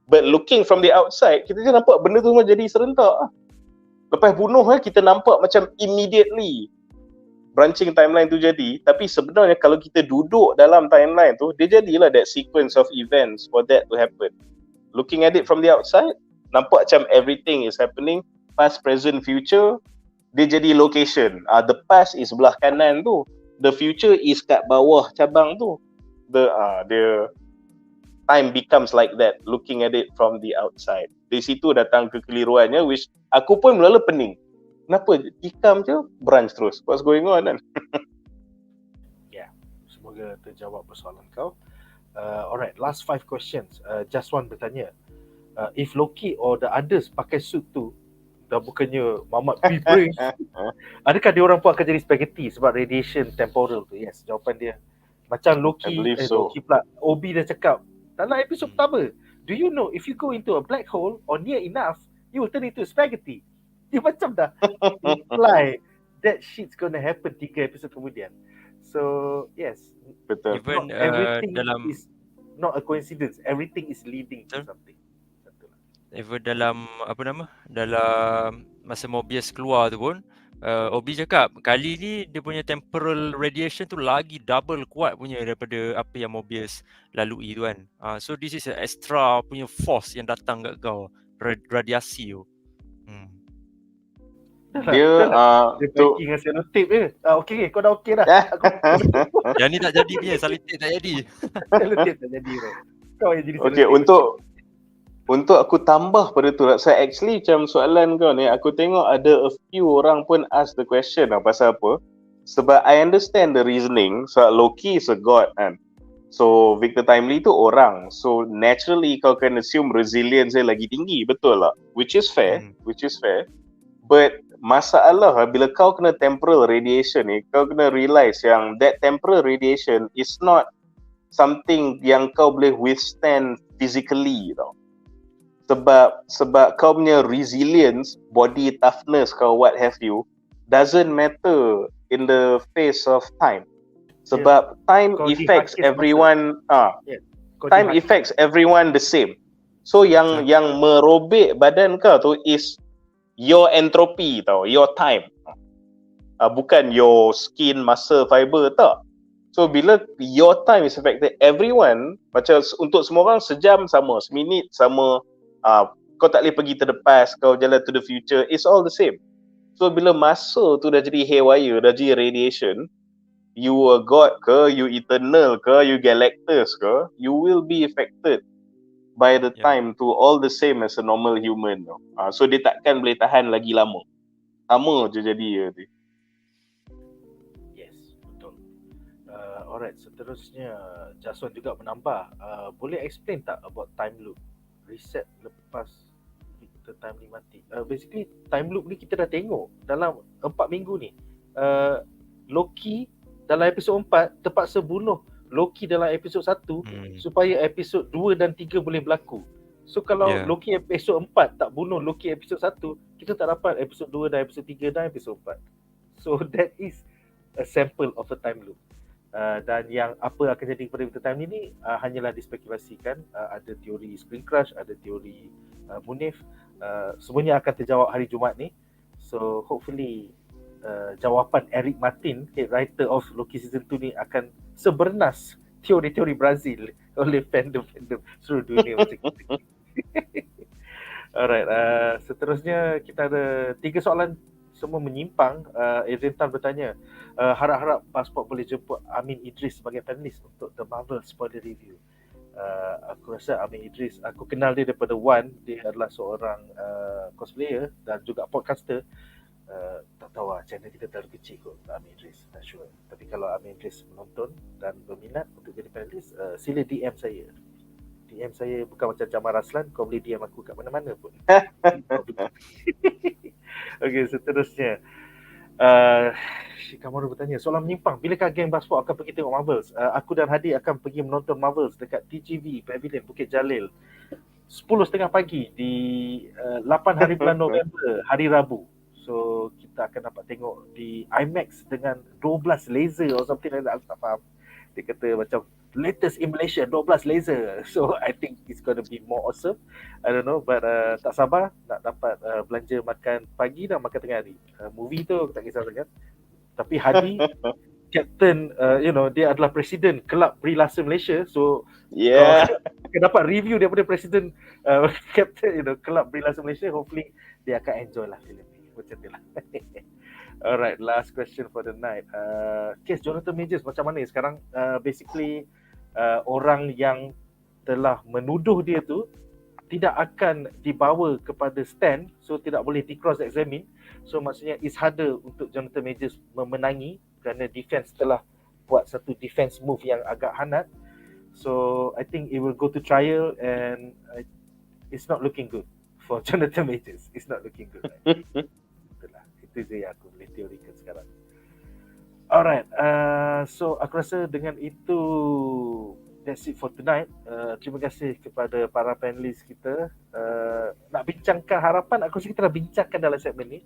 But looking from the outside, kita je nampak benda tu semua jadi serentak. Lepas bunuh, kita nampak macam immediately branching timeline tu jadi. Tapi sebenarnya kalau kita duduk dalam timeline tu, dia jadilah that sequence of events for that to happen. Looking at it from the outside, nampak macam everything is happening, past, present, future, dia jadi location. The past is belah kanan tu, the future is kat bawah cabang tu. The time becomes like that, looking at it from the outside. Di situ datang kekeliruannya, which aku pun mula-mula pening. Kenapa tikam je branch terus? What's going on kan? Semoga terjawab persoalan kau. Alright, last 5 questions. Just one bertanya, if Loki or the others pakai suit tu, dah bukannya mamat brave, adakah dia orang pun akan jadi spaghetti sebab radiation temporal tu? Yes, jawapan dia macam Loki, so. Loki pula, Obi dah cakap dalam episod pertama, do you know if you go into a black hole or near enough, you will turn into spaghetti. Dia macam dah imply that shit's gonna happen 3 episod kemudian. So yes, betul. Even everything dalam is not a coincidence. Everything is leading to something. even dalam dalam masa Mobius keluar tu pun Obi cakap kali ni dia punya temporal radiation tu lagi double kuat punya daripada apa yang Mobius lalui tu kan. So this is a extra punya force yang datang kat kau, radiasi tu. Dia tu dengan selotip je. Okey, kau dah okey dah. Yang ni tak jadi punya, selotip tak jadi. Selotip tak jadi bro. Kau yang jadi selotip. Okay, untuk aku tambah pada tu, so actually macam soalan kau ni, aku tengok ada a few orang pun ask the question pasal apa. Sebab I understand the reasoning. So Loki is a god kan. So Victor Timely tu orang. So naturally kau can assume resilience dia lagi tinggi, betul lah. Which is fair. But masalah bila kau kena temporal radiation ni, kau kena realize yang that temporal radiation is not something yang kau boleh withstand physically tau. Sebab kau punya resilience, body toughness kau what have you, doesn't matter in the face of time. Sebab time affects everyone. Time affects everyone the same. So yang merobek badan kau tu is your entropy tau, your time. Bukan your skin, muscle, fiber tak. So bila your time is affected, everyone, macam untuk semua orang sejam sama, seminit sama, kau tak boleh pergi to the past, kau jalan to the future, it's all the same. So bila masa tu dah jadi haywire, dah jadi radiation, you a god ke, you eternal ke, you galactus ke, you will be affected by the time to all the same as a normal human. So dia takkan boleh tahan lagi lama. Sama je jadi dia. Yes, betul. Alright, seterusnya Jaswan juga menambah, boleh explain tak about time loop? Reset lepas Victor Timely mati. Basically time loop ni kita dah tengok dalam 4 minggu ni. Loki dalam episod 4 terpaksa bunuh Loki dalam episod 1 supaya episod 2 dan 3 boleh berlaku. So kalau Loki episod 4 tak bunuh Loki episod 1, kita tak dapat episod 2 dan episod 3 dan episod 4. So that is a sample of a time loop. Dan yang apa akan jadi kepada Victor Timely ni hanyalah dispekulasikan. Ada teori Screen Crush, ada teori Munif. Semuanya akan terjawab hari Jumaat ni. So hopefully jawapan Eric Martin, head writer of Loki Season 2 ni akan sebernas teori-teori Brazil oleh fandom-fandom seluruh dunia macam kita. Alright, seterusnya kita ada 3 soalan semua menyimpang. Adrian Tan bertanya, harap-harap BuzzPop boleh jemput Amin Idris sebagai panelis untuk The Marvel Spoiler Review. Aku rasa Amin Idris, aku kenal dia daripada One. Dia adalah seorang cosplayer dan juga podcaster. Tak tahu lah, channel kita terlalu kecil kot Amin Idris, tak sure. Tapi kalau Amin Idris menonton dan berminat untuk jadi panelis, sila DM saya. DM saya bukan macam Jamal Raslan, kau boleh DM aku kat mana-mana pun. Okay, seterusnya Shikamaru bertanya, soalan menyimpang, bilakah geng BuzzPop akan pergi tengok Marvels? Aku dan Hadi akan pergi menonton Marvels dekat TGV Pavilion Bukit Jalil 10.30 pagi di 8 hari bulan November, hari Rabu. So kita akan dapat tengok di IMAX dengan 12 laser or something like that. Aku tak faham. Dia kata macam latest in Malaysia, 12 laser. So I think it's gonna be more awesome. I don't know, but tak sabar nak dapat belanja makan pagi dan makan tengah hari. Movie tu aku tak kisah sangat. Tapi Hadi Captain, dia adalah presiden Kelab Berilasa Malaysia. So akan dapat review daripada presiden Captain, Kelab Berilasa Malaysia. Hopefully dia akan enjoy lah filem ni. Macam tu lah. Alright, last question for the night. Case Jonathan Majors macam mana sekarang? Basically orang yang telah menuduh dia tu tidak akan dibawa kepada stand, so tidak boleh di cross examine. So maksudnya it's harder untuk Jonathan Majors memenangi kerana defense telah buat satu defense move yang agak hangat. So I think it will go to trial and it's not looking good for Jonathan Majors. It's not looking good. Itulah, itu je yang aku boleh teorikan sekarang. Alright, so aku rasa dengan itu that's it for tonight. Terima kasih kepada para panelis kita. Nak bincangkan harapan, aku rasa kita dah bincangkan dalam segmen ni.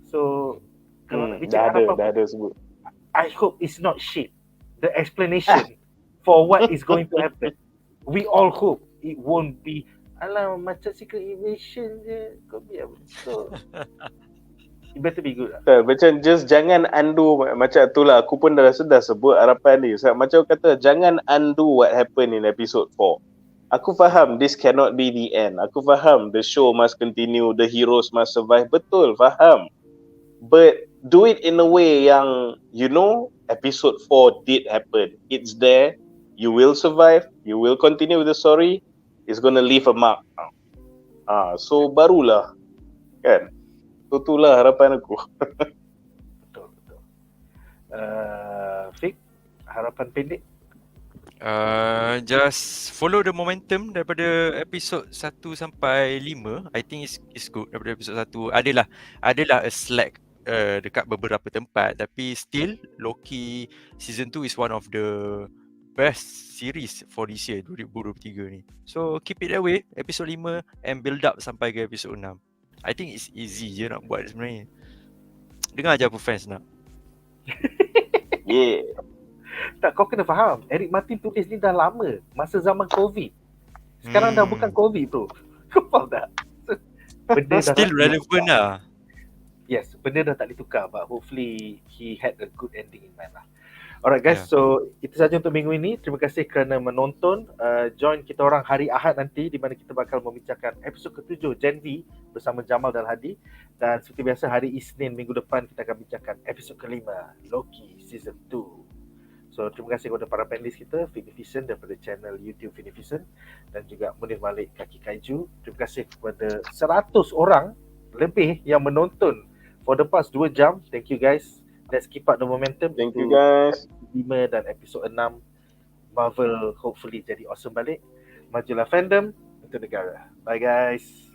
So kalau nak bincang harapan, dah ada sebut. I hope it's not shit. The explanation for what is going to happen. We all hope it won't be alah macam secret invasion je. Kau biar betul. It better be good lah. Macam just jangan undo macam tu lah. Aku pun dah sebut harapan ni. Macam kata jangan undo what happened in episode 4. Aku faham this cannot be the end. Aku faham the show must continue, the heroes must survive. Betul, faham. But do it in a way yang you know episode 4 did happen. It's there. You will survive. You will continue with the story. It's gonna leave a mark. So barulah kan. Itulah harapan aku. Betul. Fik, harapan pendek? Just follow the momentum daripada episod 1 sampai 5. I think it's good. Daripada episod 1 adalah a slack dekat beberapa tempat, tapi still Loki season 2 is one of the best series for this year 2023 ni. So keep it that way, episod 5 and build up sampai ke episod 6. I think it's easy je nak buat sebenarnya. Dengar je apa fans nak. Yeah. Tak, kau kena faham, Eric Martin tulis ni dah lama, masa zaman COVID. Sekarang dah bukan COVID bro. Kau faham tak? Benda dah still relevant lah. Yes, benda dah tak ditukar, but hopefully he had a good ending in mind lah. Alright guys, so itu saja untuk minggu ini. Terima kasih kerana menonton. Join kita orang hari Ahad nanti di mana kita bakal membincangkan episod ke-7 Gen V bersama Jamal dan Hadi. Dan seperti biasa hari Isnin minggu depan kita akan bincangkan episod ke-5 Loki Season 2. So terima kasih kepada para panelis kita, Fyqnificent daripada channel YouTube Fyqnificent dan juga Munif Malek Kaki Kaiju. Terima kasih kepada 100 orang lebih yang menonton for the past 2 jam. Thank you guys. Let's keep up the momentum. Thank you guys. Episode 5 dan episod 6 Marvel hopefully jadi awesome balik. Majulah fandom untuk negara. Bye guys.